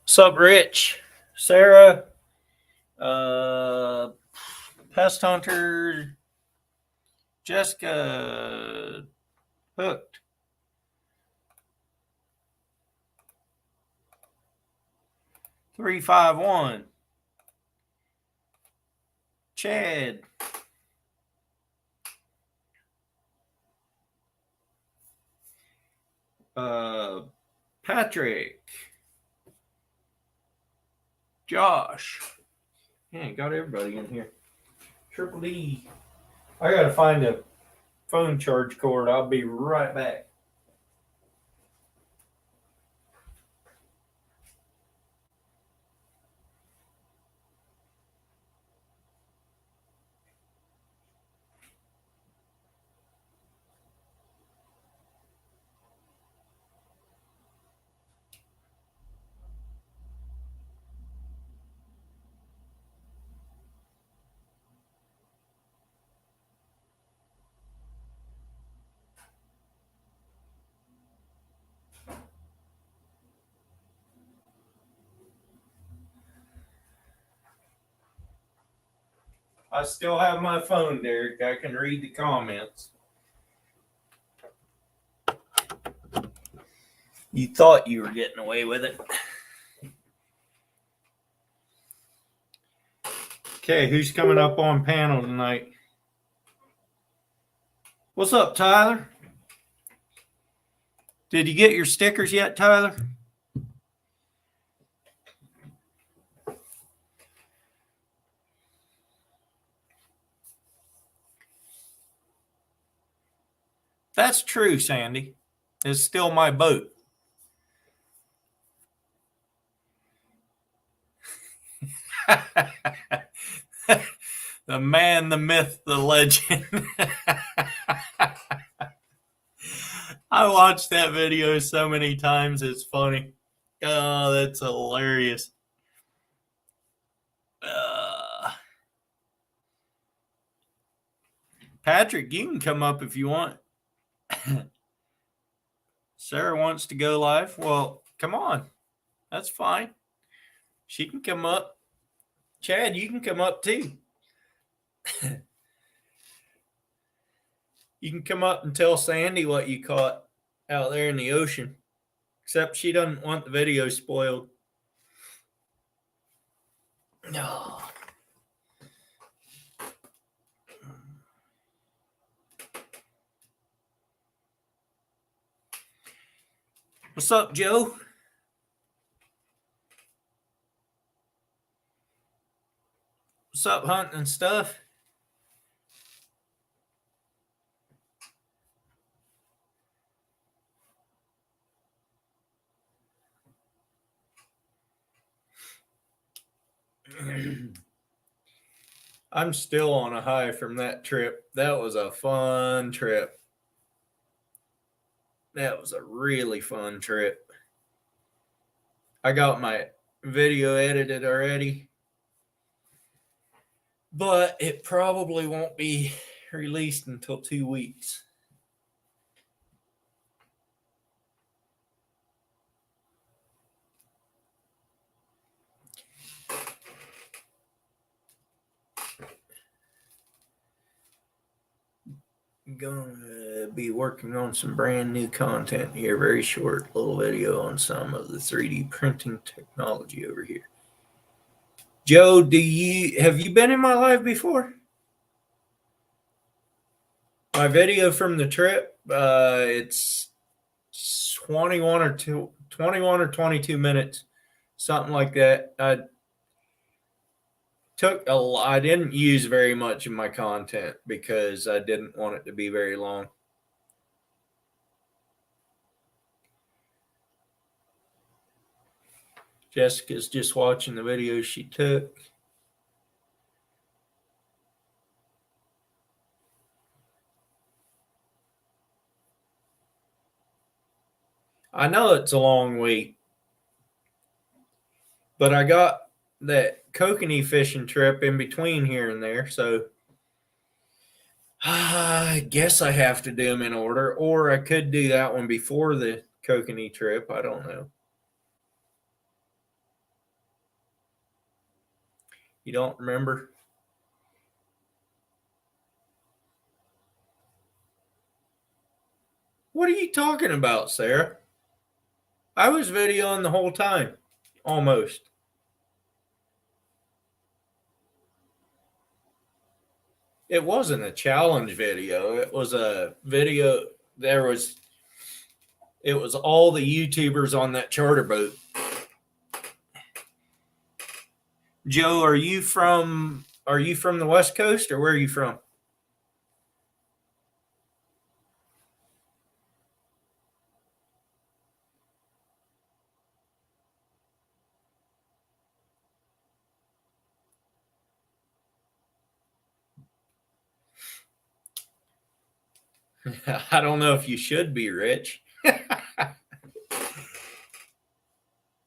Sup, Rich? Sarah? Uh, Pest Hunter? Jessica? Hooked? 351? Chad? Patrick? Josh? Yeah, got everybody in here. Triple D. I gotta find a phone charge cord. I'll be right back. I still have my phone, Derek. I can read the comments. You thought you were getting away with it. Okay, who's coming up on panel tonight? What's up, Tyler? Did you get your stickers yet, Tyler? That's true, Sandy. It's still my boat. The man, the myth, the legend. I watched that video so many times. It's funny. Oh, that's hilarious. Patrick, you can come up if you want. Sarah wants to go live. Well, come on. That's fine. She can come up. Chad, you can come up too. You can come up and tell Sandy what you caught out there in the ocean. Except she doesn't want the video spoiled. No. What's up, Joe? What's up, hunting and stuff? I'm still on a high from that trip. That was a fun trip. That was a really fun trip. I got my video edited already, but it probably won't be released until 2 weeks. Gonna be working on some brand new content here, very short little video on some of the 3D printing technology over here. Joe, have you been in my live before? My video from the trip, it's 21 or 22 minutes, something like that. I didn't use very much of my content because I didn't want it to be very long. Jessica's just watching the video she took. I know it's a long wait, but I got that kokanee fishing trip in between here and there, so I guess I have to do them in order, or I could do that one before the kokanee trip. I don't know. You don't remember? What are you talking about, Sarah? I was videoing the whole time, almost. It wasn't a challenge video. It was a video. It was all the YouTubers on that charter boat. Joe, are you from the West Coast, or where are you from? I don't know if you should be, Rich.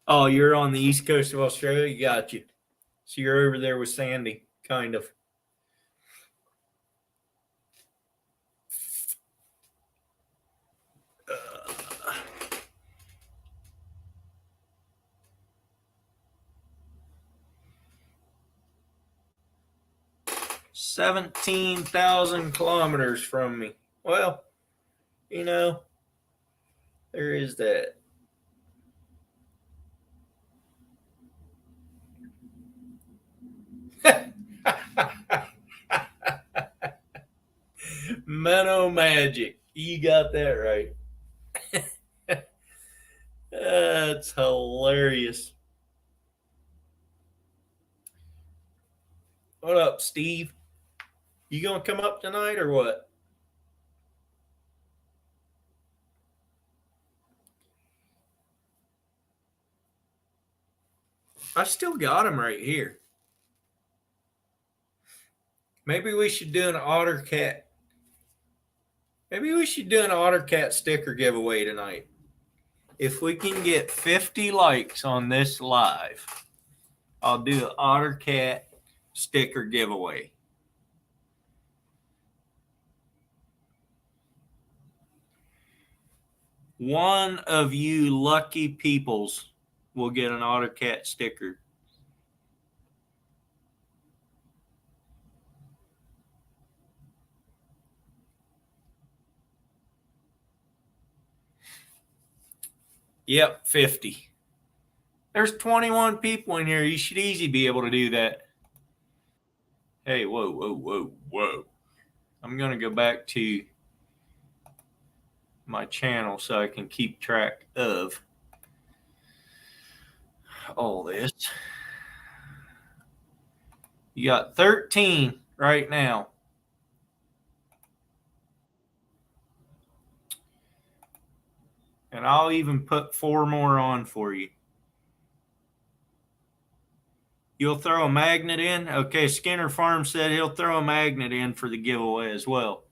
Oh, you're on the East Coast of Australia? Got you. So you're over there with Sandy, kind of. 17,000 kilometers from me. Well, you know, there is that. Menno magic. You got that right. That's hilarious. What up, Steve? You gonna come up tonight or what? I still got him right here. Maybe we should do an OtterCat. Maybe we should do an OtterCat sticker giveaway tonight. If we can get 50 likes on this live, I'll do an OtterCat sticker giveaway. One of you lucky peoples will get an OtterCat sticker. Yep, 50. There's 21 people in here. You should easily be able to do that. Hey, whoa, whoa, whoa, whoa. I'm going to go back to my channel so I can keep track of all this. You got 13 right now. And I'll even put 4 more on for you. You'll throw a magnet in? Okay, Skinner Farm said he'll throw a magnet in for the giveaway as well.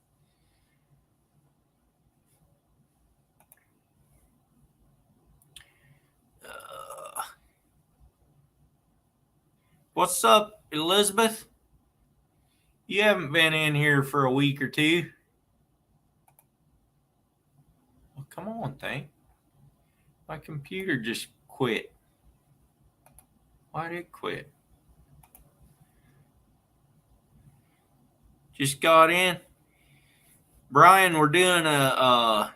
What's up, Elizabeth? You haven't been in here for a week or two. Well, come on, thing. My computer just quit. Why did it quit? Just got in. Brian, we're doing a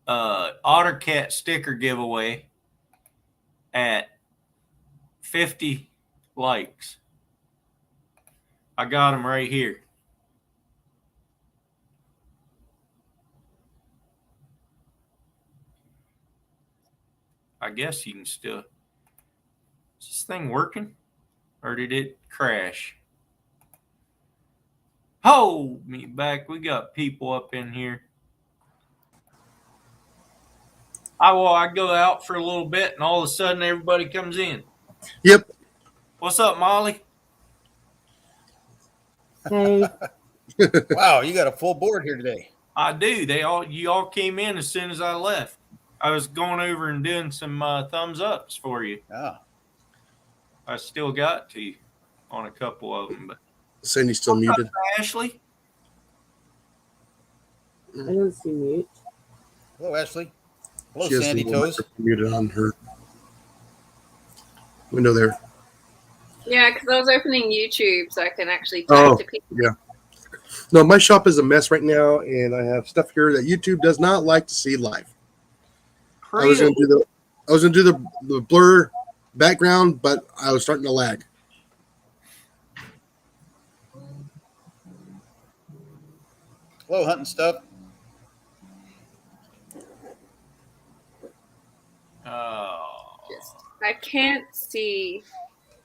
OtterCat sticker giveaway at 50 likes. I got them right here. I guess you can still. Is this thing working? Or did it crash? Hold me back. We got people up in here. I go out for a little bit and all of a sudden everybody comes in. Yep. What's up, Molly? Hey. Wow, you got a full board here today. I do. You all came in as soon as I left. I was going over and doing some thumbs ups for you. Oh. I still got to on a couple of them, but Sandy's still muted. Ashley. I don't see mute. Hello, Ashley. Hello, She has Sandy the Toes. muted on her window there. Yeah, because I was opening YouTube so I can actually type Oh, to people. yeah. No, my shop is a mess right now, and I have stuff here that YouTube does not like to see live. I was gonna do the blur background, but I was starting to lag. Hello, hunting stuff. Oh. I can't see.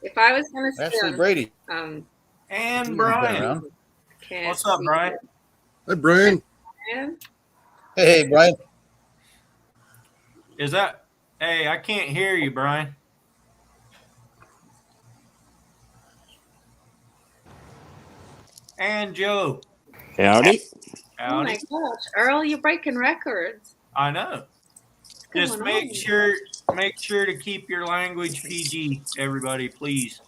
If I was going to Ashley see Brady. on, And He's been Brian. around. can't What's up, see Brian? Hi, Brian. it. Hey, Brian. Is that? Hey, I can't hear you, Brian. And Joe. Howdy. Oh my Howdy. gosh, Earl, you're breaking records. I know. What's Just going make sure to keep your language PG, everybody, please.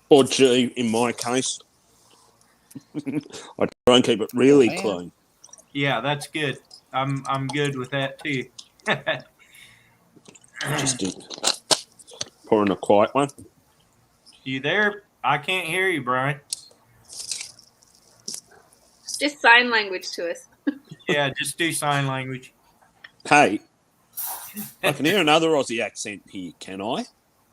Or G, in my case. I try and keep it really Oh, man. clean. Yeah, that's good. I'm good with that too. Just pouring a quiet one. You there? I can't hear you, Brian. Just sign language to us. Yeah, just do sign language. Hey, I can hear another Aussie accent here, can I?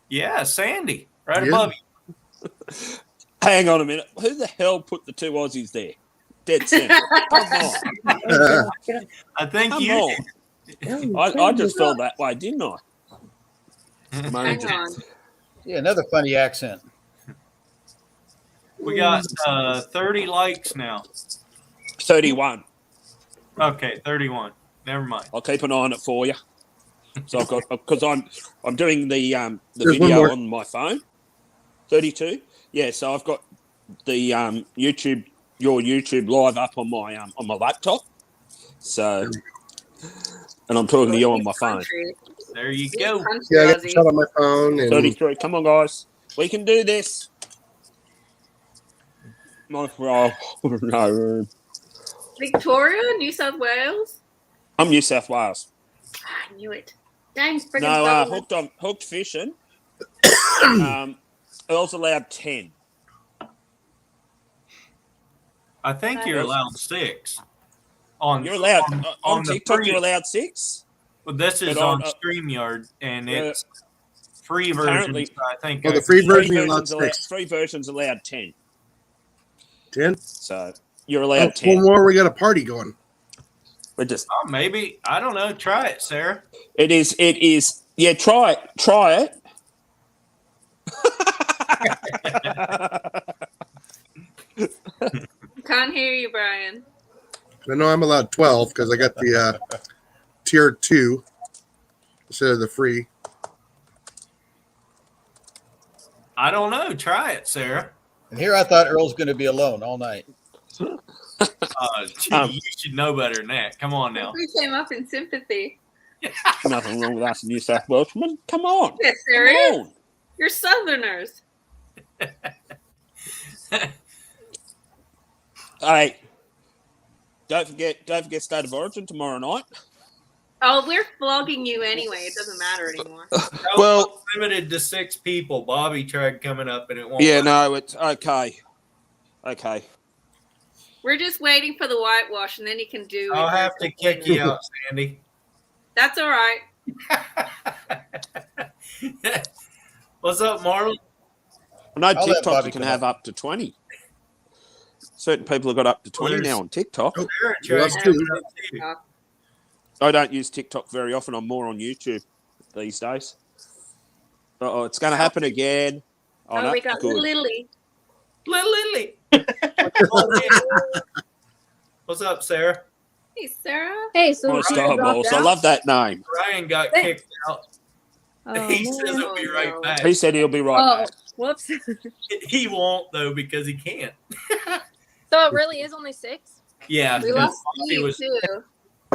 Yeah, Sandy, right Yeah. above you. Hang on a minute. Who the hell put the two Aussies there? Dead center. Come on. I think Come you on. I just felt that way, didn't I? did. Hang on. Yeah, another funny accent. We got 30 likes now. 31. Okay, 31. Never mind. I'll keep an eye on it for you. So I've got, because I'm doing the There's one video more. on my phone. 32. Yeah, so I've got the YouTube, your YouTube live up on my laptop. So, and I'm talking to you on my phone. Country. There you go. Country Yeah, I got the Aussie. shot on my phone, and 33. Come on, guys. We can do this. No, Victoria, New South Wales. I'm New South Wales. I knew it. Dang, friggin' No, hooked fishing. Earl's allowed 10. I think you're allowed 6. On You're allowed on on the TikTok. free- You're allowed 6. Well, this is but on on, StreamYard, and yeah, it's free version. apparently- I think. oh, the free version you're allowed allowed, 6. 3 versions allowed 10. 10. So you're Oh, allowed one 10. more. We got a party going. We're just. Oh, maybe I don't know. Try it, Sarah. It is. Yeah, try it. Can't hear you, Brian. I know I'm allowed 12 because I got the tier 2 instead of the free. I don't know. Try it, Sarah. And here I thought Earl's going to be alone all night. You should know better than that. Come on now. We came up in sympathy. Nothing wrong with us in New South Wales. Come on. Yes, Come there is. on. You're Southerners. Hey, don't forget State of Origin tomorrow night. Oh, we're flogging you anyway. It doesn't matter anymore. Well, Limited to 6 people. Bobby tried coming up, and it won't. yeah, work. no, it's okay. Okay. We're just waiting for the whitewash, and then you can do. I'll it. have to kick you out, Sandy. That's all right. What's up, Marlon? I know I'll let TikTok Bobby you can come have up to 20. Certain people have got up to 20 now on TikTok. Oh, Sarah you're tried up coming too. up too. I don't use TikTok very often. I'm more on YouTube these days. Uh-oh, it's going to happen again. Oh, Oh, no, we got good. Lily. Little Lily. What's up, Sarah? Hey, Sarah. Hey, so Oh, Ryan Star dropped Wars. I out? love that name. Ryan got Thanks. kicked out. Oh, He man. says he'll be right no. back. He said he'll be right Oh, back. whoops. He won't though because he can't. So it really is only 6? Yeah, We lost Bobby Steve, was, too.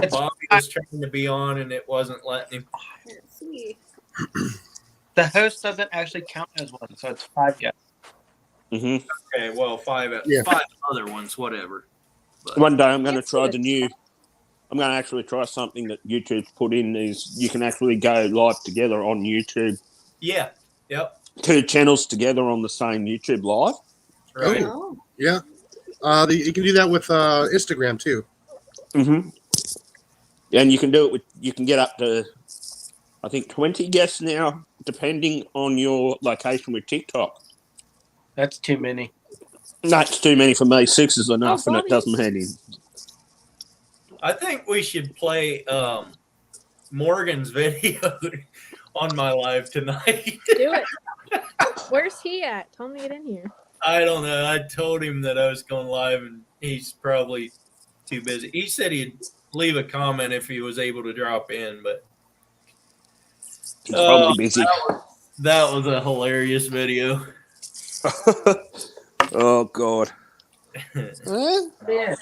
Bobby was trying to be on and it wasn't letting him. Let's see. The host doesn't actually count as one, so it's 5 guests. hmm Okay, well, 5 Yeah. other ones, whatever. But One day I'm going to Yes, try yes. the new. I'm going to actually try something that YouTube's put in. Is you can actually go live together on YouTube. yeah, yep. two channels together on the same YouTube live. Right. Oh. Yeah. You can do that with Instagram too. Mm-hmm. And you can do it with, you can get up to, I think, 20 guests now, depending on your location with TikTok. That's too many. No, it's too many for me. 6 is enough, and it Bonnie. doesn't head in. I think we should play Morgan's video on my live tonight. Do it. Where's he at? Tell him to get in here. I don't know. I told him that I was going live, and he's probably too busy. He said he'd leave a comment if he was able to drop in, but It's probably busy. that was a hilarious video. Oh, God. Yeah.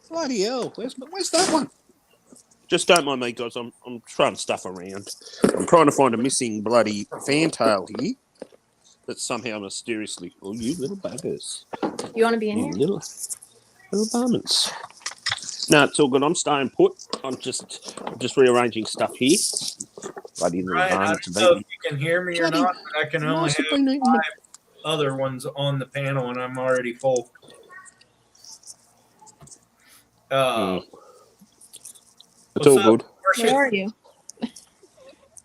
Bloody hell. Where's that one? Just don't mind me, guys. I'm trying stuff around. I'm trying to find a missing bloody fantail here. That somehow mysteriously. Oh, you little buggers. You want to be in You here? little varmints. No, it's all good. I'm staying put. I'm just rearranging stuff here. Bloody little Ryan, I varmints. don't know if you can hear me or Bloody not, but I can only Must have have been eating 5 other ones on the panel, and I'm already full. It's all what's up, good. Worship? Where are you?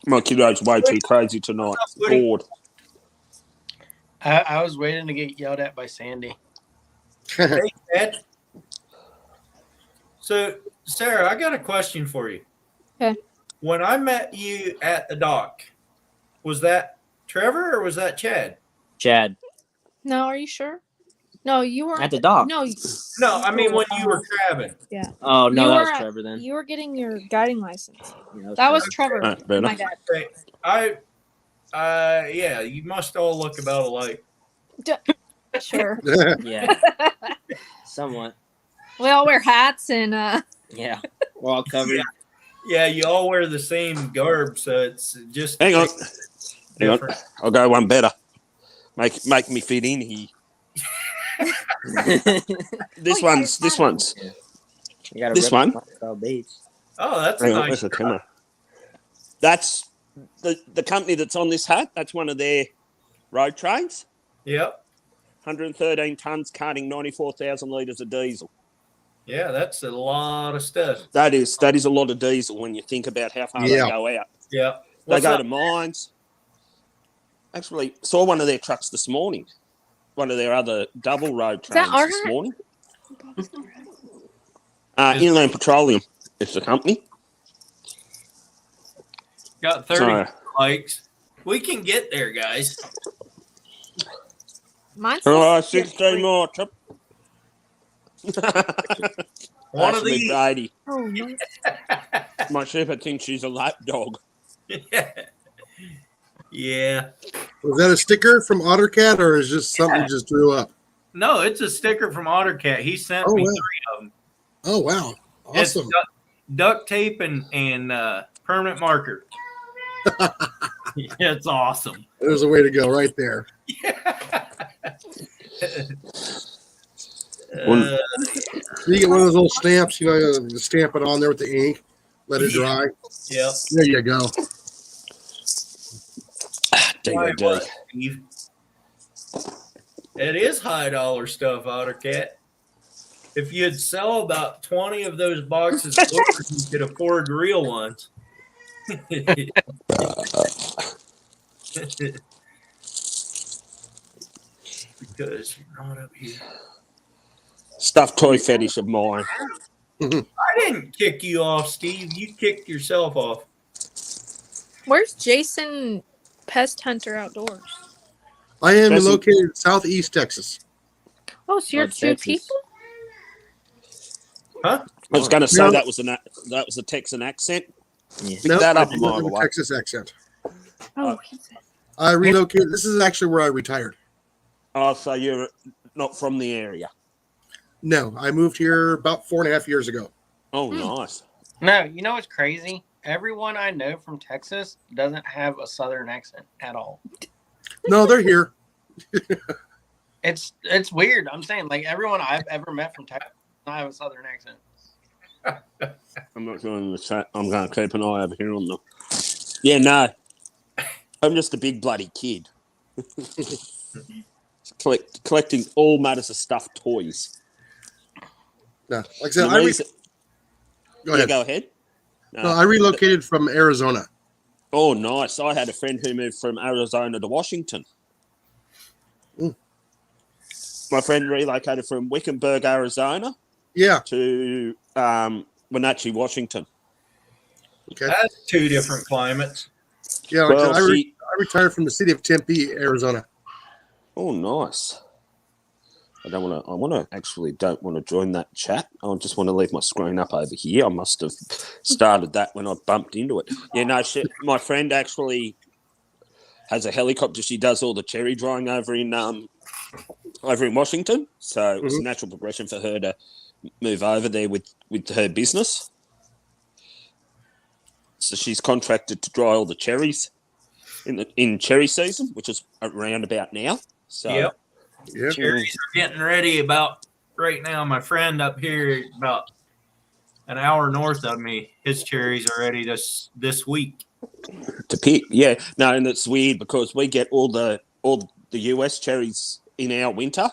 My kiddo's way too crazy tonight. Woody? Bored. I was waiting to get yelled at by Sandy. Hey, Ed. So, Sarah, I got a question for you. Okay. When I met you at the dock, was that Trevor or was that Chad? Chad No, are you sure? No, you weren't. at the dock. No, No, I mean when you were crabbing. Oh no, You that were was at- Trevor then. you were getting your guiding license. Yeah, That was Trevor. Trevor, Fair my enough. dad. Yeah, you must all look about alike. Sure. Yeah, somewhat. We all wear hats and Yeah, we're all covered. Yeah, you all wear the same garb, so it's just Hang on. Hang on. different. I'll go one better. Make me fit in here. This one's. You got a This rep- one? South Beach. Oh, that's a Hang on, nice. where's the camera? That's the company that's on this hat. That's one of their road trains. Yep. 113 tons, carting 94,000 litres of diesel. Yeah, that's a lot of stuff. That is a lot of diesel when you think about how far Yeah. they go out. Yeah. They What's go up? to mines. Actually, saw one of their trucks this morning. One of their other double road Is that trains our this hat? morning. Inland Petroleum is the company. Got 30 So, likes. We can get there, guys. mine's. 16 more. Chip. One of Actually, these. Brady. Oh, no. My shepherd thinks she's a lap dog. Yeah. Was that a sticker from OtterCat or is just something just drew up? No, it's a sticker from OtterCat. He sent Oh, me wow. 3 of them. Oh wow, It's awesome! duct tape and permanent marker. It's awesome. There's a way to go right there. Uh, You get one of those little stamps, you stamp it on there with the ink, let it dry. yeah. There you go. Why DVD. what, Steve? It is high dollar stuff, OtterCat. If you'd sell about 20 of those boxes, you could afford real ones. Because you're not up here. Stuffed toy fetish of mine. I didn't kick you off, Steve. You kicked yourself off. Where's Jason Pest Hunter Outdoors? I am That's- located in Southeast Texas. Oh, so you're Oh, two Texas. people? Huh? I was going to say No. that was a Texan accent. Yeah. Pick that up a I mile have a away. Texas accent. Oh, he's I relocated. This is actually where I retired. Oh, so you're not from the area. No, I moved here about 4.5 years ago. Oh, nice. No, you know what's crazy? Everyone I know from Texas doesn't have a Southern accent at all. No, they're here. It's weird. I'm saying, like, everyone I've ever met from Texas doesn't have a Southern accent. I'm not going to chat. I'm going to keep an eye over here on them. Yeah, no. I'm just a big bloody kid. Collecting all matters of stuffed toys. No, like I said, The reason- go ahead. Go ahead. No, I relocated from Arizona. Oh, nice. I had a friend who moved from Arizona to Washington. Mm. My friend relocated from Wickenburg, Arizona Yeah. to Wenatchee, Washington. Okay. That's two different climates. Yeah. Like I Well, said, I she, retired from the city of Tempe, Arizona. oh, nice. I actually don't want to join that chat. I just want to leave my screen up over here. I must have started that when I bumped into it. Yeah, no, my friend actually has a helicopter. She does all the cherry drying over in Washington. So it was a natural progression for her to move over there with her business. So she's contracted to dry all the cherries in cherry season, which is around about now. So Yep. Yeah. Cherries are getting ready about right now. My friend up here, about an hour north of me, his cherries are ready this week. to pick, yeah, no, and it's weird because we get all the US cherries in our winter,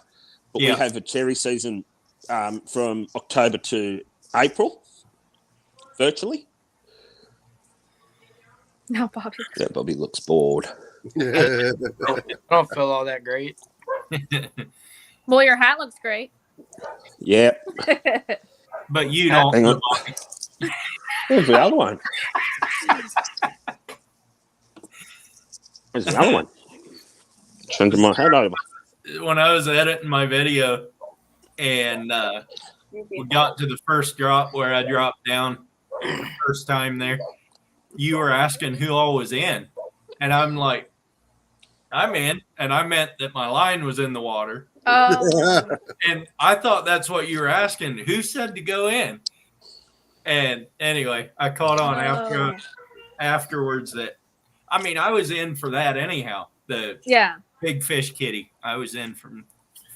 but we have a cherry season from October to April, virtually. No, Bobby. Yeah, Bobby looks bored. I don't feel all that great. Well, your hat looks great. Yeah, But you don't. hang on. Where's the other one? Where's the other one? Changing my head over. When I was editing my video and we got to the first drop where I dropped down first time there, you were asking who all was in. And I'm like, I'm in. And I meant that my line was in the water. Oh, And I thought that's what you were asking. Who said to go in? And anyway, I caught on afterwards that, I mean, I was in for that anyhow. The yeah. big fish kitty. I was in from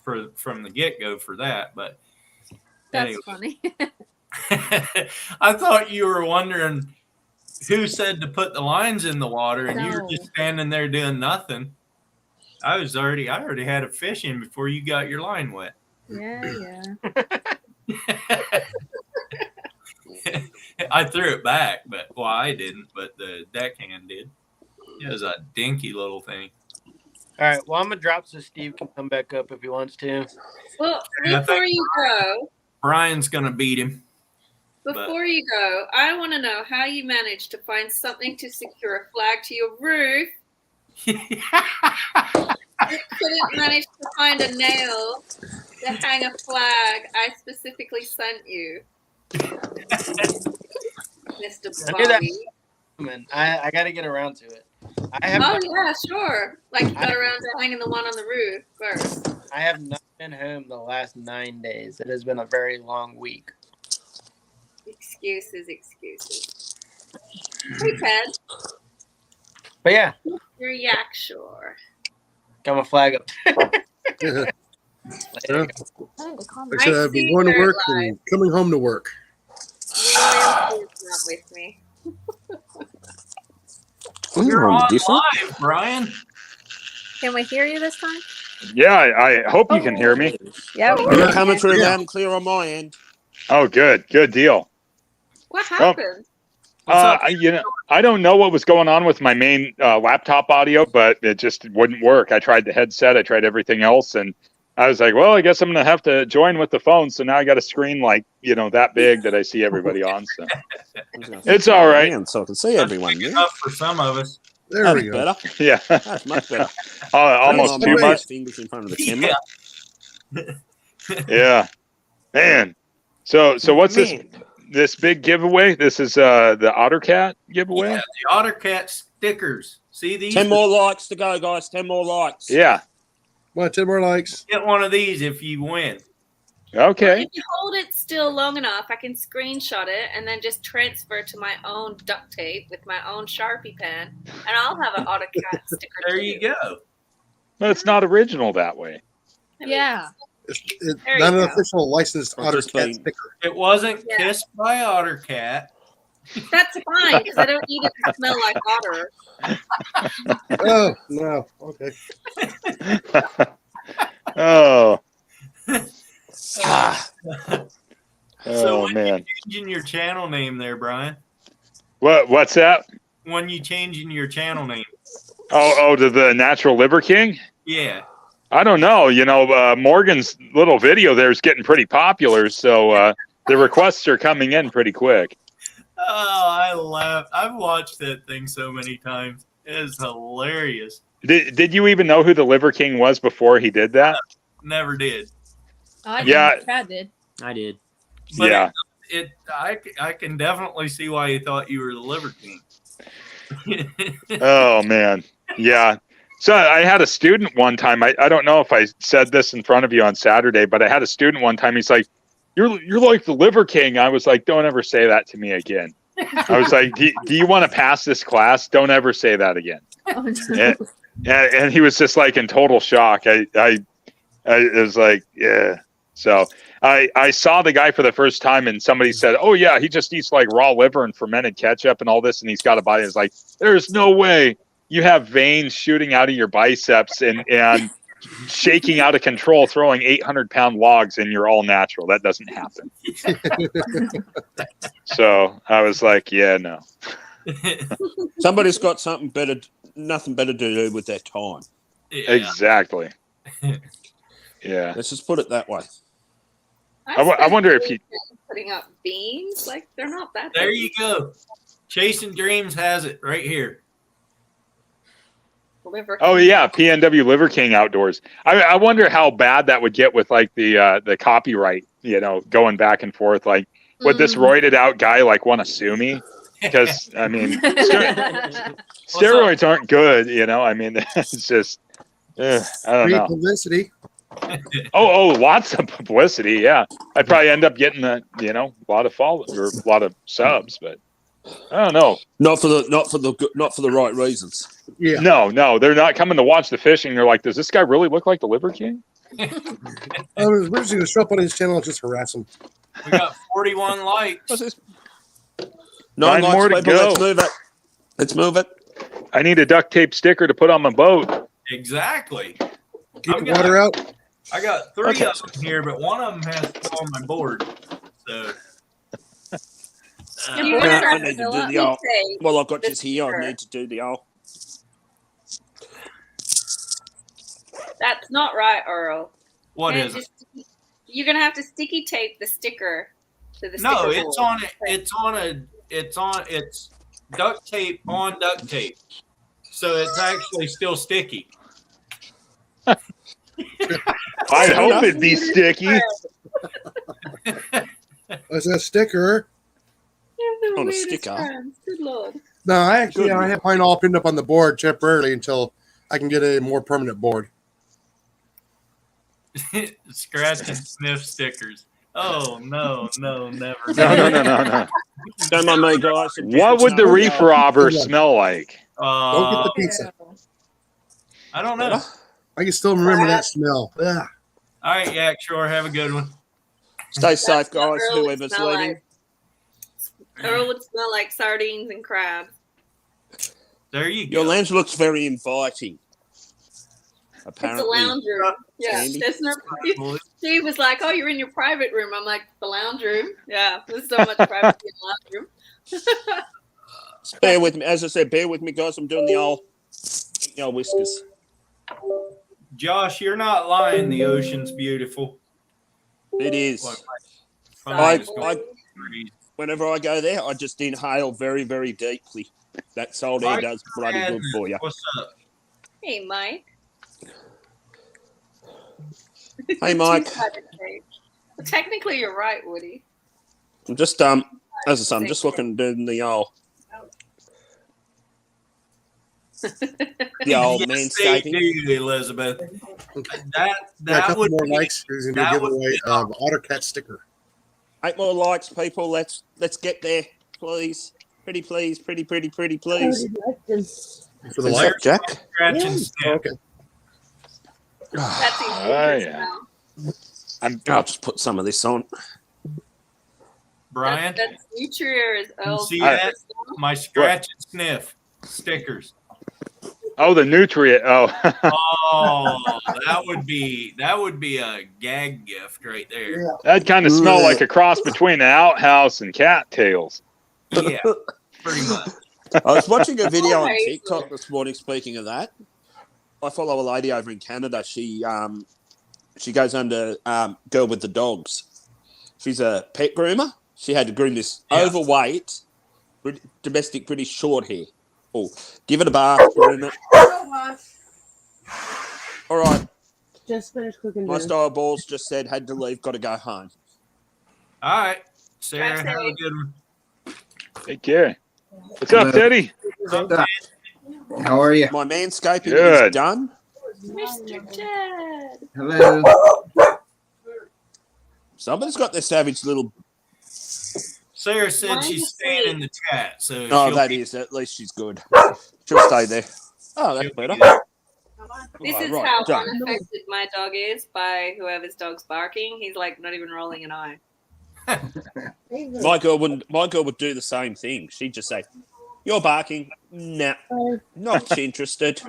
the get-go for that. But That's anyway. funny. I thought you were wondering who said to put the lines in the water, and you were No. just standing there doing nothing. I already had a fish in before you got your line wet. Yeah. I threw it back, but I didn't, but the deckhand did. It was a dinky little thing. All right. Well, I'm gonna drop so Steve can come back up if he wants to. Well, Yeah, I before think- you go, Brian's gonna beat him. before you go, I want to know how you managed to find something to secure a flag to your roof. You couldn't manage to find a nail to hang a flag I specifically sent you, Mr. I knew that. Bobby. I got to get around to it. I have Oh not, yeah, sure. Like you got around to hanging the one on the roof first. I have not been home the last 9 days. It has been a very long week. Excuses. Hey Ted, But yeah, your yak shore. got my flag up. Yeah. Later. Like I said, I've been going to work and coming home to work. William is not with me. You're Ooh, on different. live, Brian. Can we hear you this time? Yeah, I hope you can hear me. Yeah. You're coming through Yeah. loud and clear on my end. Oh, good deal. What happened? I don't know what was going on with my main laptop audio, but it just wouldn't work. I tried the headset, I tried everything else, and I was like, well, I guess I'm going to have to join with the phone. So now I got a screen like, that big that I see everybody on. So it's all right. So I can see everyone. Big Yeah. enough for some of us. There That's we go. better. Yeah, That's much better. almost Put too my much. fingers in front of the camera. Yeah, man. So what's this big giveaway? This is the OtterCat giveaway. Yeah, the OtterCat stickers. See these? 10 more likes to go, guys. 10 more likes. Yeah. Well, 10 more likes. Get one of these if you win. Okay. If you hold it still long enough, I can screenshot it and then just transfer to my own duct tape with my own Sharpie pen, and I'll have an AutoCAD sticker. There too. you go. No, it's not original that way. Yeah. It's There not you an go. official licensed Or just OtterCat plain- sticker. It wasn't Yeah. kissed by OtterCat. That's fine because I don't need it to smell like otter. Oh no. Okay. Oh. So Oh when man. you changing your channel name there, Brian? What's that? When you changing your channel name? Oh, to the Natural Liver King? Yeah. I don't know. You know, Morgan's little video there is getting pretty popular, so the requests are coming in pretty quick. Oh, I laugh. I've watched that thing so many times. It is hilarious. Did you even know who the Liver King was before he did that? Never did. I Yeah. did. Chad did. I did. But Yeah. I can definitely see why you thought you were the Liver King. Oh man. Yeah. So I had a student one time. I don't know if I said this in front of you on Saturday, but I had a student one time. He's like, "You're like the Liver King." I was like, "Don't ever say that to me again." I was like, "Do you want to pass this class? Don't ever say that again." Oh, no. And he was just like in total shock. I was like, yeah. So I saw the guy for the first time, and somebody said, "Oh yeah, he just eats like raw liver and fermented ketchup and all this, and he's got a body." It's like, there's no way you have veins shooting out of your biceps and shaking out of control, throwing 800-pound logs, and you're all natural. That doesn't happen. So I was like, yeah, no. Somebody's got nothing better to do with their time. Yeah. Exactly. Yeah. Let's just put it that way. I wonder if you. Putting up beans, like they're not that. There big. you go. Chasing Dreams has it right here. Liver Oh King. yeah, PNW Liver King Outdoors. I wonder how bad that would get with like the copyright. You know, going back and forth. Like, would this roided out guy like want to sue me? Because I mean, steroids aren't good. You know, I mean, it's just I don't Free know. publicity. Oh, lots of publicity. Yeah, I'd probably end up getting a lot of followers or a lot of subs, but I don't know. Not for the right reasons. Yeah. No, they're not coming to watch the fishing. They're like, does this guy really look like the Liver King? I was originally going to show up on his channel and just harass him. We got 41 likes. What's this? Nine likes, more to people. go. Let's move it. Let's move it. I need a duct tape sticker to put on my boat. Exactly. Keep I've the water out. I got 3 Okay. of them here, but one of them has to go on my board. So. Do you Yeah, want I to need to do let the me old- say Well, I've got the this here. sticker? I need to do the old. That's not right, Earl. What Can't is it? just- You're gonna have to sticky tape the sticker to the No, sticker it's board. on it. It's duct tape on duct tape. So it's actually still sticky. I'd hope it'd be sticky. It's a sticker. You have the On a weirdest sticker. friends. Good lord. No, I actually Good. I have mine all pinned up on the board temporarily until I can get a more permanent board. Scratch and sniff stickers. Oh no, never. No. Don't mind me, guys. What would the reef robber smell like? Don't get the pizza. I don't know. I can still remember that smell. Ugh. All right, Yak Shore, have a good one. Stay safe, That's what guys. Earl would Whoever's smell leaving. like. Earl would smell like sardines and crabs. There you Your go. lounge looks very inviting. Apparently. It's a lounge room. Yeah, Sandy. there's no. She was like, "Oh, you're in your private room." I'm like, "The lounge room." Yeah, there's so much privacy in the lounge room. Bear with me. As I said, bear with me, guys. I'm doing the old whiskers. Josh, you're not lying. The ocean's beautiful. It is. Look, Whenever I go there, I just inhale very, very deeply. That salt air Mike does bloody good for you. What's up? Hey, Mike. Hey, Mike. Well, technically, you're right, Woody. I'm just as I said, I'm just looking doing the old Yes, they manscaping. do, Elizabeth. Got a That couple would more be, likes. He's going to that give would away be OtterCat sticker. 8 more likes, people. Let's get there, please. Pretty please, pretty please. For the What's like. up, Jack? scratch and sniff. Okay. That's Oh, yeah. I'll just put some of this on. Brian, That's Nutria is Earl's. see that? My scratch and sniff stickers. Oh, the nutrient. Oh, Oh, that would be a gag gift right there. that kind of smelled like a cross between the outhouse and cattails. Yeah, pretty much. I was watching a video on Okay. TikTok this morning. Speaking of that, I follow a lady over in Canada. She goes under Girl with the Dogs. She's a pet groomer. She had to groom this overweight domestic British short hair. Oh, give it a bath, groom it. All right, Just finished cooking my dinner. style balls just said had to leave, got to go home. All right, Sarah, have a good one. Take care. What's up, Teddy? How are you? My manscaping Good. is done. Mr. Ted. Hello. Somebody's got their savage little. Sarah said Mine's she's staying in the chat, so Oh, she'll that be- is. At least she's good. She'll stay there. Oh, that's she'll be better. there. This Right, is right, how done. unaffected my dog is by whoever's dog's barking. He's like not even rolling an eye. My girl would do the same thing. She'd just say, "You're barking. Nah, not interested."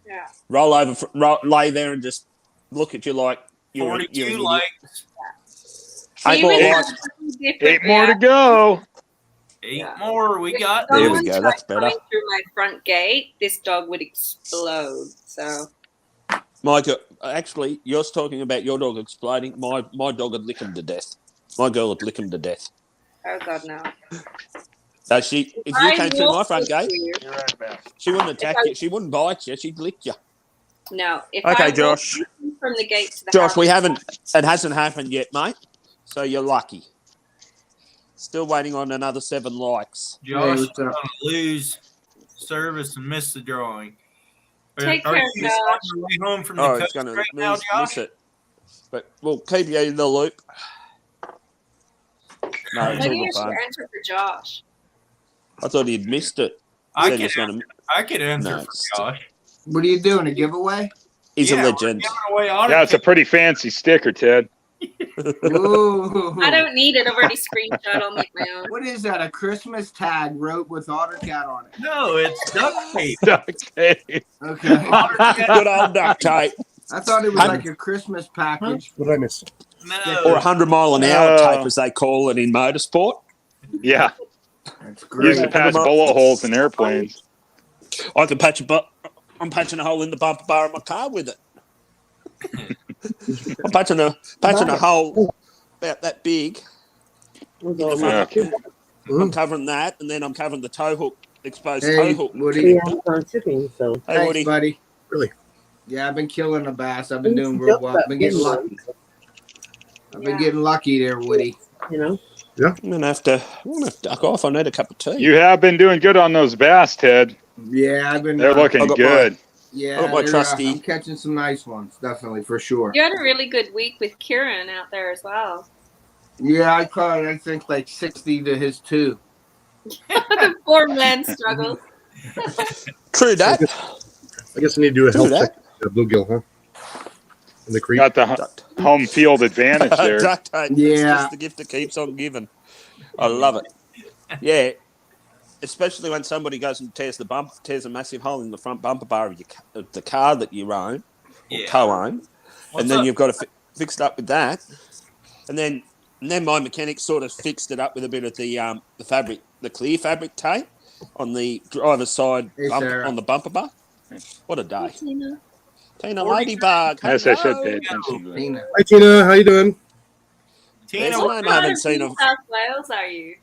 Yeah. Roll over, lay there, and just look at you like you're 42 an idiot. likes, Eight She more would likes. have a different 8 more to reaction. go. 8 Yeah. more. We got There we Someone go, tried that's better. coming through my front gate, this dog would explode. So My girl, actually, you're talking about your dog exploding. My dog would lick him to death. My girl would lick him to death. oh god no. So if you I came through my walk front with gate, you. she wouldn't attack you. She wouldn't bite you. She'd lick you. No. If Okay, I Josh. walk from the gate to the Josh, house, we haven't. It hasn't happened yet, mate. So you're lucky. Still waiting on another 7 likes. Josh is what's going up? to lose service and miss the drawing. Take Are care, you Josh. on your way home from the Oh, it's coast going to right now, miss Josh? it. But we'll keep you in the loop. No, it's all maybe I good should fun. answer for Josh. I thought he'd missed it. I Said could, he's gonna- I could answer No, for it's- Josh. What are you doing? A giveaway? He's Yeah, a we're legend. giving away Yeah, it's a pretty fancy sticker, Ted. Ooh. I don't need it. I've already screenshot. I'll make my own. What is that? A Christmas tag wrote with AutoCAD on it. No, it's duct tape. Duct tape. Okay. Good old duct tape. I thought it was like a Christmas package. What did I miss? No. Or 100 mile an hour Oh. tape, as they call it in motorsport. Yeah, That's used great. to pass bullet holes in airplanes. I can I'm patching a hole in the bumper bar of my car with it. I'm patching a hole about that big. Yeah. I'm covering that, and then I'm covering the tow hook, exposed Hey, tow hook. Woody. Yeah, on shipping, so. Hey, Thanks, Woody. buddy. Really? Yeah, I've been killing a bass. I've been doing real well. I've been getting lucky. I've been getting lucky there, Woody. You know? I'm gonna have to duck off. I need a cup of tea. You have been doing good on those bass, Ted. Yeah, I've been. They're looking I got good. Yeah, I got my they're, trusty- I'm catching some nice ones, definitely for sure. You had a really good week with Kieran out there as well. Yeah, I caught I think like 60 to his 2. The farmland struggles. True that. I guess I need to do a health Do check. Bluegill, huh? In the creek. Got the home field advantage there. Duct tape. It's Yeah. just the gift that keeps on giving. I love it. Yeah. Especially when somebody goes and tears a massive hole in the front bumper bar of the car that you own, or Yeah. co-own, What's and then up? you've got to fix it up with that, and then my mechanic sort of fixed it up with a bit of the fabric, the clear fabric tape on the driver's side Hey, Sarah. on the bumper bar. What a day! Tina. Tina Ladybug. Yes, I should hello. pay attention to that. Tina. Hi Tina, how you doing? Tina, There's what one I What haven't part of seen New of. South Wales are you?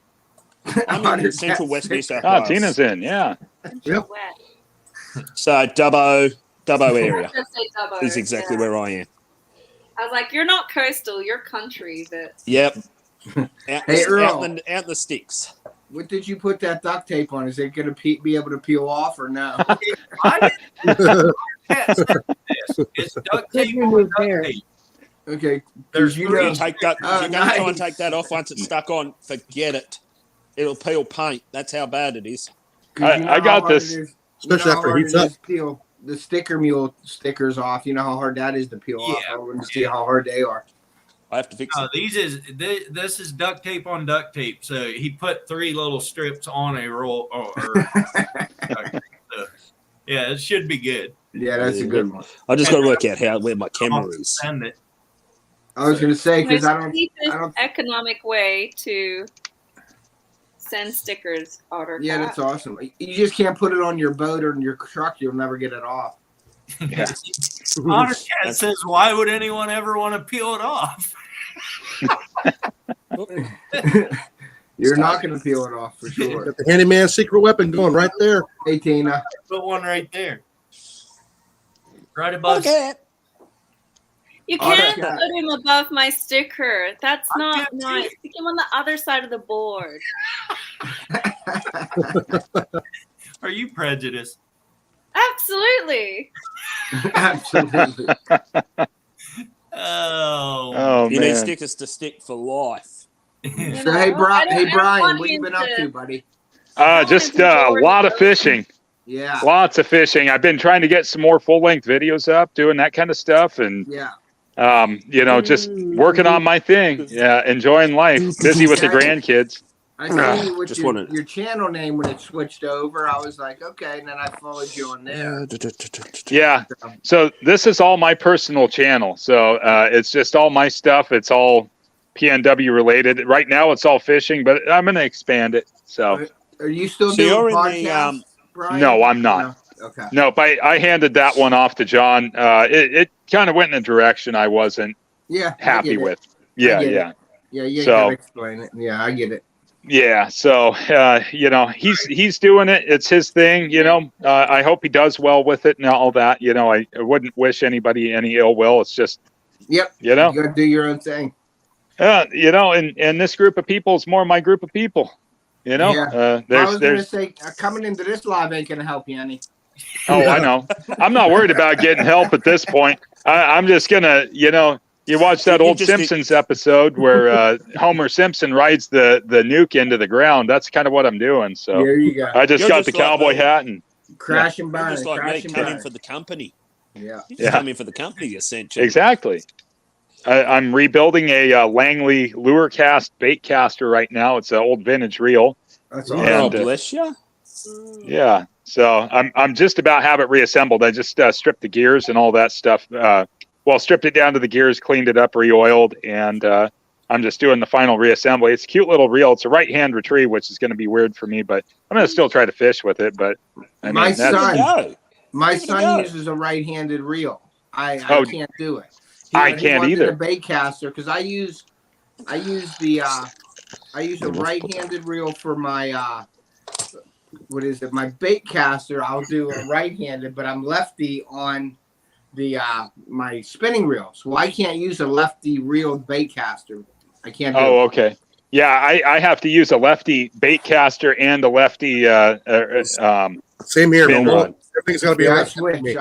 I'm in central West New South Ah, Wales. Tina's in. Yeah. Yep. Wet. So Dubbo area Just say Dubbo, is exactly yeah. where I am. I was like, you're not coastal, you're country, but Yep. Out, Hey, Earl. out in the sticks. What did you put that duct tape on? Is it going to be able to peel off or no? I didn't test this. It's duct Good tape remove on duct hair. tape. Okay. There's you If you know, take that, Oh, if you're going to try and nice. take that off once it's stuck on, forget it. It'll peel paint. That's how bad it is. 'cause you know I how got hard this. it is- Especially how after it hard heats it up. is to peel the sticker mule stickers off. You know how hard that is to peel off. Yeah. I want to see how hard they are. I have to fix it. This is duct tape on duct tape. So he put 3 little strips on a roll. So, yeah, it should be good. Yeah, that's a good one. I just got to work out where my camera is. Send it. I was gonna say because I cheapest don't. economic way to send stickers. AutoCAD. Yeah, that's awesome. You just can't put it on your boat or in your truck. You'll never get it off. Yeah. AutoCAD says, why would anyone ever want to peel it off? You're not gonna peel it off for sure. Got the handyman secret weapon going right there. Hey Tina. Put one right there. Right above. Okay. You can't AutoCAD. put him above my sticker. That's not nice. Stick him on the other side of the board. Are you prejudiced? Absolutely. Absolutely. Oh, You need man. stickers to stick for life. So You hey, know, I don't Brian, want what you him been up to- to, buddy? Just a lot of fishing. Yeah. Lots of fishing. I've been trying to get some more full-length videos up, doing that kind of stuff, and Yeah. just working on my thing. Yeah, enjoying life. Busy with the grandkids. I see you with Just your, wanted- your channel name when it switched over. I was like, okay, and then I followed you on there. Yeah. So this is all my personal channel. So it's just all my stuff. It's all PNW related. Right now it's all fishing, but I'm going to expand it. So Are you still So doing you're in the, podcasts, Brian? no, I'm not. No? Okay. Nope. I handed that one off to John. It kind of went in a direction I wasn't Yeah. I happy get it. with. Yeah. get it. Yeah. Yeah, you So- gotta explain it. Yeah, I get it. Yeah, so he's doing it. It's his thing, I hope he does well with it and all that. I wouldn't wish anybody any ill will. It's just, Yep. you know, You gotta do your own thing. and this group of people is more my group of people. I was gonna There's say coming into this live ain't gonna help you any. oh, I know. I'm not worried about getting help at this point. I'm just gonna, you watch that You old just did- Simpsons episode where Homer Simpson rides the nuke into the ground. That's kind of what I'm doing. So There you go. I just You're got just the cowboy like hat and Crash and You're burn. just like me, Crash and come in burn. for the company. Yeah. You just Yeah. come in for the company, essentially. exactly. I'm rebuilding a Langley lure cast bait caster right now. It's an old vintage reel. That's Oh, all. Yeah. And, bless you. Yeah. So I'm just about have it reassembled. I just stripped the gears and all that stuff. Stripped it down to the gears, cleaned it up, re-oiled, and I'm just doing the final reassembly. It's a cute little reel. It's a right-hand retrieve, which is going to be weird for me, but I'm going to still try to fish with it. But I mean, My that's, son- Go. My Give it a son go. uses a right-handed reel. I Oh, can't do it. I He can't wanted either. A bait caster because I use a right-handed reel for my my bait caster. I'll do a right-handed, but I'm lefty on the my spinning reels. Well, I can't use a lefty reel bait caster. I can't do Oh, it. okay. Yeah, I have to use a lefty bait caster and a lefty Same here. Spin No, rod. everything's got to be Yeah, I right. switch.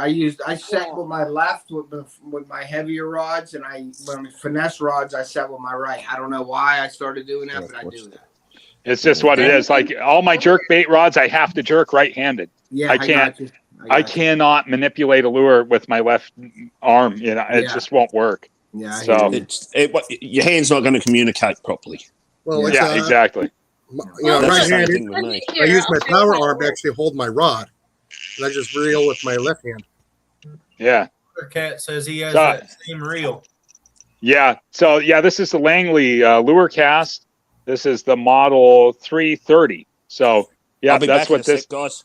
I set with my left with my heavier rods, and when finesse rods I set with my right. I don't know why I started doing that, but I do that. It's just what it is. Like all my jerk bait rods, I have to jerk right-handed. Yeah, I can't- got you. I got you. cannot manipulate a lure with my left arm. It Yeah. just won't work. Yeah, I So- hear you. Your hand's not going to communicate properly. Well, it's, Yeah, exactly. That's the right same handed. thing with me. I use my power arm to actually hold my rod, and I just reel with my left hand. Yeah. Cat says he has So- that same reel. Yeah. So this is the Langley lure cast. This is the model 330. So yeah, I'll be that's back in what a sec, this guys.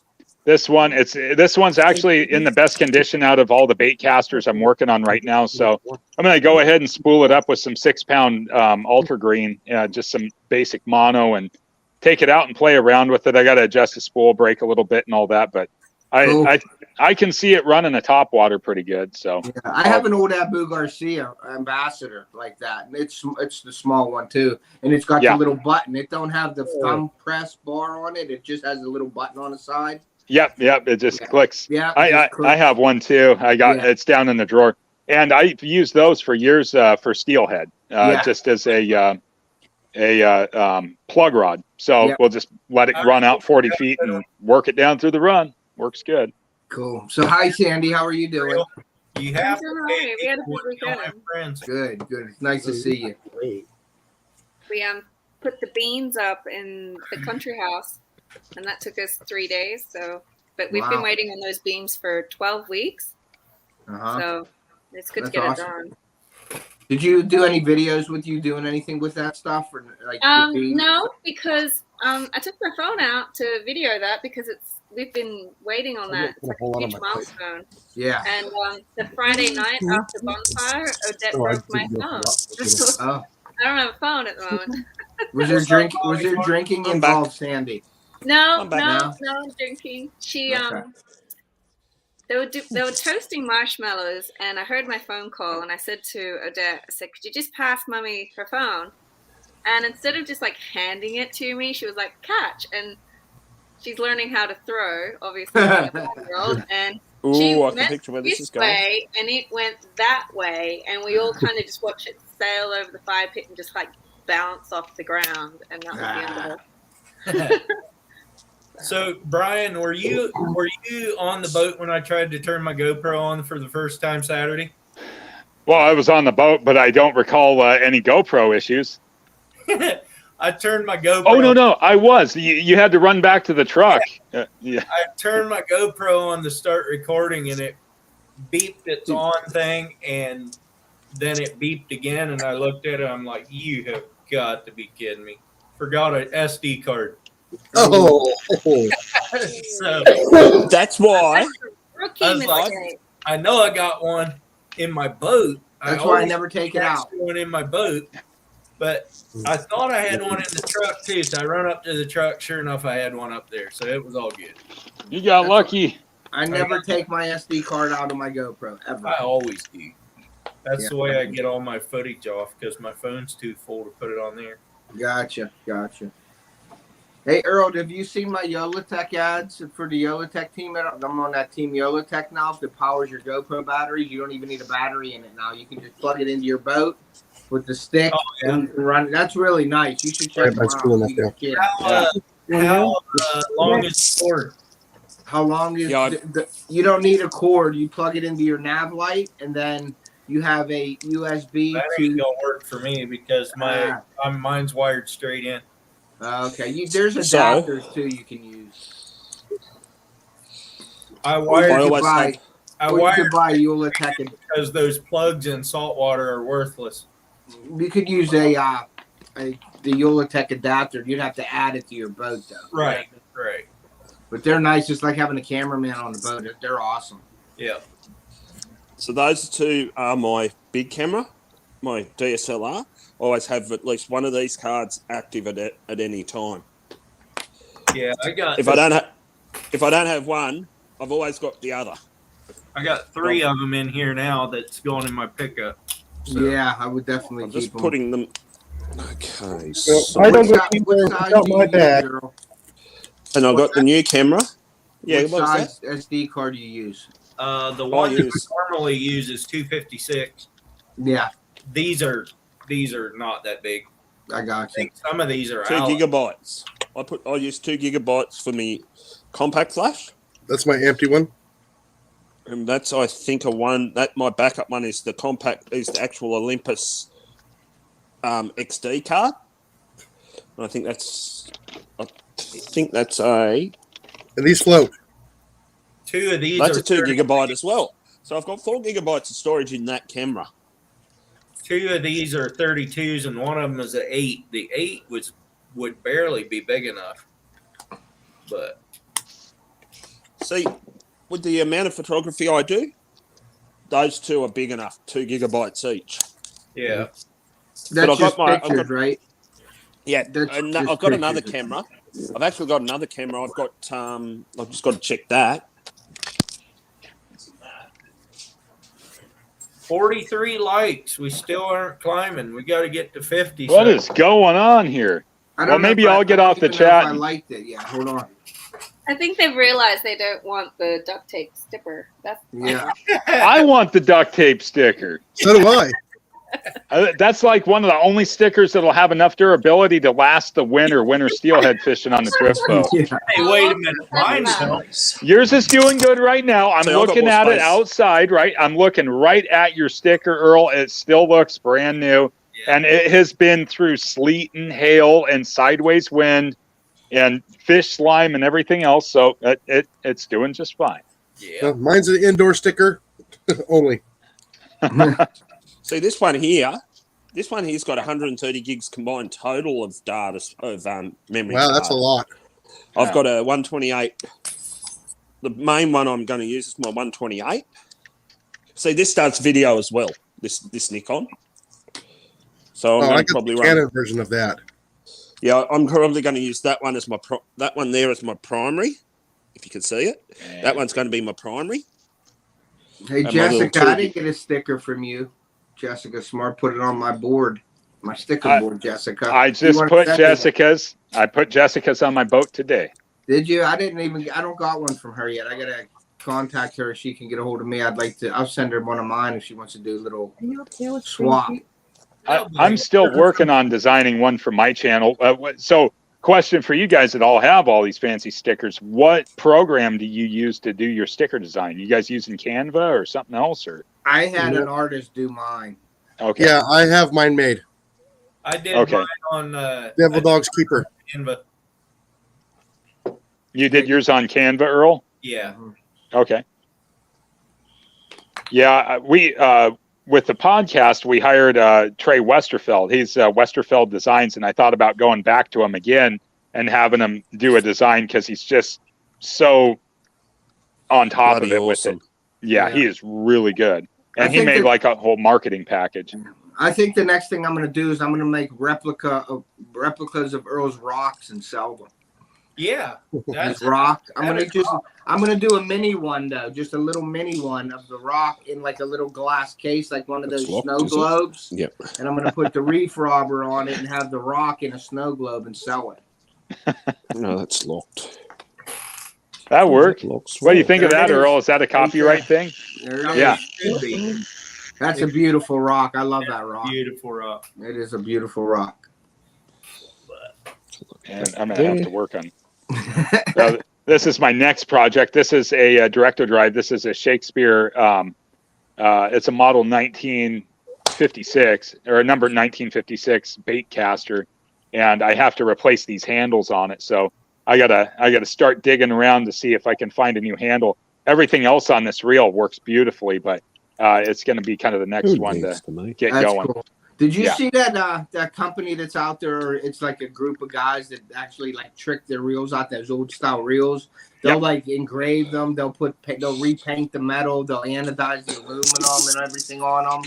this one's actually in the best condition out of all the bait casters I'm working on right now. So I'm gonna go ahead and spool it up with some 6-pound Ultra Green, just some basic mono, and take it out and play around with it. I got to adjust the spool break a little bit and all that, but Cool. I can see it running a top water pretty good. So Yeah, I have an old Abu Garcia ambassador like that, and it's the small one too, and it's got Yeah. the little button. It don't have the thumb press bar on it. It just has a little button on the side. yep, it just Yeah. clicks. Yeah, I have one too. Yeah. It's down in the drawer, and I've used those for years for steelhead, Yeah. just as a plug rod. So Yep. we'll just let it run out 40 feet and work it down through the run. Works good. Cool. So hi Sandy, how are you doing? You have I'm so to sorry. pay We had a people good when you don't weekend. have friends. Good, good. It's nice to see you. Wait. We put the beans up in the country house, and that took us 3 days. So, but we've been Wow. waiting on those beams for 12 weeks. Uh-huh. So it's good That's to get awesome. it done. Did you do any videos with you doing anything with that stuff, or like? the beans? No, because I took my phone out to video that because we've been waiting on that. It's like A whole a lot on huge my plate. milestone. Yeah. And the Friday night after bonfire, Odette Oh, I broke my didn't go for phone. that. So Oh, I don't have a phone at the moment. was there drinking I'm involved, Sandy? No, I'm back no, now. no drinking. She Okay. they were toasting marshmallows, and I heard my phone call, and I said to Odette, I said, "Could you just pass Mummy her phone?" And instead of just like handing it to me, she was like, "Catch!" And she's learning how to throw, obviously, being a 5-year-old, and she Ooh, I can went picture where this this is going. way, and it went that way, and we all kind of just watched it sail over the fire pit and just like bounce off the ground, and that was the end of it. So, Brian, were you on the boat when I tried to turn my GoPro on for the first time Saturday? Well, I was on the boat, but I don't recall any GoPro issues. I turned my GoPro. Oh no, I was. You had to run back to the truck. Yeah. I turned my GoPro on to start recording, and it beeped its on thing, and then it beeped again, and I looked at it. I'm like, "You have got to be kidding me!" Forgot an SD card. Oh, So That's why. Rookie I was like, mistake. I know I got one in my boat. That's why I always never take it out. catch one in my boat, but I thought I had one in the truck too. So I run up to the truck. Sure enough, I had one up there. So it was all good. You got lucky. I never take my SD card out of my GoPro ever. I always do. That's Yeah. the way I get all my footage off because my phone's too full to put it on there. Gotcha. Hey Earl, have you seen my Yolatech ads for the Yolatech team? I'm on that team Yolatech now that powers your GoPro batteries. You don't even need a battery in it now. You can just plug it into your boat with the stick and run. That's really nice. You should check Right, them that's cool out. enough, Yeah. How long is the cord? How long is Yeah, you don't need a cord. You plug it into your nav light, and then you have a USB That ain't gonna work for me because mine's wired straight in. Okay, there's So- adapters too you can use. I Or wired. you I could always buy, have- I or you could wired buy Yolatech and because those plugs in salt water are worthless. you could use the Yolatech adapter. You'd have to add it to your boat though. Right. But they're nice, just like having a cameraman on the boat. They're awesome. Yeah. So those two are my big camera, my DSLR. Always have at least one of these cards active at any time. Yeah. If I don't have one, I've always got the other. I got 3 of them in here now that's going in my pickup. So, Yeah, I would definitely I'm keep just them. putting them. Okay. So So, I don't What go size anywhere do without you my use, bag. Earl? and I've got the new camera. Yeah, What what was that? size SD card do you use? the one that use- I normally use is 256. Yeah, These are not that big. I got I you. think some of these are 2 out. gigabytes. I use 2 gigabytes for me compact flash, That's my empty one. and that's I think a one that my backup one is the actual Olympus XD card. And I think that's a And these float. 2 of these that's are a 2 30 gigabyte as well. So I've got 4 gigabytes of storage in that camera. 2 of these are 32s, and one of them is an 8. The 8 would barely be big enough. But See, with the amount of photography I do, those two are big enough, 2 gigabytes each. yeah, That's I've just got my- I've pictures, got- right? Yeah, That's and just I've got another pictures. camera. I've actually got another camera. I've got I've just got to check that. 43 likes. We still aren't climbing. We got to get to 50. What is going on here? I don't Well, know maybe if I- I'll get I don't off the even know if chat I and- liked it. Yeah, hold on. I think they've realized they don't want the duct tape sticker. That's Yeah, I want the duct tape sticker. So do I. That's like one of the only stickers that'll have enough durability to last the winter steelhead fishing on the drift boat. Hey, wait a minute. Mine don't. Yours is doing good right now. I'm So y'all got looking more at it space. outside, right? I'm looking right at your sticker, Earl. It still looks brand new. Yeah. And it has been through sleet and hail and sideways wind and fish slime and everything else. So it's doing just fine. Yeah. Mine's an indoor sticker only. See this one here's got 130 gigs combined total of data of memory. Wow, that's a card. lot. I've got a 128. The main one I'm going to use is my 128. See, this does video as well. This Nikon. So I'm I going got to probably the run. Canon version of that. Yeah, I'm probably going to use that one as that one there as my primary. If you can see it, that one's going to be my primary. Hey, And my little Jessica, I two- didn't get a sticker from you. Jessica Smart put it on my board, my sticker board, Jessica. I You just wanna put send me that? Jessica's. I put Jessica's on my boat today. Did you? I don't got one from her yet. I gotta contact her. She can get a hold of me. I'll send her one of mine if she wants to do a little Are you okay with swap. screen I'm still working on designing one for my channel. So, question for you guys that all have all these fancy stickers: what program do you use to do your sticker design? You guys using Canva or something else, or? I had an artist do mine. Okay. Yeah, I have mine made. I did Okay. mine on Devil Dog's Keeper. Canva. You did yours on Canva, Earl? Yeah. Okay. Yeah, we with the podcast we hired Trey Westerfeld. He's Westerfeld Designs, and I thought about going back to him again and having him do a design because he's just so on top Bloody of it awesome. with it. Yeah, Yeah. he is really good, I and he think made that- like a whole marketing package. I think the next thing I'm gonna do is I'm gonna make replicas of Earl's rocks and sell them. Yeah. As rock. I'm gonna do a mini one though, just a little mini one of the rock in like a little glass case, like one of those That's locked, snow is it? globes. Yep. And I'm gonna put the reef robber on it and have the rock in a snow globe and sell it. No, that's locked. That worked. Locks. What do you think of There that, it is. Earl? Is that a copyright thing? There it is. Yeah. Should be. That's a beautiful rock. I love that rock. Beautiful rock. It is a beautiful rock. And I'm gonna have to work on. This is my next project. This is a Directo Drive. This is a Shakespeare. It's a model 1956 or a number 1956 bait caster, and I have to replace these handles on it. So I gotta start digging around to see if I can find a new handle. Everything else on this reel works beautifully, but it's going to be kind of the next one to get That's going. cool. Did you Yeah. see that company that's out there? It's like a group of guys that actually like trick their reels out, those old style reels. They'll Yep. like engrave them. They'll repaint the metal. They'll anodize the aluminum and everything on them.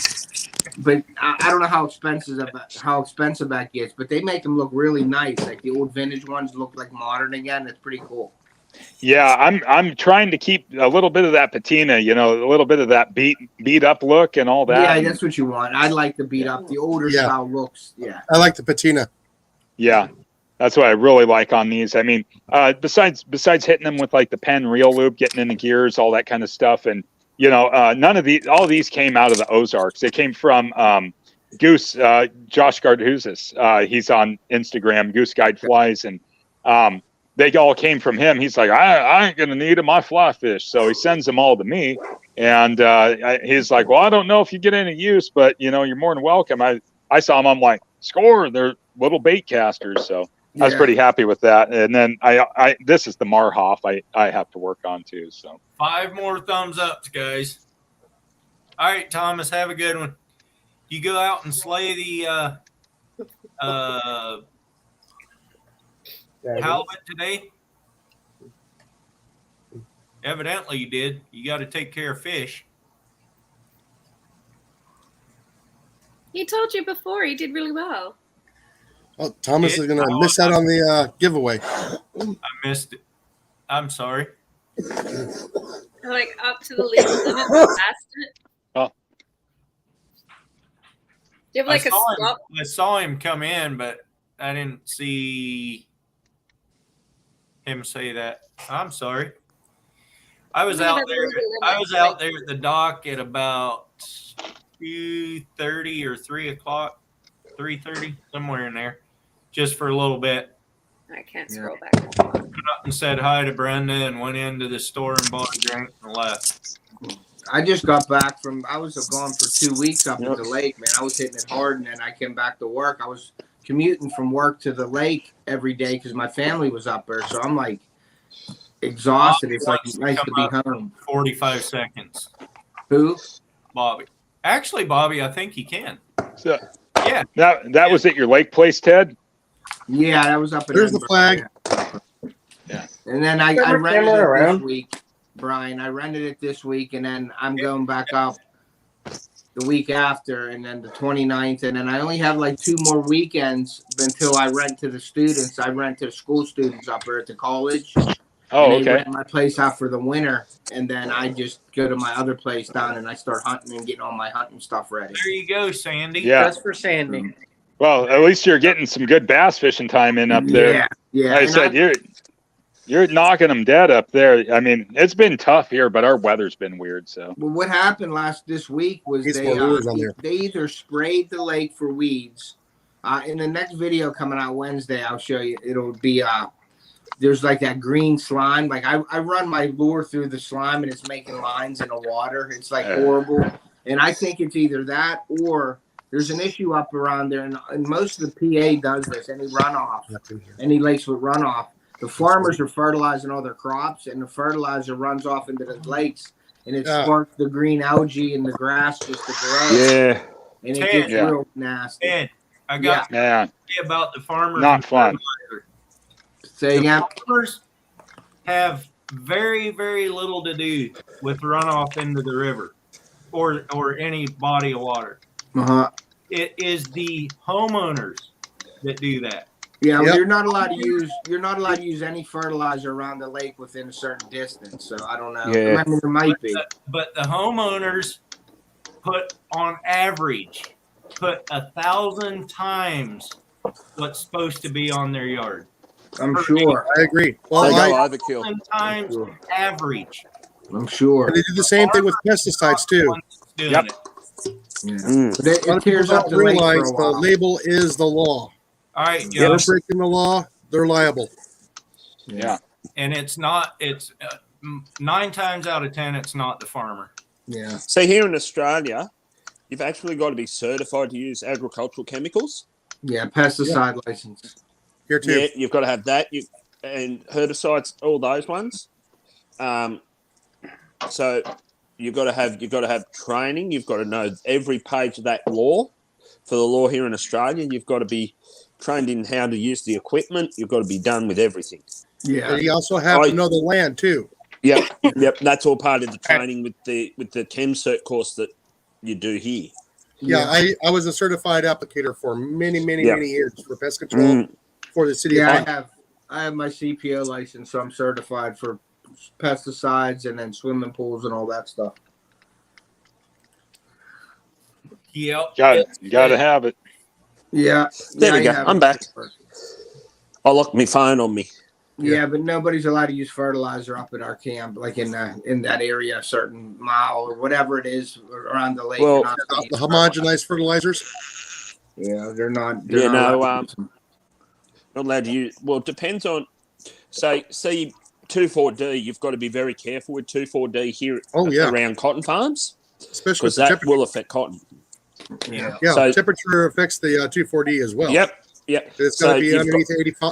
But I don't know how expensive that gets. But they make them look really nice. Like the old vintage ones look like modern again. It's pretty cool. Yeah, I'm trying to keep a little bit of that patina, a little bit of that beat up look and all that. Yeah, that's what you want. I like the beat up, the older Yeah. style looks. Yeah. I like the patina. Yeah, that's what I really like on these. I mean, besides hitting them with like the Penn reel loop, getting in the gears, all that kind of stuff, and none of these, all these came out of the Ozarks. They came from Goose, Josh Gardhuzis. He's on Instagram, Goose Guide Flies, and they all came from him. He's like, I ain't gonna need my fly fish, so he sends them all to me, and he's like, well, I don't know if you get any use, but you're more than welcome. I saw them, I'm like, score, they're little bait casters, so I was Yeah. pretty happy with that. And then I this is the Marhoff I have to work on too. So 5 more thumbs ups, guys. All right, Thomas, have a good one. You go out and slay the halibut today? Evidently you did. You got to take care of fish. He told you before. He did really well. Oh, Thomas is gonna miss out on the giveaway. I missed it. I'm sorry. Like up to the legal limit, but past it. Oh. Do you have like a stop? I saw him come in, but I didn't see him say that. I'm sorry. I was Yeah, out that's there. legal limit. I was out there at the dock at about 2:30 or 3:00, 3:30, somewhere in there, just for a little bit. I can't scroll back. Went up and said hi to Brenda and went into the store and bought a drink and left. I just got back from. I was gone for 2 weeks up at the lake, man. I was hitting it hard, and then I came back to work. I was commuting from work to the lake every day because my family was up there. So I'm like exhausted. It's like nice to be home. 45 seconds. Who? Bobby. Actually, Bobby, I think he can. So, Yeah. that was at your lake place, Ted? Yeah, that was up in There's the Edinburgh, flag. yeah. And then I Camera rented it around. this week, Brian. I rented it this week, and then I'm going back up the week after, and then the 29th. And then I only have like 2 more weekends until I rent to the students. I rent to school students up there at the college. Oh, And they okay. rent my place out for the winter, and then I just go to my other place down and I start hunting and getting all my hunting stuff ready. There you go, Sandy. Yeah. That's for Sandy. Well, at least you're getting some good bass fishing time in up there. Yeah, yeah. Like I And said, you're knocking them dead up there. I mean, it's been tough here, but our weather's been weird. So Well, what happened this week was It's they more lures on there. they either sprayed the lake for weeds. In the next video coming out Wednesday, I'll show you. It'll be there's like that green slime. Like I run my lure through the slime and it's making lines in the water. It's like horrible. And I think it's either that or there's an issue up around there. And most of the PA does this. Any runoff, any lakes with runoff. The farmers are fertilizing all their crops, and the fertilizer runs off into the lakes, and it sparks the green algae in the grass just to grow. Yeah. And it Ted, gets real nasty. Ted, I got to yeah, say about the farmers. not and fun. fertilizer. Say again. Farmers have very, very little to do with runoff into the river or any body of water. Uh-huh. It is the homeowners that do that. Yeah, well, Yep. you're not allowed to use any fertilizer around the lake within a certain distance. So I don't know. Yeah. I mean, there might be. But the homeowners put on average 1,000 times what's supposed to be on their yard. I'm sure. I agree. Well, They go I, overkill. 1,000 times average. I'm sure. they do the same thing with pesticides too. Doing Yep. it. Yeah. Mm. But A lot it of people tears up don't the lake for realize a the while. label is the law. All right, If they're Josh. breaking the law, they're liable. Yeah. And it's not, it's 9 times out of 10, it's not the farmer. Yeah. So here in Australia, you've actually got to be certified to use agricultural chemicals. Yeah. Pesticide license. Here too. Yeah, you've got to have that. And herbicides, all those ones. So you've got to have training. You've got to know every page of that law. For the law here in Australia, you've got to be trained in how to use the equipment. You've got to be done with everything. Yeah. And you also have to know the land too. Yep. That's all part of the training with the ChemCert course that you do here. Yeah, I was a certified applicator for many years for pest control Mm. for the city Yeah, of I have my CPO license, so I'm certified for pesticides and then swimming pools and all that stuff. Yep. You got to have it. Yeah. There we I go. have I'm it. back. I locked my phone on me. Yeah, but nobody's allowed to use fertilizer up at our camp, like in that area, a certain mile or whatever it is around the lake. Well, You're not allowed to the use homogenized fertilizers. Yeah, they're not. Yeah, not no, allowed to use them. Not allowed to use. Well, it depends on. Say 2,4-D. You've got to be very careful with 2,4-D here around cotton farms, especially because with the that temperature. will affect cotton. Yeah. Yeah, So- temperature affects the 2,4-D as well. Yep. It's got to be you've underneath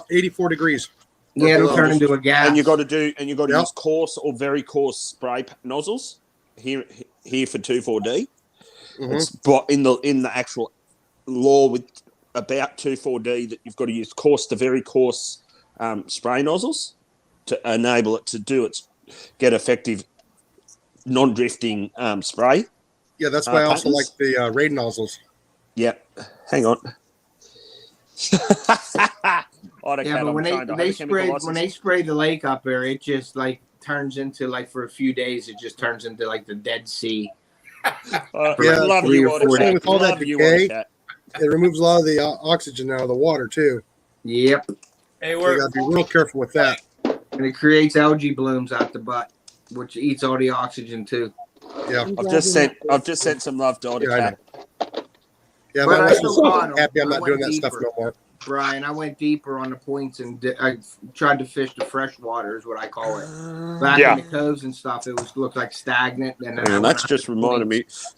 84 degrees. Yeah, it'll turn into a gas. And you got to Yep. use coarse or very coarse spray nozzles here for 2,4-D. Mhm. It's but in the actual law with about 2,4-D that you've got to use coarse to very coarse spray nozzles to enable it to get effective non-drifting spray. Yeah, that's why I also patterns. like the raid nozzles. Yep. Hang on. Yeah, but when they spray the lake up there, it just like turns into like for a few days, it just turns into like the Dead Sea. Yeah, love 3 you, or Otter 4 Cat. days. With all that Love you, decay, Otter Cat. It removes a lot of the oxygen out of the water too. Yep, Hey, So you got to be real careful with that. and it creates algae blooms out the butt, which eats all the oxygen too. Yeah. I'm I've glad just you sent. met I've this. just sent some love to Otter Yeah, I Cat. Yeah, But my I wife still is caught 'em. happy I'm I not went doing that stuff deeper. no more. Brian, I went deeper on the points and I tried to fish the fresh water, is what I call it. Back Yeah. in the coves and stuff, it looked like stagnant, and then I And went that's out just to reminded me. points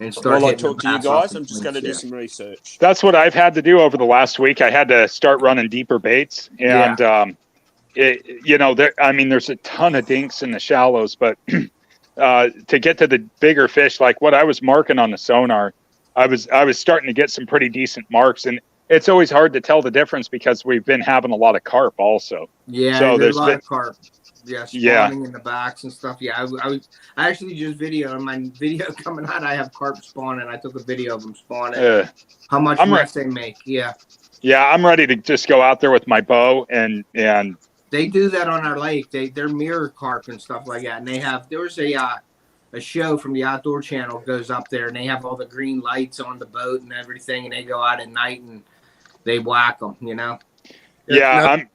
and started While I hitting the talk to you bass off guys, the I'm just points, going to do yeah. some research. That's what I've had to do over the last week. I had to start running deeper baits, and there's a ton of dinks in the shallows, but to get to the bigger fish, like what I was marking on the sonar, I was starting to get some pretty decent marks, and it's always hard to tell the difference because we've been having a lot of carp also. Yeah, So there's there's a lot been- of carp. Yeah, Yeah. spawning in the backs and stuff. Yeah, I actually just video in my video coming out. I have carp spawning. I took a video of them spawning. How much I'm mess they make? Yeah, I'm ready to just go out there with my bow and they do that on our lake. They're mirror carp and stuff like that. And there was a show from the Outdoor Channel goes up there, and they have all the green lights on the boat and everything, and they go out at night and they whack them. You know. yeah, Now, I'm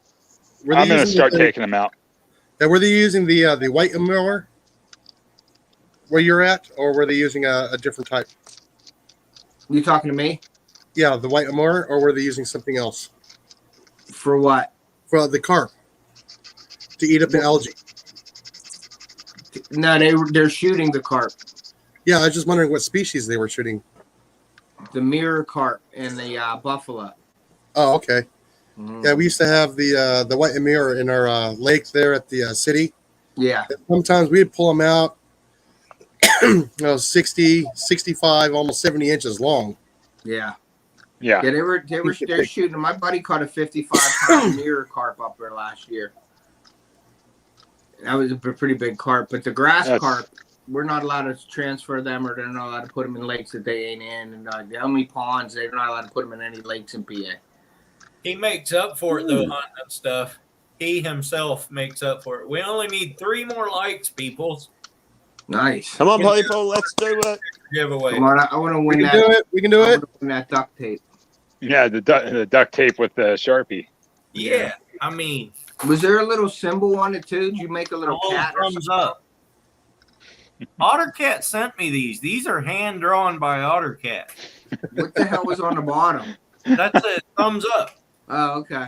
were they going to using start the- taking them out. Now, were they using the white Amur where you're at, or were they using a different type? You talking to me? Yeah, the white Amur, or were they using something else For what? for the carp to eat up the algae? No, they're shooting the carp, Yeah, I was just wondering what species they were shooting. the mirror carp and the buffalo. Oh, okay. Mhm. Yeah, we used to have the white Amur in our lake there at the city. Yeah. And sometimes we'd pull them out, 60, 65, almost 70 inches long. Yeah. Yeah. Yeah, they're shooting. My buddy caught a 55-pound mirror carp up there last year. That was a pretty big carp. But the grass carp, we're not allowed to transfer them, or they're not allowed to put them in lakes that they ain't in. And the only ponds, they're not allowed to put them in any lakes in PA. He makes up for it though, hunting and stuff. He himself makes up for it. We only need 3 more likes, people. Nice. Come on, people, let's do it. Giveaway. Come on, I want to win We that. can do it. We can do I it. wanna win that duct tape. Yeah, the duct tape with the Sharpie. Yeah, I mean, Was there a little symbol on it too? Did you make a a little little cat or thumbs something? up. OtterCat sent me these. These are hand drawn by OtterCat. What the hell was on the bottom? That's a thumbs up. Oh, okay.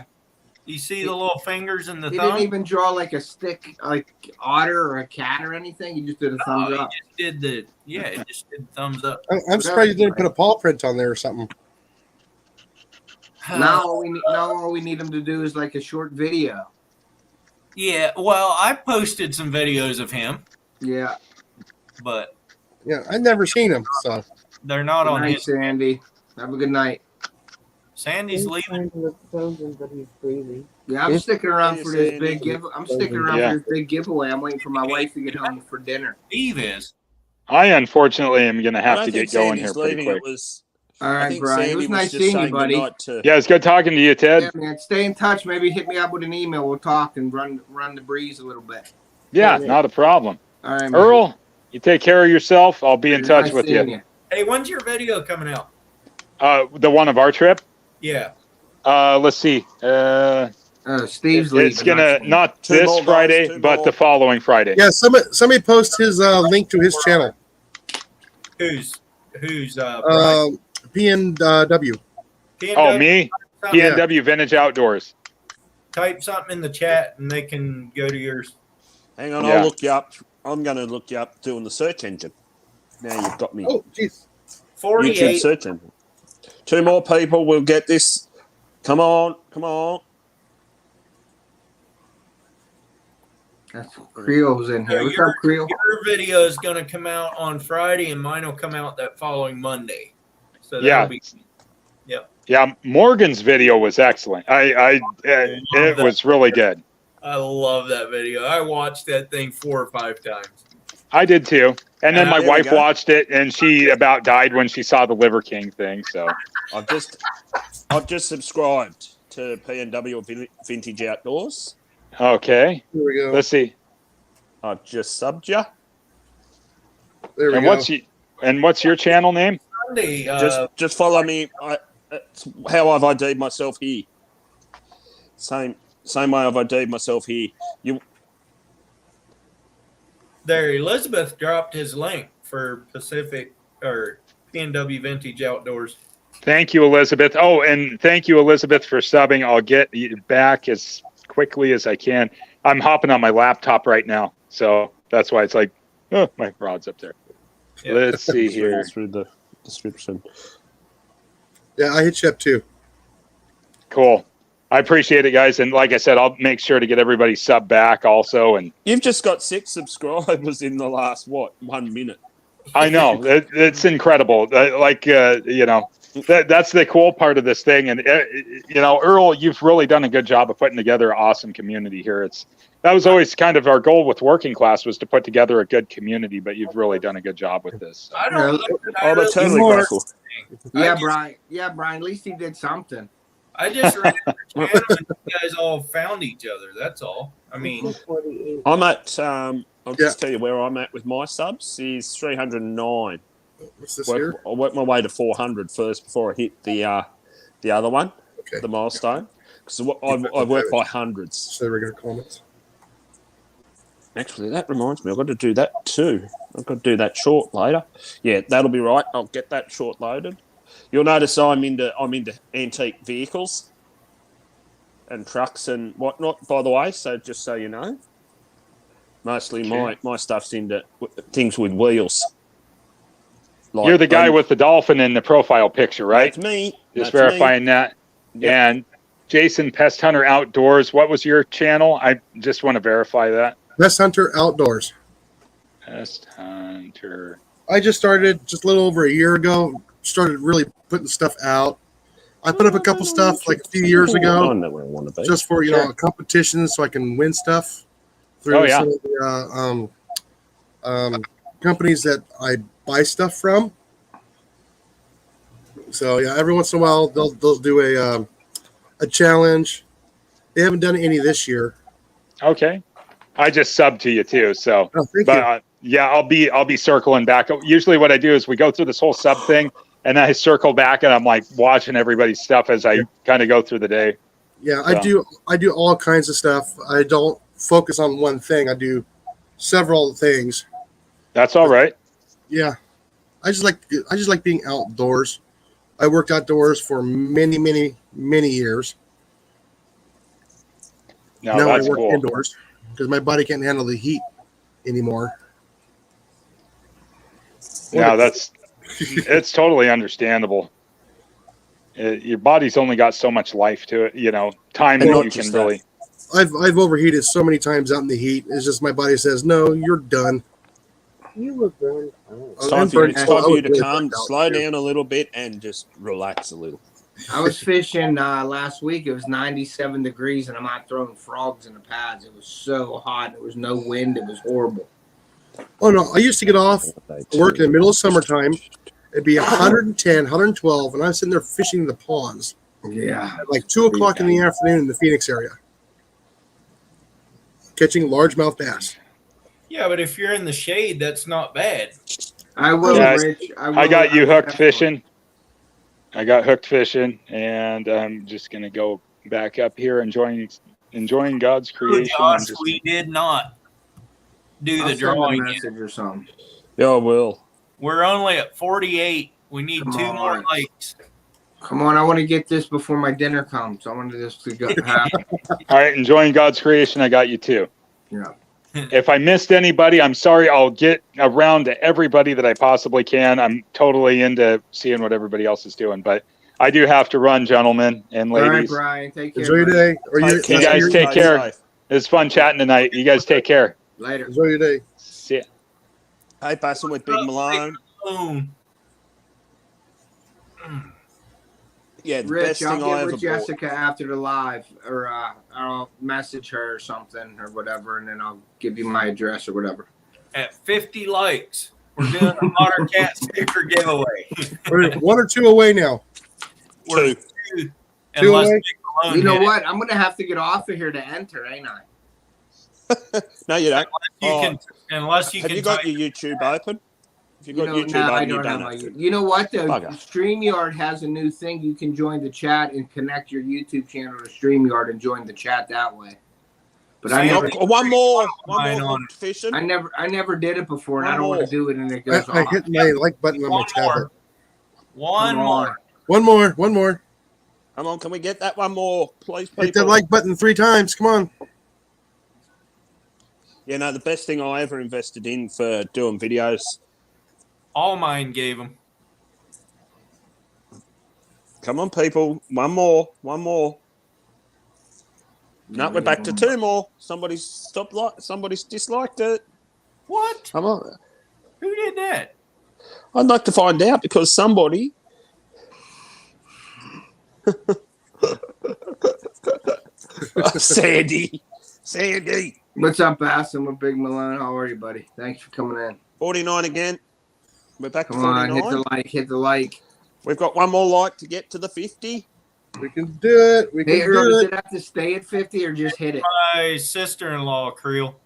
You see the little fingers and the He thumb? didn't even draw like a stick, like otter or a cat or anything. He just did a thumbs Oh, up. he just did it just did thumbs up. I'm surprised you didn't put a paw print on there or something. Now all we need him to do is like a short video. Yeah, well, I posted some videos of him, Yeah. but Yeah, I've never seen him. So they're not Good on night, his. Sandy. Have a good night. Sandy's He's leaving. trying to look frozen, but he's breathing. Yeah, I'm Yeah. sticking around Hey, for this Sandy. big give. I'm sticking around Yeah. for this big giveaway. I'm waiting for my wife to get home for dinner. Steve is. I unfortunately am going to I have don't to think get going Sandy's here pretty leaving. quick. It was. All I right, think Brian. Sandy It was was nice just seeing you, saying buddy. goodnight to. Yeah, it's good talking to you, Ted. Yeah, man. Stay in touch. Maybe hit me up with an email. We'll talk and run the breeze a little bit. Yeah, not a problem. All right, man. Earl, you take care of yourself. I'll be in touch Nice with seeing you. Hey, when's your video coming out? The one of our trip. Yeah. Let's see. Steve's It's leaving. gonna not Two this more, guys, Friday, two but more. the following Friday. yeah, somebody post his link to his channel. Who's Brian? PNW. PNW? Oh, me? Something- PNW Vintage Outdoors. Type something in the chat and they can go to yours. Hang on, Yeah. I'll look you up. I'm going to look you up doing the search engine. Now you've got me. Oh, jeez. YouTube 48. search engine. 2 more people will get this. Come on, come on. That's Creole's in here. So What's up, Creole? Your video is going to come out on Friday and mine will come out that following Monday. So Yeah. that'll be. Yeah, Morgan's video was excellent. It was really good. I love that video. I watched that thing 4 or 5 times. I did too. And then my there we wife go. watched it, and she about died when she saw the Liver King thing. So I've just subscribed to PNW Vintage Outdoors. okay, Here we go. let's see. I've just subbed you. There we And go. what's your channel name? Sunday, Just follow me. It's how I've ID'd myself here. Same way I've ID'd myself here. there, Elizabeth dropped his link for Pacific or PNW Vintage Outdoors. Thank you, Elizabeth. Oh, and thank you, Elizabeth, for subbing. I'll get back as quickly as I can. I'm hopping on my laptop right now, so that's why it's like, oh, my rod's up there. Yeah. Let's see here. Through the description. Yeah, I hit you up too. Cool. I appreciate it, guys. And like I said, I'll make sure to get everybody sub back also. And You've just got 6 subscribers in the last, 1 minute? I know it's incredible. That's the cool part of this thing. And Earl, you've really done a good job of putting together an awesome community here. That was always kind of our goal with Working Class, was to put together a good community, but you've really done a good job with this. I don't know. Oh, that's totally grateful. Brian. Yeah, Brian. At least he did something. I just ran the channel and you guys all found each other. That's all. I mean, 48. I'm at, I'll just tell you where I'm at with my subs is 309. What's this here? I worked my way to 400 first before I hit the other one, Okay. the milestone. Because I work by hundreds. So regular comments. Actually, that reminds me, I've got to do that too. I've got to do that short later. Yeah, that'll be right. I'll get that short loaded. You'll notice I'm into antique vehicles and trucks and whatnot, by the way, so just so you know. Mostly my stuff's into things with wheels. Like, You're the guy with the dolphin in the profile picture, right? That's me. Just That's verifying me. that. Yep. And Jason Pest Hunter Outdoors, what was your channel? I just want to verify that. Pest Hunter Outdoors. Pest Hunter. I just started just a little over a year ago. Started really putting stuff out. I put up a couple stuff like a few years I ago, know where I want to be. just for Sure. competitions, so I can win stuff through Oh, yeah. some of the companies that I buy stuff from. So yeah, every once in a while they'll do a challenge. They haven't done any this year. Okay. I just subbed to you too, so. Oh, thank But you. I'll be circling back. Usually what I do is we go through this whole sub thing and I circle back and I'm like watching everybody's stuff as I kind of go through the day. Yeah, So. I do all kinds of stuff. I don't focus on one thing. I do several things. That's all right. Yeah. I just like being outdoors. I worked outdoors for many years. No, Now I that's work cool. indoors because my body can't handle the heat anymore. No, it's totally understandable. Your body's only got so much life to it, time And that not you can just that. really. I've overheated so many times out in the heat. It's just my body says, no, you're done. You were burned out. It's time for you, I was to really calm, burnt out, slow too. down a little bit and just relax a little. I was fishing last week. It was 97 degrees, and I'm out throwing frogs in the pads. It was so hot. There was no wind. It was horrible. Oh no, I used to get off work in the middle of summertime. It'd be 110, 112, and I'm sitting there fishing the ponds Yeah. at like 2 o'clock in the afternoon in the Phoenix area, catching largemouth bass. yeah, but if you're in the shade, that's not bad. I will, Yeah, Rich. I got you hooked fishing. I got hooked fishing, and I'm just gonna go back up here, enjoying God's Oh, creation. Josh, I'm just- we did not do I'll the send a drawing yet. message or something. Yeah, I will. We're only at 48. We need Come 2 more on. likes. Come on, I want to get this before my dinner comes. I wanted this to go happen. All right, enjoying God's creation. I got you too. Yeah. If I missed anybody, I'm sorry. I'll get around to everybody that I possibly can. I'm totally into seeing what everybody else is doing, but I do have to run, gentlemen and All right, ladies. Brian. Take care. Enjoy your buddy. day. Or You guys take care. Safe. It's fun chatting tonight. You guys take care. Later. Enjoy your day. See ya. Hey, passing with Big Malone. Boom. Yeah, the Rich, best I'll thing I get ever with bought. Jessica after the live, or I'll message her or something or whatever, and then I'll give you my address or whatever. At 50 likes, we're doing a Otter Cat sticker giveaway. We're 1 or 2 away now. We're Two. two, Two unless away? Big Malone You know hit it. what? I'm gonna have to get off of here to enter, ain't I? No, you don't. You Oh, can, unless you Have can you got type- your YouTube open? If you've got YouTube no, I open, you don't have don't my. have to. You know what though? Bugger. StreamYard has a new thing. You can join the chat and connect your YouTube channel to StreamYard and join the chat that way. But I never, one more Mine on hooked fishing. I never did it before, and One I don't want more. to do it, and it goes I off. hit my like button on my One tablet. One Come more. on. One more. Come on, can we get that one more, please, Hit people? that like button 3 times. Come on. You know, the best thing I ever invested in for doing videos. All mine gave them. Come on, people. One more. No, we're back to 2 more. Somebody's disliked it. What? Come on. Who did that? I'd like to find out because somebody. Sandy. What's up, Aston? With Big Malone. How are you, buddy? Thanks for coming in. 49 again. We're back Come to on, 49. hit the like. We've got one more like to get to the 50. We can do it. We can Hey, Earl, do does it. it have to stay at 50 or just hit it? My sister-in-law, Creel.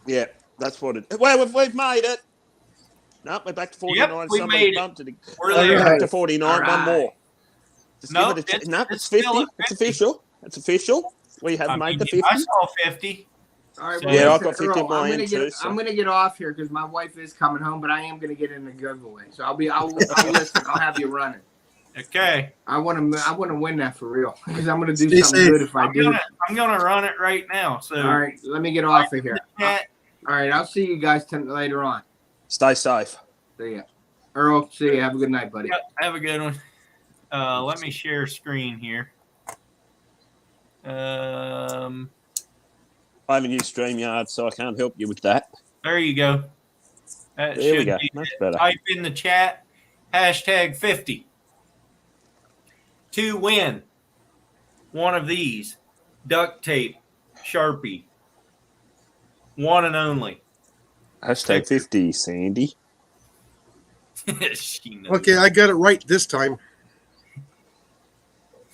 Yeah, that's what it. Well, we've made it. No, we're back to 49. Yep, we Somebody made it. bumped it. We're All there. right. Back to 49. All One right. more. Just No, give it a it's- no, it's it's 50. still at It's 50. official. It's official. We have I made mean, the 50. I saw 50. All right, So- well, Yeah, listen, I've got 50 Earl, of my end too, so- I'm gonna get off here because my wife is coming home, but I am gonna get in the giveaway. So I'll listen. I'll have you running. Okay. I want to win that for real because I'm gonna do Stay something safe. good if I I'm do. gonna run it right now. So All right, let me get off of here. Chat. All right, I'll see you guys later on. Stay safe. See ya. Earl, see you. Have a good night, buddy. Yep, have a good one. Let me share screen here. I haven't used StreamYard, so I can't help you with that. There you go. That There we should go. be Much it. better. Type in the chat hashtag 50 to win one of these duct tape Sharpie. One and only. Hashtag 50, Sandy. She knows. Okay, I got it right this time.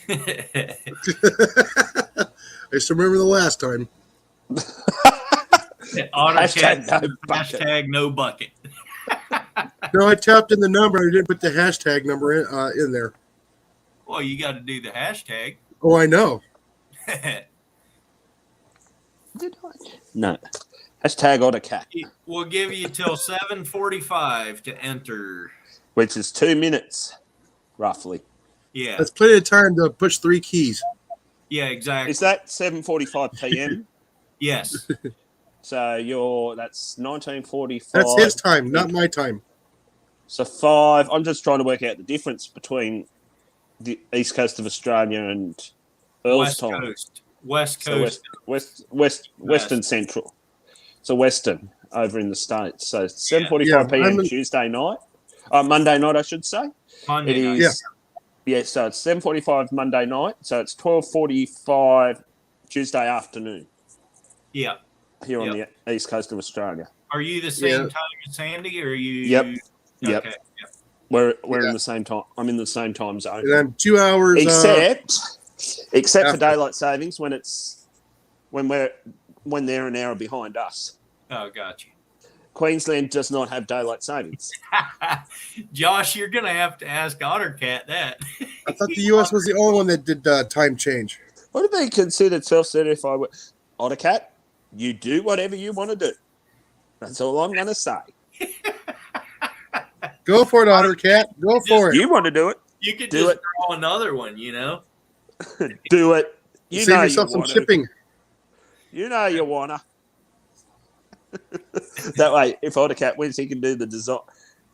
I just remember the last time. AutoCAD Hashtag no bucket. hashtag no bucket. No, I tapped in the number. I didn't put the hashtag number in there. Well, you got to do the hashtag. Oh, I know. No. Hashtag AutoCAD, We'll give you till 7:45 to enter. which is 2 minutes, roughly. Yeah, That's plenty of time to push 3 keys. yeah, exactly. Is that 7:45 p.m.? Yes. So that's 1945. That's his time, not my time. So 5. I'm just trying to work out the difference between the east coast of Australia and Earl's West time. Coast. West So Coast. Western Central. So Western over in the States. So it's 7:45 Yeah, p.m. I'm in- Tuesday night. Monday night, I should say. Monday It night. is. Yeah. So it's 7:45 Monday night. So it's 12:45 Tuesday afternoon Yeah. here on the east coast of Australia. Are you the same Yeah. time as Sandy, or are you? Yep. Okay. Yep. Yep. We're Yeah. in the same time. I'm in the same time zone. And I'm 2 hours. Except for after. daylight savings when they're an hour behind us. Oh, got you. Queensland does not have daylight savings. Josh, you're gonna have to ask OtterCat that. I thought the U.S. was the only one that did time change. Would it be considered self-certified? Ottercat, you do whatever you want to do. That's all I'm going to say. Go for it, OtterCat. Go for it. You want to do it? You could Do just it. draw another one, you know. Do it. You Save know yourself you some want to. shipping. You know you want to. That way, if Ottercat wins, he can do the design.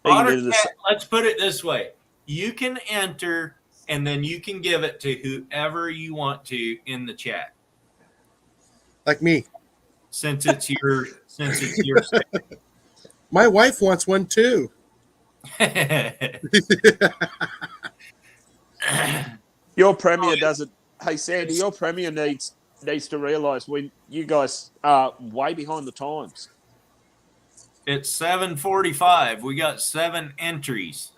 He can do OtterCat, let's put it this way: you can enter, and then you can give it to whoever you want to in the chat, Like me. since it's your My wife wants one too. Your premier doesn't. Hey Sandy, your premier needs to realise when you guys are way behind the times. It's 7:45. We got 7 entries.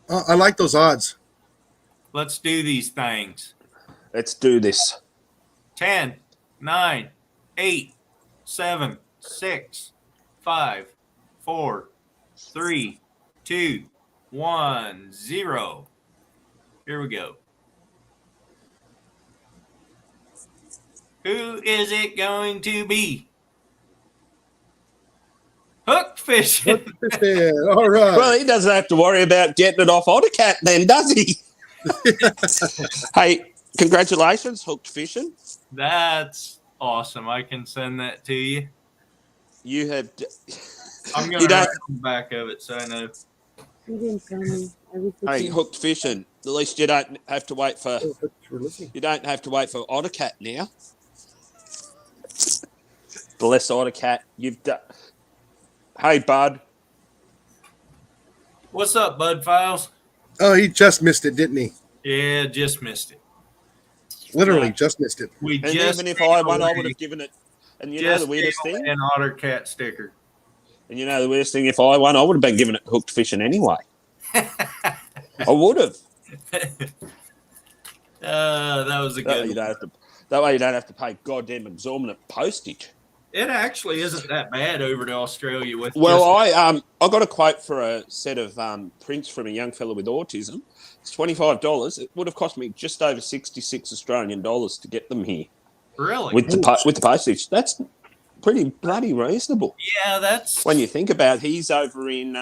I like those odds. Let's do these things. Let's do this. 10, 9, 8, 7, 6, 5, 4, 3, 2, 1, 0. Here we go. Who is it going to be? Hook fishing. Yeah, all right. Well, he doesn't have to worry about getting it off AutoCat then, does he? Hey, congratulations, Hooked Fishing. That's awesome. I can send that to you. You have. I'm You going to don't- write on the back of it so I know. You didn't tell me everything. Hey, Hooked Fishing. At least you don't have to wait for. Oh, thanks for listening. You don't have to wait for AutoCat now. Bless AutoCat. You've done. Hey, bud. What's up, Bud Files? Oh, he just missed it, didn't he? Yeah, just missed it. Literally, just missed it. We And just even if I won, I gave would away- have given it. And you know the just weirdest gave thing? away an AutoCat sticker. And you know the weirdest thing? If I won, I would have been given it Hooked Fishing anyway. I would have. That was a That way, good you one. don't have to, that way you don't have to pay goddamn exorbitant postage. It actually isn't that bad over to Australia with Well, just- I got a quote for a set of prints from a young fellow with autism. It's $25. It would have cost me just over 66 Australian dollars to get them here really? with the postage. That's pretty bloody reasonable Yeah, that's when you think about it. He's over in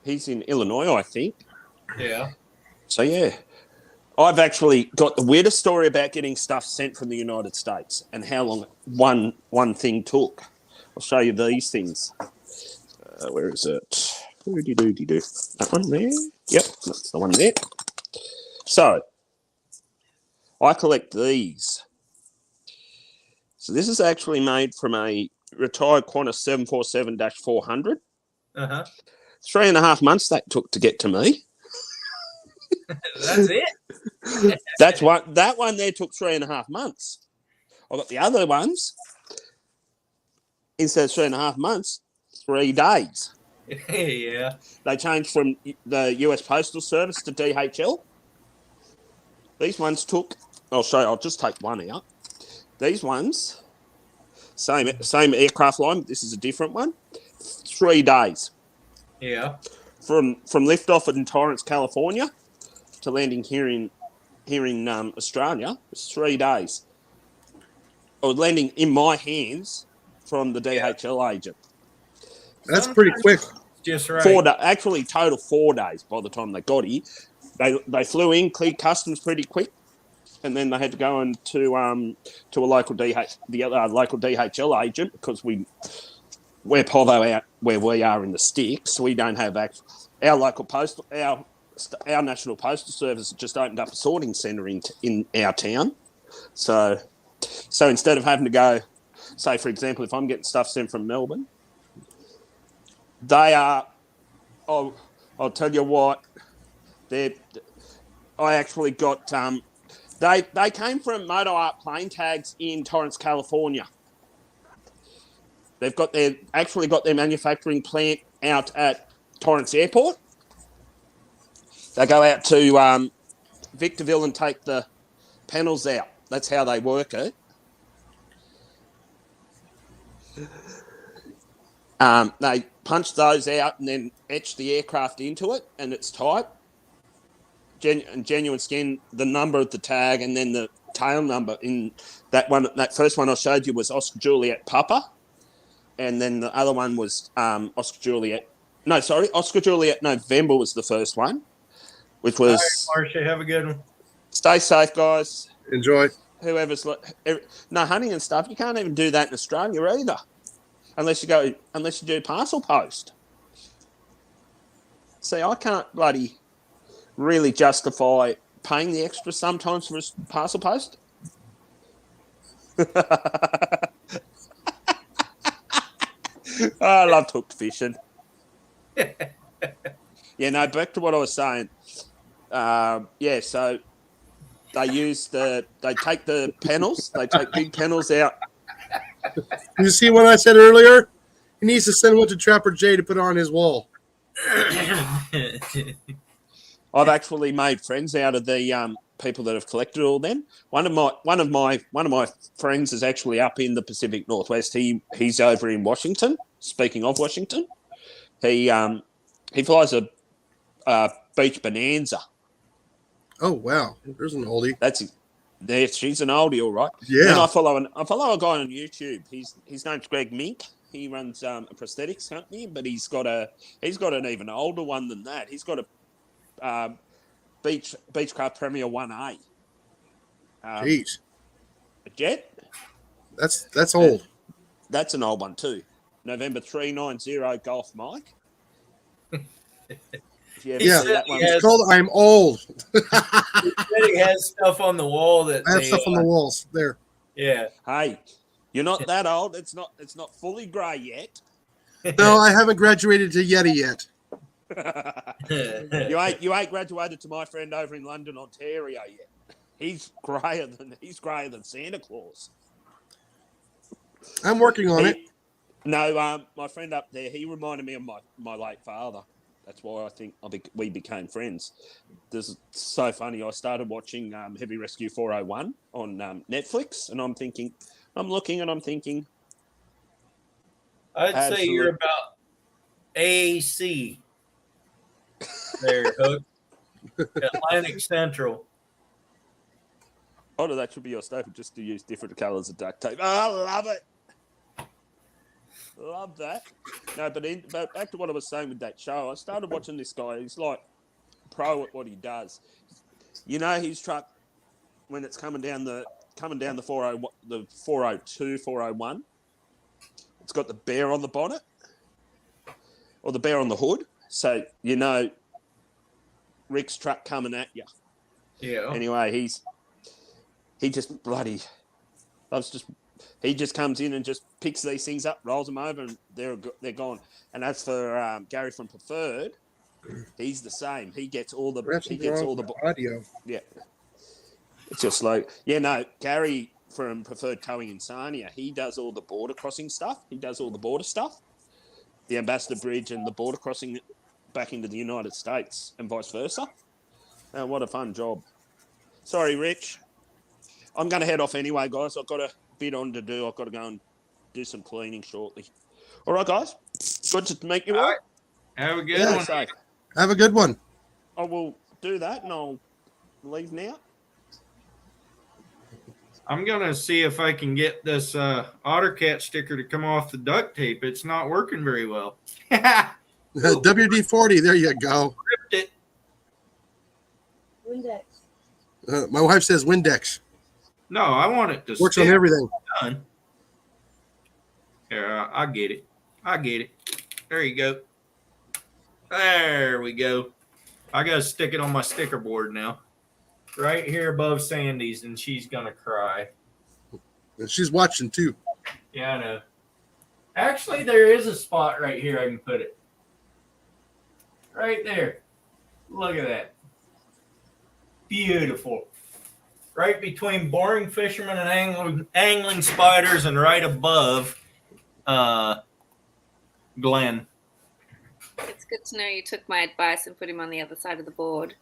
he's in Illinois, I think. yeah. So yeah, I've actually got the weirdest story about getting stuff sent from the United States and how long one thing took. I'll show you these things. Where is it? Doo-dee-doo-dee-doo. That one there? Yep, that's the one there. So I collect these. So this is actually made from a retired Qantas 747-400. Uh-huh. 3.5 months that took to get to me. That's it. That one there took 3.5 months. I got the other ones. Instead of 3.5 months, 3 days. Yeah. They changed from the US Postal Service to DHL. These ones took. I'll show you. I'll just take one out. These ones, same aircraft line. But this is a different one. 3 days Yeah. from liftoff in Torrance, California, to landing here in Australia. It's 3 days. Or landing in my hands from the DHL agent. That's pretty quick. Just right. 4 days, actually, total 4 days by the time they got here. They flew in, cleared customs pretty quick, and then they had to go into to a local local DHL agent because we're Povo out where we are in the sticks. We don't have our local postal our national postal service just opened up a sorting centre in our town. So instead of having to go, say for example, if I'm getting stuff sent from Melbourne, they are. I'll tell you what. I actually got. They came from Moto Art Plane Tags in Torrance, California. They've got their manufacturing plant out at Torrance Airport. They go out to Victorville and take the panels out. That's how they work it. They punch those out and then etch the aircraft into it, and it's type. Genuine scan, the number of the tag, and then the tail number. In that one, that first one I showed you was Oscar Juliet Papa, and then the other one was Oscar Juliet November was the first one, which was. All right, Marsha, have a good one. Stay safe, guys. Enjoy. Whoever's no hunting and stuff, you can't even do that in Australia either, unless you do parcel post. See, I can't bloody really justify paying the extra sometimes for a parcel post. I love hooked fishing. Yeah, no, back to what I was saying. So they take the panels, they take big panels out. You see what I said earlier? He needs to send one to Trapper J to put on his wall. I've actually made friends out of the people that have collected all them. One of my friends is actually up in the Pacific Northwest. He's over in Washington. Speaking of Washington, he flies a Beach Bonanza. Oh wow, there's an oldie. There, she's an oldie, all right. Yeah. And I follow a guy on YouTube. His name's Greg Mink. He runs a prosthetics company, but he's got an even older one than that. He's got a Beechcraft Premier 1A. Jeez, A Jet. That's old. That's an old one too. November 390 Golf Mike. If you ever Yeah, see that one. it's called "I'm Old." He said he has stuff on the wall that I have they, stuff on the walls there. Yeah. Hey, you're not that old. It's not fully grey yet. No, I haven't graduated to Yeti yet. You ain't graduated to my friend over in London, Ontario yet. He's grayer than Santa Claus. I'm working on it. No, my friend up there, he reminded me of my late father. That's why I think we became friends. This is so funny. I started watching Heavy Rescue 401 on Netflix, and I'm thinking. I'd say you're about AC there, Hook. Atlantic Central. Oh, no, that should be your staple, just to use different colours of duct tape. Oh, I love it. Love that. No, but back to what I was saying with that show. I started watching this guy. He's like pro at what he does. You know his truck when it's coming down the 401, the 402, 401. It's got the bear on the bonnet or the bear on the hood. So you know Rick's truck coming at you. Yeah. Anyway, he just comes in and just picks these things up, rolls them over, and they're gone. And as for Gary from Preferred, he's the same. He gets all the audio. Yeah, it's just like Gary from Preferred Towing in Sarnia. He does all the border crossing stuff. He does all the border stuff, the Ambassador Bridge and the border crossing back into the United States and vice versa. What a fun job. Sorry, Rich. I'm going to head off anyway, guys. I've got a bit on to do. I've got to go and do some cleaning shortly. All right, guys. Good to meet you all. Right. Have a good one. Safe. Have a good one. I will do that, and I'll leave now. I'm going to see if I can get this OtterCat sticker to come off the duct tape. It's not working very well. WD-40. There you go. Ripped it. Windex. My wife says Windex. No, I want it to Works stick. on everything. Done. Here, I get it. There you go. There we go. I got to stick it on my sticker board now. Right here above Sandy's, and she's going to cry. And she's watching too. Yeah, I know. Actually, there is a spot right here I can put it. Right there. Look at that. Beautiful. Right between boring fishermen and angling spiders, and right above Glenn. It's good to know you took my advice and put him on the other side of the board.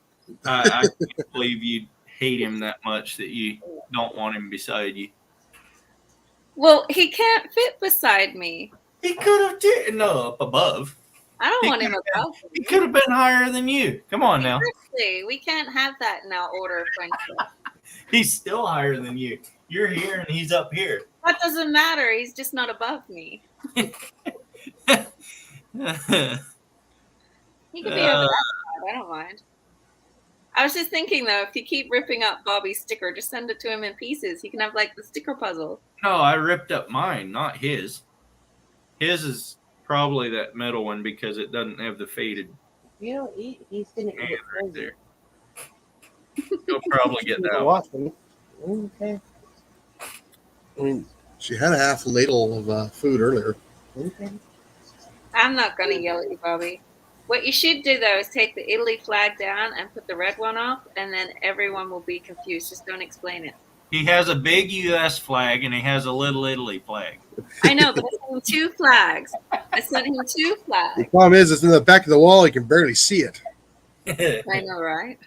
I can't believe you hate him that much that you don't want him beside you. Well, he can't fit beside me. He could have no up above. I don't want him above me. He could have been higher than you. Come on now. Seriously, we can't have that in our order of friendship. He's still higher than you. You're here and he's up here. That doesn't matter. He's just not above me. He could be over that side. I don't mind. I was just thinking, though, if you keep ripping up Bobby's sticker, just send it to him in pieces. He can have, like, the sticker puzzle. No, I ripped up mine, not his. His is probably that metal one because it doesn't have the faded You don't eat. He's gonna eat it right for you. there. You'll probably get that one. Watching. Okay. I mean, she had a half ladle of food earlier. Okay. I'm not going to yell at you, Bobby. What you should do, though, is take the Italy flag down and put the red one up, and then everyone will be confused. Just don't explain it. He has a big U.S. flag and he has a little Italy flag. I know, but I sent him 2 flags. I sent him 2 The flags. problem is, it's in the back of the wall. You can barely see it. I know, right?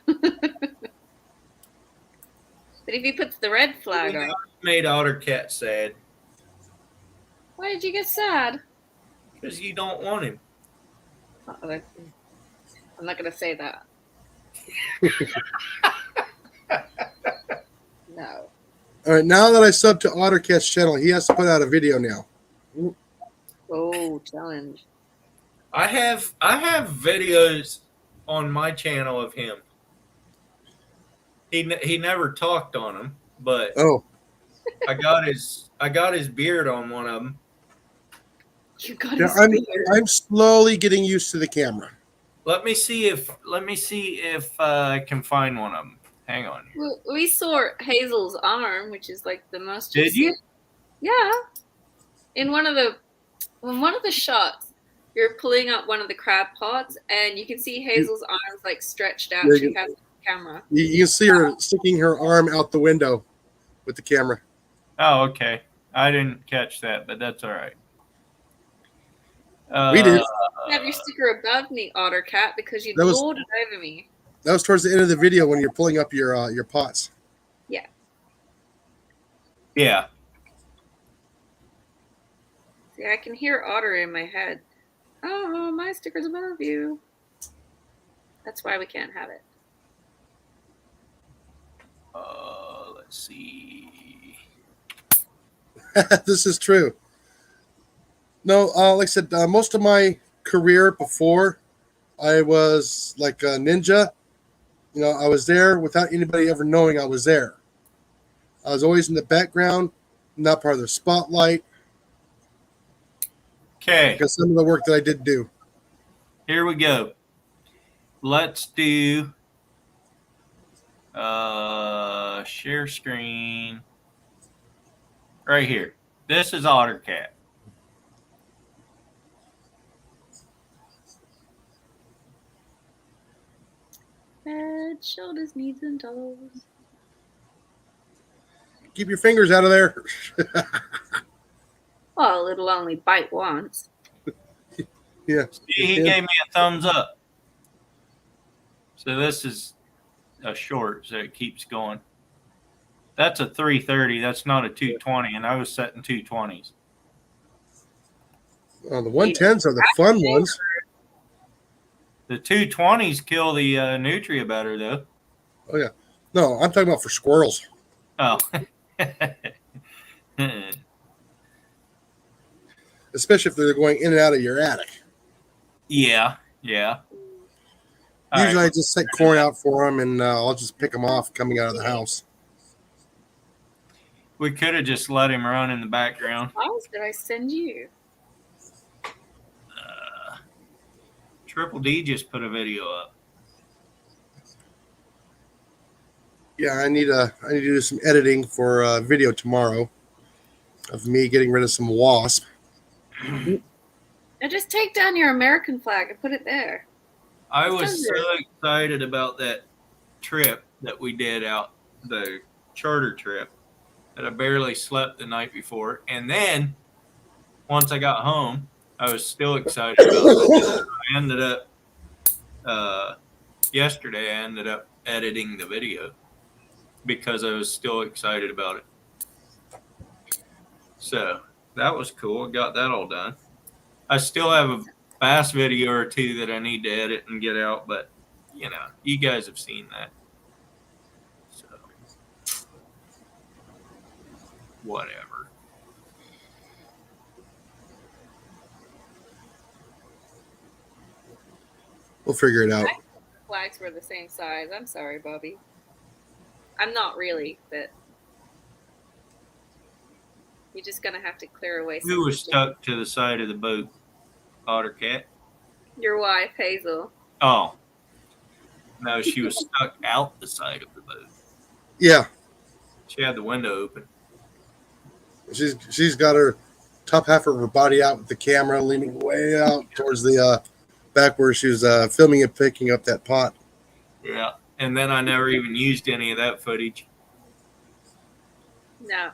But if he puts the red flag on, Made OtterCat sad why did you get sad? because you don't want him. Uh-oh, I'm not going to say that. No. All right, now that I sub to OtterCat's channel, he has to put out a video now. Oh, challenge. I have videos on my channel of him. He never talked on them, but Oh, I got his beard on one of them. You got yeah, his beard. I'm slowly getting used to the camera. Let me see if I can find one of them. Hang on. We saw Hazel's arm, which is like the most. Did you? Yeah. In one of the shots, you're pulling up one of the crab pots, and you can see Hazel's arms like stretched out. Yeah, She has the camera. You can see her sticking her arm out the window with the camera. Oh, okay. I didn't catch that, but that's all right. We did. You have your sticker above me, OtterCat, because you That was- lorded over me. That was towards the end of the video when you're pulling up your pots. Yeah. Yeah. See, I can hear Otter in my head. Oh, my sticker's above you. That's why we can't have it. Let's see. This is true. No, like I said, most of my career before, I was like a ninja. You know, I was there without anybody ever knowing I was there. I was always in the background, not part of the spotlight. Okay. Because some of the work that I did do. Here we go. Let's do share screen right here. This is OtterCat. Head, shoulders, knees, and toes. Keep your fingers out of there. Well, it'll only bite once. Yeah. See, he gave me a thumbs up. So this is a short, so it keeps going. That's a 330. That's not a 220, and I was setting 220s. The 110s are the fun ones. The 220s kill the nutria better, though. Oh, yeah. No, I'm talking about for squirrels. Oh. Especially if they're going in and out of your attic. Yeah. All Usually right. I just set corn out for them, and I'll just pick them off coming out of the house. We could have just let him run in the background. What else did I send you? Triple D just put a video up. Yeah, I need to do some editing for a video tomorrow of me getting rid of some wasp. Now just take down your American flag and put it there. I was so Thunder. excited about that trip that we did out, the charter trip, that I barely slept the night before. And then once I got home, I was still excited about it. I ended up, yesterday, I ended up editing the video because I was still excited about it. So that was cool. Got that all done. I still have a bass video or two that I need to edit and get out, but you know, you guys have seen that. So whatever. We'll figure it out. Flags were the same size. I'm sorry, Bobby. I'm not really, but you're just gonna have to clear away some. Who was of the- stuck to the side of the boat? OtterCat? Your wife, Hazel. Oh. No, she was stuck out the side of the boat. Yeah, She had the window open. she's got her top half of her body out with the camera leaning way out towards the back where she was filming and picking up that pot. Yeah. And then I never even used any of that footage. No.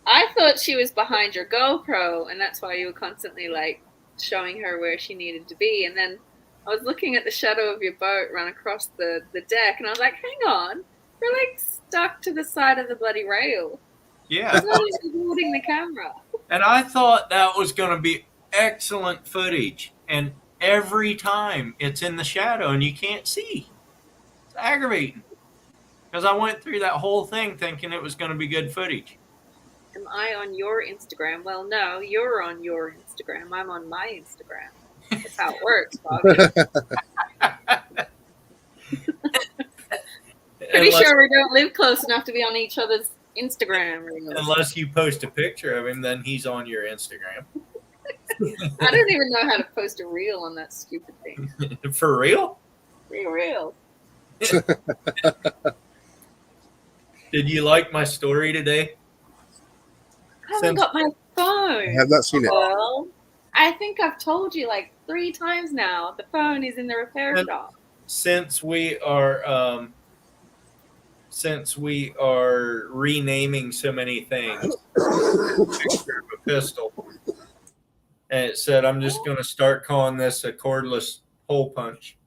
I thought she was behind your GoPro, and that's why you were constantly like showing her where she needed to be. And then I was looking at the shadow of your boat run across the deck, and I was like, hang on, we're like stuck to the side of the bloody rail. Yeah. It's not even holding the camera. And I thought that was going to be excellent footage. And every time it's in the shadow and you can't see. It's aggravating. because I went through that whole thing thinking it was going to be good footage. Am I on your Instagram? Well, no, you're on your Instagram. I'm on my Instagram. That's how it works, Bobby. Pretty sure we don't live close enough to be on each other's Instagram reels. Unless you post a picture of him, then he's on your Instagram. I don't even know how to post a reel on that stupid thing. For real? Be real. Did you like my story today? I haven't got my phone. I have not seen it. Well, I think I've told you like 3 times now. The phone is in the repair shop. Since we are renaming so many things, picture of a pistol, and it said, "I'm just going to start calling this a cordless hole punch."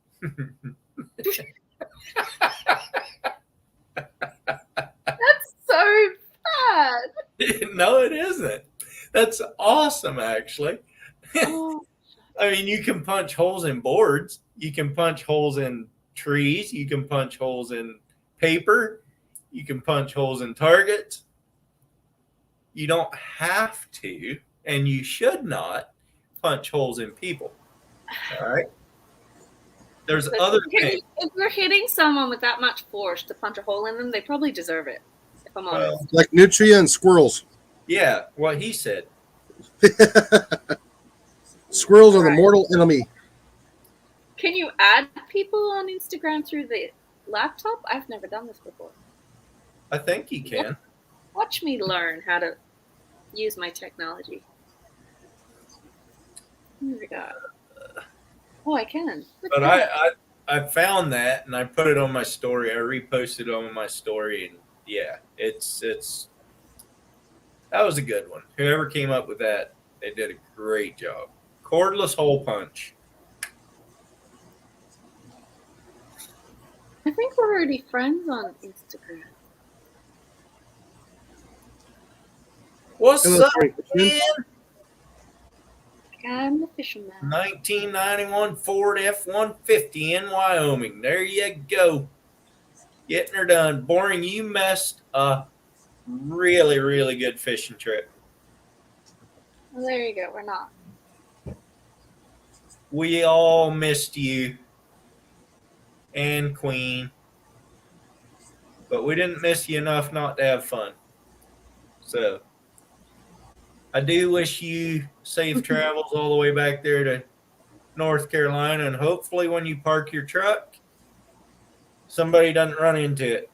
That's so bad. No, it isn't. That's awesome, actually. Oh, I mean, you can punch holes in boards. You can punch holes in trees. You can punch holes in paper. You can punch holes in targets. You don't have to, and you should not, punch holes in people. All right? There's but other things. if you're hitting someone with that much force to punch a hole in them, they probably deserve it, if I'm honest. Like nutria and squirrels. Yeah, what he said. Squirrels are the mortal enemy. Can you add people on Instagram through the laptop? I've never done this before. I think he can. Watch me learn how to use my technology. Oh my God. Oh, I can. Look But at that. I found that and I put it on my story. I reposted it on my story, and yeah, it's that was a good one. Whoever came up with that, they did a great job. Cordless hole punch. I think we're already friends on Instagram. What's Hello, up, Frank. man? I'm the fisherman. 1991 Ford F-150 in Wyoming. There you go. Getting her done. Boring, you missed a really, really good fishing trip. Well, there you go. We're not. We all missed you and Queen, but we didn't miss you enough not to have fun. So I do wish you safe travels all the way back there to North Carolina, and hopefully when you park your truck, somebody doesn't run into it.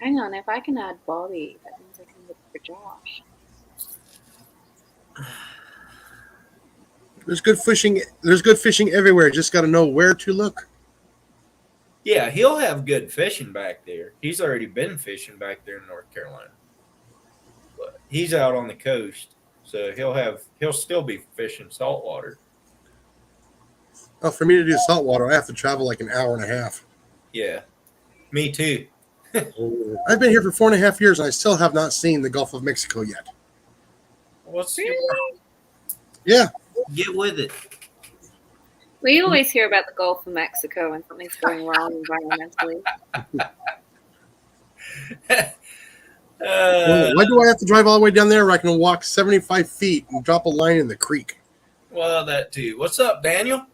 Hang on. If I can add Bobby, that means I can look for Josh. There's good fishing. There's good fishing everywhere. Just got to know where to look. Yeah, he'll have good fishing back there. He's already been fishing back there in North Carolina. But he's out on the coast, so he'll still be fishing saltwater. Oh, for me to do saltwater, I have to travel like an hour and a half. Yeah. Me too. I've been here for 4.5 years, and I still have not seen the Gulf of Mexico yet. What's Really? Yeah. Get with it. We always hear about the Gulf of Mexico when something's going wrong environmentally. Why do I have to drive all the way down there where I can walk 75 feet and drop a line in the creek? Well, that too. What's up, Daniel?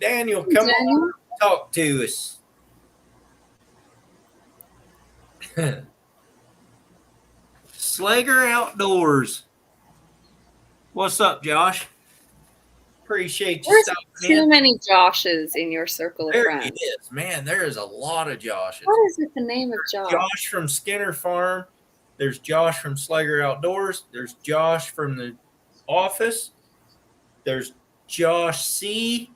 Daniel, come on, talk to us. Slager Outdoors. What's up, Josh? Appreciate you There's stopping too in. many Joshes in your circle of There friends. it is, man. There is a lot of Joshes. What is with the name of Josh? Josh from Skinner Farm. There's Josh from Slager Outdoors. There's Josh from the office. There's Josh C.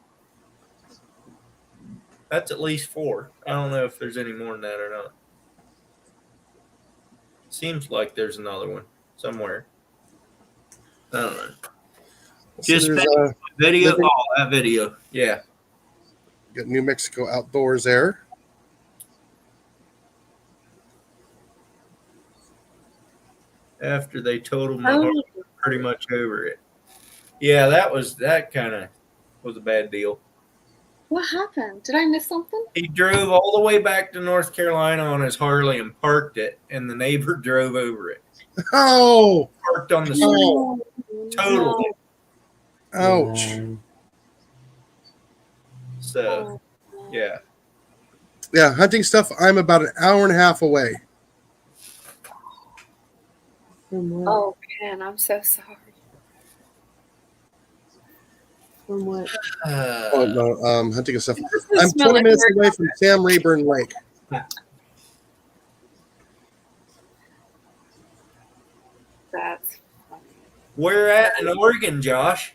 That's at least 4. I don't know if there's any more than that or not. Seems like there's another one somewhere. I don't know. Just there's, video. living- Oh, that video. Yeah. got New Mexico Outdoors there. After they totaled my heart, pretty much over it. Yeah, that kind of was a bad deal. What happened? Did I miss something? He drove all the way back to North Carolina on his Harley and parked it, and the neighbor drove over it. Oh, Parked on the street. oh, Totally. ouch. So, yeah. Yeah, hunting stuff. I'm about an hour and a half away. From what? Oh, Ken, I'm so sorry. From what? Oh no, hunting stuff. This does I'm smell 20 like minutes bird away from Sam Rayburn Lake. That's funny. Where at in Oregon, Josh?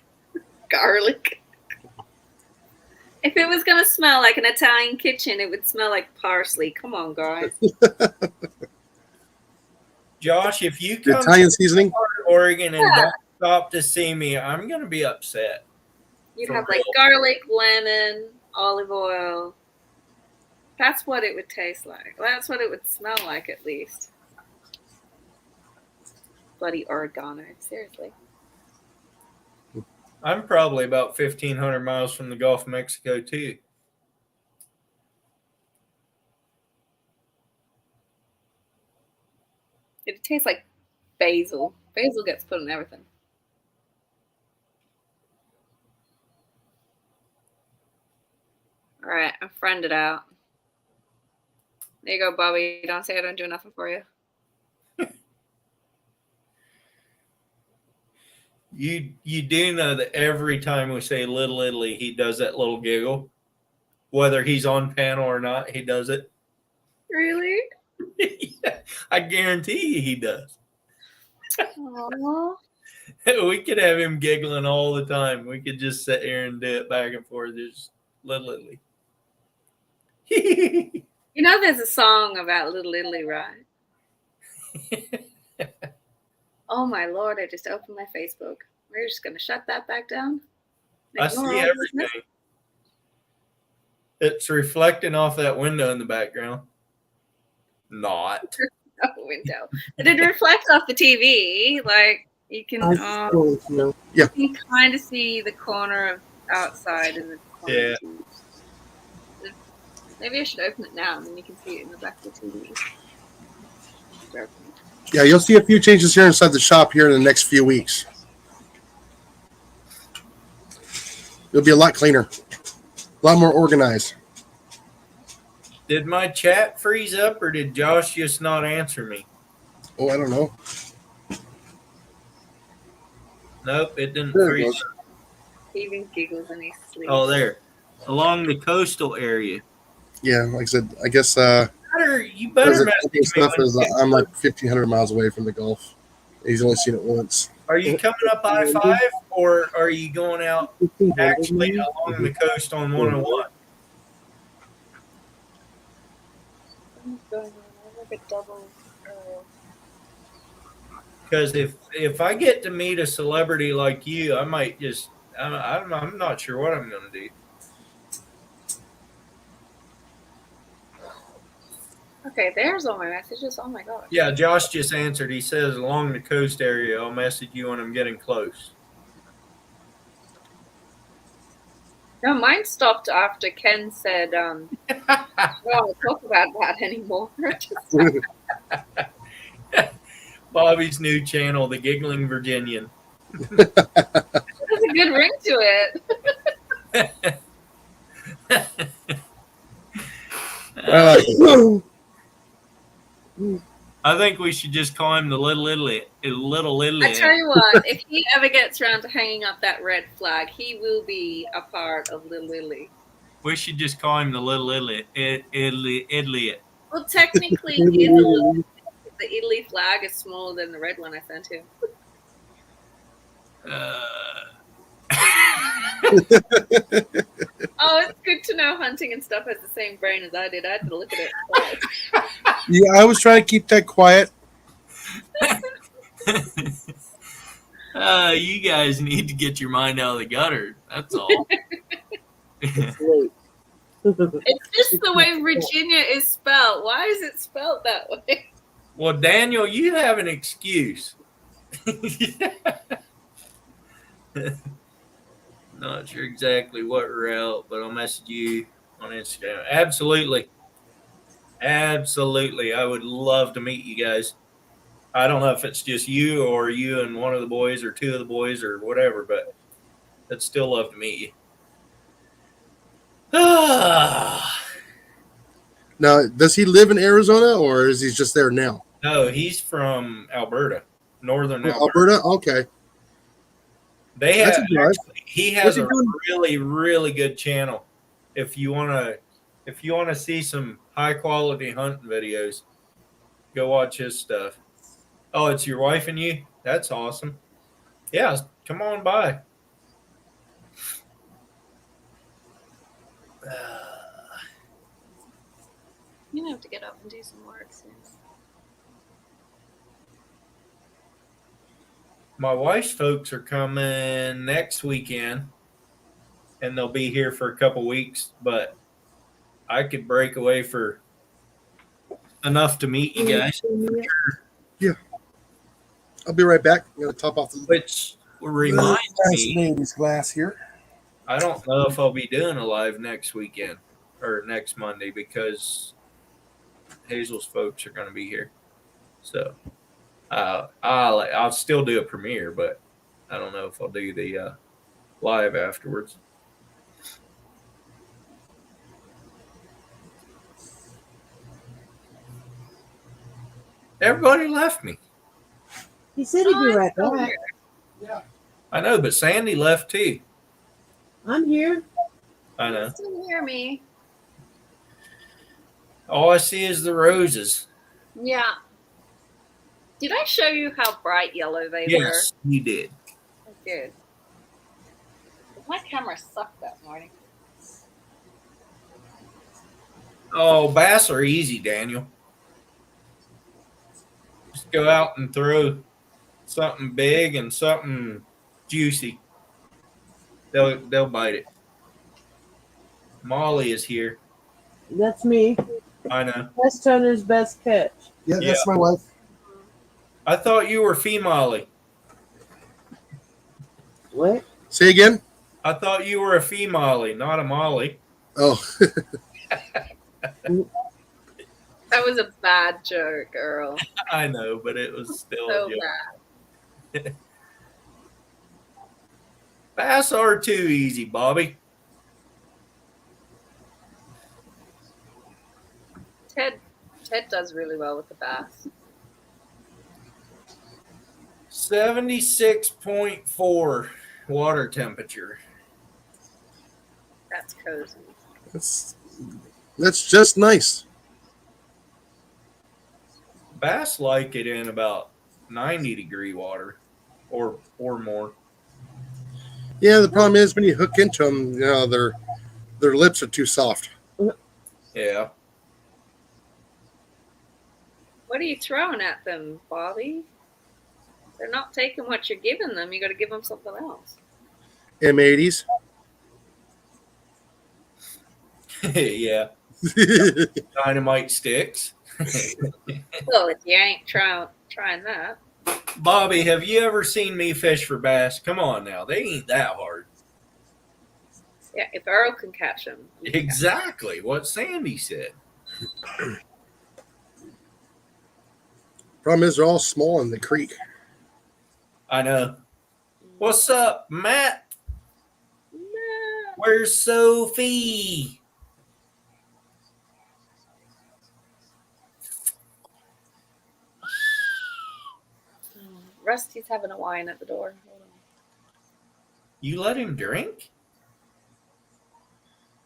Garlic. If it was gonna smell like an Italian kitchen, it would smell like parsley. Come on, guys. Josh, if you The come Italian to seasoning. Oregon and Yeah. don't stop to see me, I'm going to be upset. You'd For have like real. garlic, lemon, olive oil. That's what it would taste like. That's what it would smell like, at least. Bloody oregano, seriously. I'm probably about 1,500 miles from the Gulf of Mexico, too. It tastes like basil. Basil gets put in everything. All right, I friended out. There you go, Bobby. Don't say I don't do nothing for you. You do know that every time we say Little Italy, he does that little giggle. Whether he's on panel or not, he does it. Really? Yeah, I guarantee you he does. Aww. We could have him giggling all the time. We could just sit here and do it back and forth. Just Little Italy. You know there's a song about Little Italy, right? Oh my Lord, I just opened my Facebook. We're just going to shut that back down. I Ignore see all this mess. everything. It's reflecting off that window in the background. Not. Window. It did reflect off the TV. Like, you can, Yeah. you can kind of see the corner of outside in the corner. Yeah. Maybe I should open it now and then you can see it in the back of the TV. Yeah, you'll see a few changes here inside the shop here in the next few weeks. It'll be a lot cleaner, a lot more organized. Did my chat freeze up or did Josh just not answer me? Oh, I don't know. Nope, it didn't There it freeze. goes. He even giggles in his sleep. Oh, there. Along the coastal area. Yeah, like I said, I guess You better message me. stuff when is you get I'm to like it. 1,500 miles away from the Gulf. He's only seen it once. Are you coming up I-5 or are you going out actually along the coast on 101? What's going on? I have like a double. Because if I get to meet a celebrity like you, I might just I'm not sure what I'm going to do. Okay, there's all my messages. Oh my god. Yeah, Josh just answered. He says along the coast area. I'll message you when I'm getting close. No, mine stopped after Ken said, I don't want to talk about that anymore. Bobby's new channel, The Giggling Virginian. There's a good ring to it. I think we should just call him the Little Italy. Little Italy. I tell you what, if he ever gets around to hanging up that red flag, he will be a part of Little Italy. We should just call him the Little Italy. Italy. Well, technically, the Italy flag is smaller than the red one I sent him. Oh, it's good to know hunting and stuff has the same brain as I did. I had to look at it twice. Yeah, I was trying to keep that quiet. You guys need to get your mind out of the gutter. That's all. It's just the way Virginia is spelled. Why is it spelled that way? Well, Daniel, you have an excuse. Not sure exactly what route, but I'll message you on Instagram. Absolutely. Absolutely. I would love to meet you guys. I don't know if it's just you or you and one of the boys or two of the boys or whatever, but I'd still love to meet you. Now, does he live in Arizona or is he just there now? No, he's from Alberta, northern Alberta. Alberta? Okay. They That's have a drive. he What's has he a doing? really good channel. If you wanna see some high quality hunting videos, go watch his stuff. Oh, it's your wife and you? That's awesome. Yeah, come on by. You have to get up and do some work soon. My wife's folks are coming next weekend, and they'll be here for a couple weeks, but I could break away for enough to meet you guys. Yeah. I'll be right back. I'm going to top off the Which reminds me, ladies glass here. I don't know if I'll be doing a live next weekend or next Monday because Hazel's folks are going to be here. So I'll still do a premiere, but I don't know if I'll do the live afterwards. Everybody left me. He said he'd be right back. I know, but Sandy left too. I'm here. I know. Still hear me? All I see is the roses. Yeah. Did I show you how bright yellow they Yes, you did. were? Good. My camera sucked that morning. Oh, bass are easy, Daniel. Just go out and throw something big and something juicy. They'll bite it. Molly is here. That's me. I know. West Turner's best catch. Yeah, that's my wife. I thought you were Molly. What? Say again? I thought you were a Molly, not a Molly. Oh. That was a bad joke, girl. I know, but it was still So a joke. bad. Bass are too easy, Bobby. Ted does really well with the bass. 76.4 water temperature. That's cozy. That's just nice. Bass like it in about 90-degree water or more. Yeah, the problem is when you hook into them, their lips are too soft. Yeah. What are you throwing at them, Bobby? They're not taking what you're giving them. You got to give them something else. M80s. Yeah. Dynamite sticks. Well, if you ain't trying that. Bobby, have you ever seen me fish for bass? Come on now. They ain't that hard. Yeah, if Earl can catch them. Exactly what Sandy said. Problem is they're all small in the creek. I know. What's up, Matt? Where's Sophie? Rusty's having a wine at the door. Hold on. You let him drink?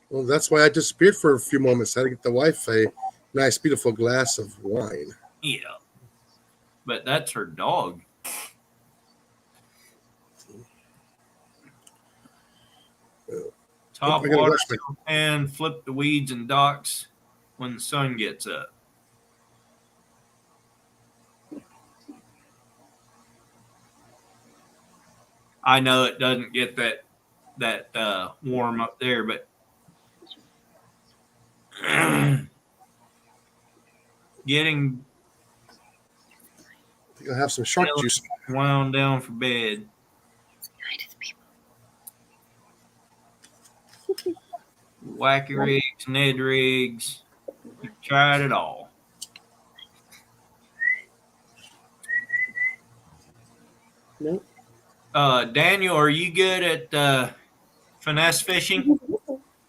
Well, that's why I disappeared for a few moments. I had to get the wife a nice, beautiful glass of wine. Yeah. But that's her dog. Top I gotta water wash my- and flip the weeds and docks when the sun gets up. I know it doesn't get that warm up there, but getting I think I'll have some shark juice. wound down for bed. wacky rigs, Ned rigs. You tried it all. Nope. Daniel, are you good at finesse fishing?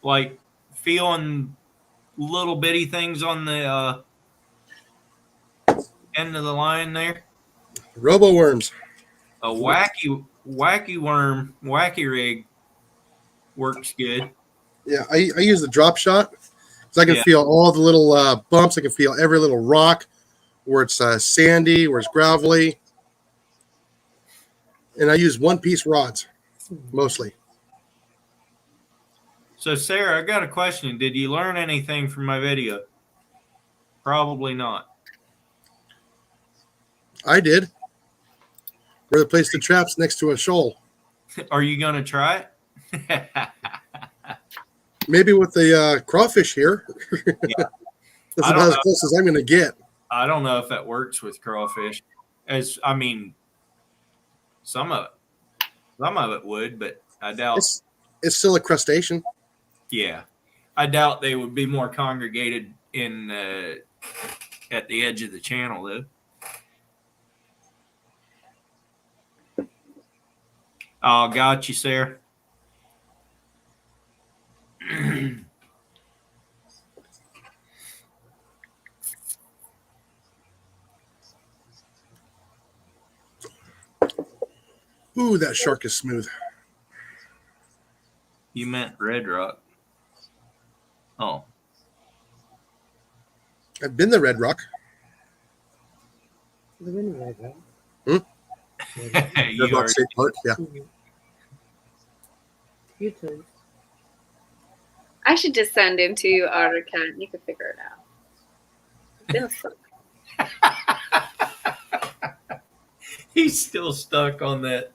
Like feeling little bitty things on the end of the line there? Robo worms. A wacky worm, wacky rig works good. Yeah, I use the drop shot because I can Yeah. feel all the little bumps. I can feel every little rock where it's sandy, where it's gravelly. And I use one-piece rods mostly. So, Sarah, I got a question. Did you learn anything from my video? Probably not. I did. Where they place the traps next to a shoal. Are you going to try it? Maybe with the crawfish here. Yeah. That's I don't about as know. close as I'm going to get. I don't know if that works with crawfish. Some of it would, but I doubt. It's still a crustacean. Yeah, I doubt they would be more congregated in at the edge of the channel, though. Oh, got you, Sarah. Ooh, that shark is smooth. You meant Red Rock. Oh. I've been to Red Rock. We're gonna ride that. Red You Rock already- State Park. Yeah. You too. I should just send him to you, AutoCAD, and you can figure it out. It'll suck. He's still stuck on that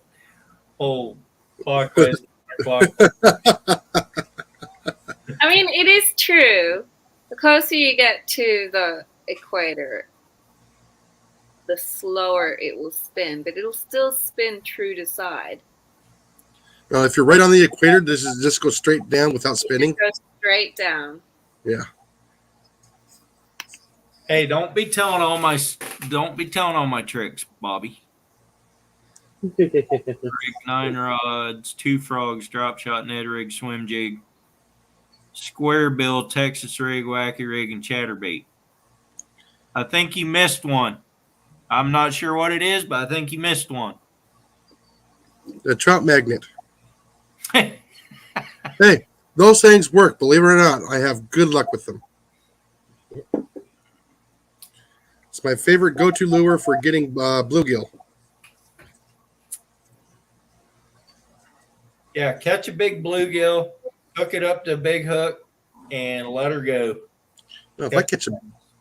whole podcast. I mean, it is true. The closer you get to the equator, the slower it will spin, but it'll still spin true to side. Now, if you're right on the equator, this is just go straight down without spinning. It goes straight down. Yeah. Hey, don't be telling all my tricks, Bobby. Rig, 9 rods, 2 frogs, drop shot, Ned rig, swim jig, square bill, Texas rig, wacky rig, and chatterbait. I think you missed one. I'm not sure what it is, but I think you missed one. The trout magnet. Hey, those things work. Believe it or not, I have good luck with them. It's my favorite go-to lure for getting bluegill. Yeah, catch a big bluegill, hook it up to a big hook, and let her go. Now, if I catch a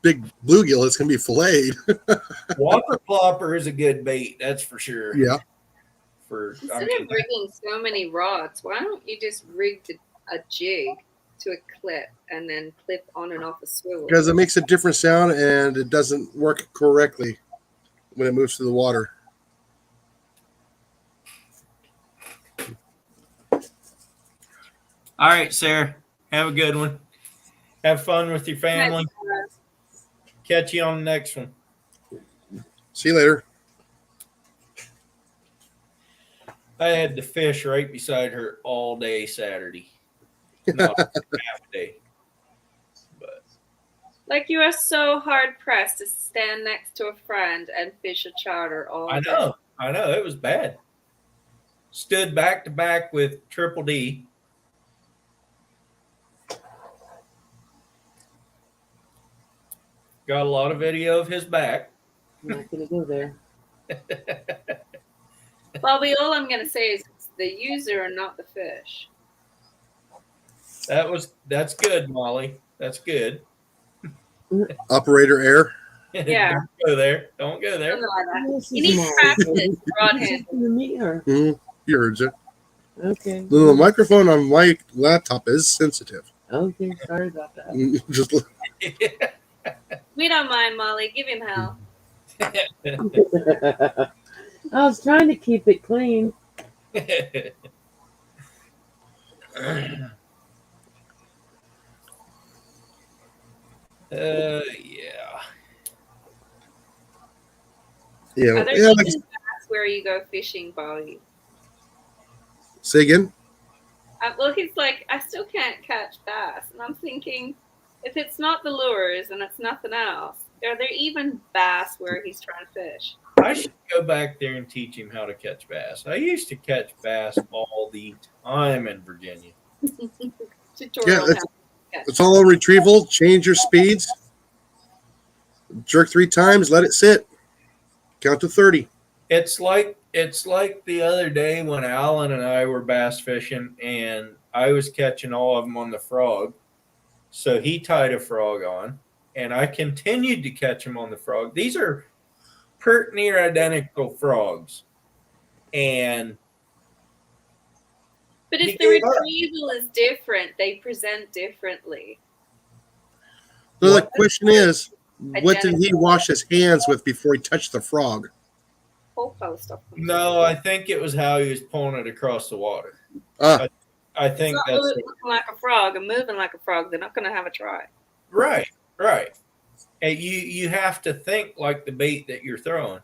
big bluegill, it's going to be filleted. Whopper plopper is a good bait, that's for sure. Yeah. Instead of rigging so many rods, why don't you just rig a jig to a clip and then clip on and off a swivel? Because it makes a different sound and it doesn't work correctly when it moves through the water. All right, Sarah. Have a good one. Have fun with your family. Catch you on the next one. See you later. I had to fish right beside her all day Saturday. Not half a day. But Like you are so hard pressed to stand next to a friend and fish a charter all I day. know. It was bad. Stood back to back with Triple D. Got a lot of video of his back. I'm not gonna go there. Bobby, all I'm gonna say is it's the user and not the fish. That's good, Molly. That's good. Operator error. Yeah. Don't go there. Don't go there. Something like that. This You is need Molly. practice broad hand. In the meter. You heard it. Okay. The microphone on my laptop is sensitive. Okay. Sorry about that. Just We don't mind, Molly. Give him hell. I was trying to keep it clean. Yeah. Yeah, Are there yeah. even bass where you go fishing, Bobby? Say again. Well, he's like, I still can't catch bass, and I'm thinking, if it's not the lures and it's nothing else, are there even bass where he's trying to fish? I should go back there and teach him how to catch bass. I used to catch bass all the time in Virginia. Tutorial on how to catch. It's all on retrieval. Change your speeds. Jerk 3 times. Let it sit. Count to 30. It's like the other day when Alan and I were bass fishing, and I was catching all of them on the frog. So he tied a frog on, and I continued to catch them on the frog. These are pert near identical frogs, and But he if the gave up. retrieval is different, they present differently. So the question is, what did he wash his hands with before he touched the frog? Whole post up. No, I think it was how he was pulling it across the water. Ah, I think It's not that's looking like a frog and moving like a frog. They're not going to have a try. right. And you have to think like the bait that you're throwing.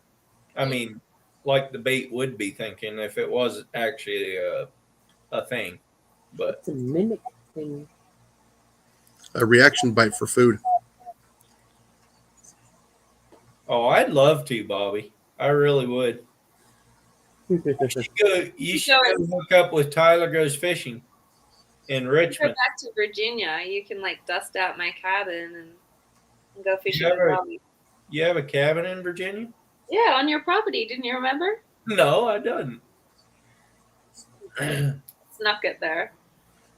I mean, like the bait would be thinking if it was actually a thing. But It's a mimic thing. a reaction bite for food. oh, I'd love to, Bobby. I really would. You should go hook up with Tyler Goes Fishing in Go Richmond. back to Virginia. You can like dust out my cabin and go fishing. Yeah, with right. Bobby. You have a cabin in Virginia? Yeah, on your property. Didn't you remember? No, I don't. Snuck it there.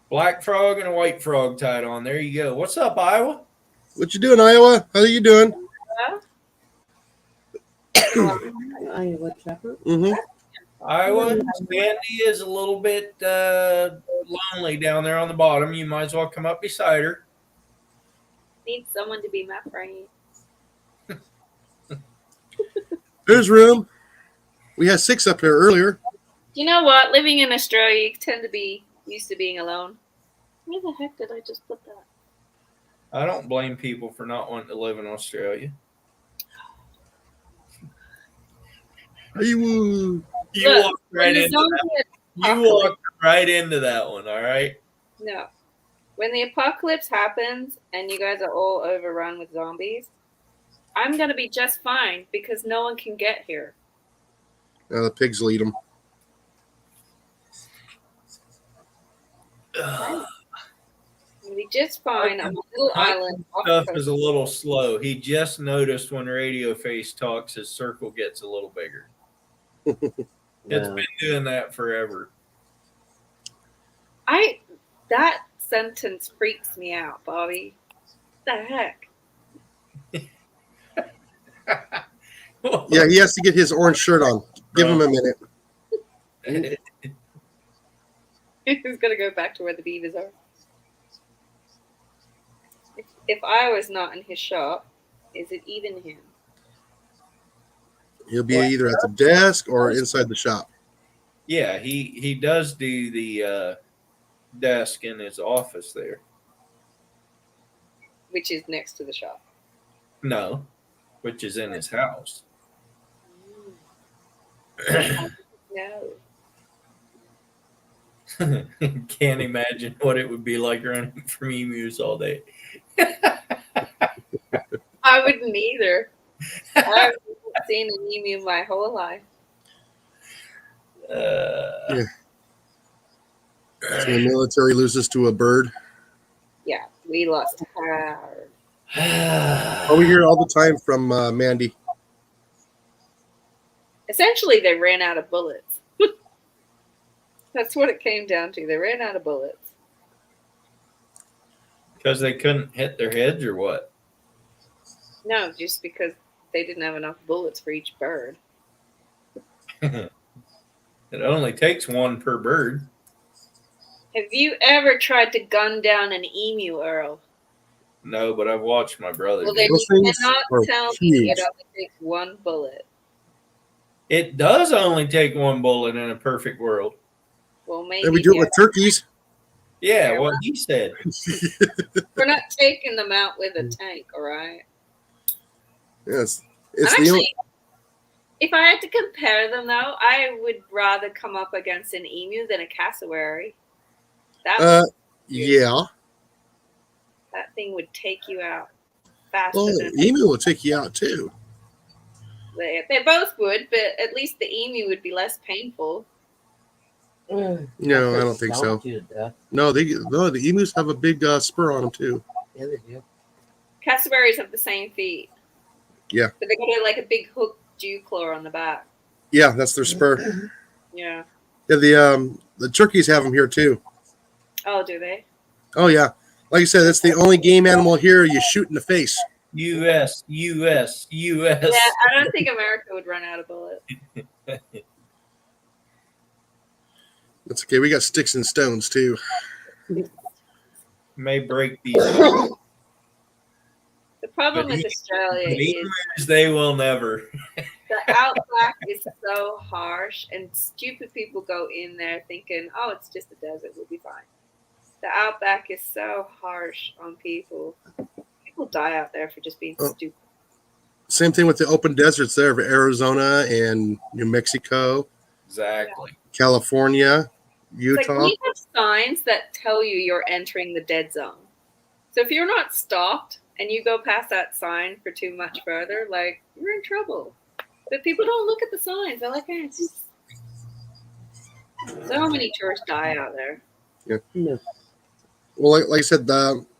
Black frog and a white frog tied on. There you go. What's up, Iowa? What you doing, Iowa? How you doing? Iowa Shepherd. Mm-hmm. Iowa, Sandy is a little bit lonely down there on the bottom. You might as well come up beside her. Need someone to be my friend. There's room. We had 6 up here earlier. You know what? Living in Australia, you tend to be used to being alone. Where the heck did I just put that? I don't blame people for not wanting to live in Australia. You You Look, walked right when the into that. zombie You walked right into that one. All right. No. When the apocalypse happens and you guys are all overrun with zombies, I'm going to be just fine because no one can get here. the pigs will eat them. I'm going to be just fine on a little island. off the Stuff coast. is a little slow. He just noticed when Radio Face talks, his circle gets a little bigger. It's been doing that forever. That sentence freaks me out, Bobby. What the heck? Yeah, he has to get his orange shirt on. Give him a minute. He's going to go back to where the beavers are. If I was not in his shop, is it even him? He'll be either at the desk or inside the shop. Yeah, he does do the desk in his office there. Which is next to the shop. No, which is in his house. No. Can't imagine what it would be like running from emus all day. I wouldn't either. I haven't seen an emu my whole life. Yeah. So the military loses to a bird. Yeah, we lost power. Oh, we hear it all the time from Mandy. Essentially, they ran out of bullets. That's what it came down to. They ran out of bullets. Because they couldn't hit their heads or what? No, just because they didn't have enough bullets for each bird. It only takes one per bird. Have you ever tried to gun down an emu, Earl? No, but I've watched my brother. Well, do then it. you things cannot are tell me huge. it only takes one bullet. It does only take one bullet in a perfect world. Well, maybe And we do it with turkeys. Yeah, what he said. We're not taking them out with a tank, all right? Yes, I'm it's the actually, only. if I had to compare them, though, I would rather come up against an emu than a cassowary. That Yeah. that thing would take you out faster Well, than emu will take you out too. they both would, but at least the emu would be less painful. No, I don't think so. No, the emus have a big spur on them too. Yeah, they do. Cassowaries have the same feet. Yeah. But they got like a big hooked dew claw on the back. Yeah, that's their spur. Yeah. Yeah, the turkeys have them here too. Oh, do they? Oh yeah, like I said, that's the only game animal here you shoot in the face. U.S. Yeah, I don't think America would run out of bullets. That's okay. We got sticks and stones too. May break these. The problem But with Australia is emus, they will never. the outback is so harsh, and stupid people go in there thinking, "Oh, it's just a desert; we'll be fine." The outback is so harsh on people. People die out there for just being stupid. Same thing with the open deserts there of Arizona and New Mexico, Exactly. California, It's Utah. like we have signs that tell you you're entering the dead zone. So if you're not stopped and you go past that sign for too much further, like you're in trouble. But people don't look at the signs. They're like, hey, it's just... So many tourists die out there. Yeah. No. Well, like I said,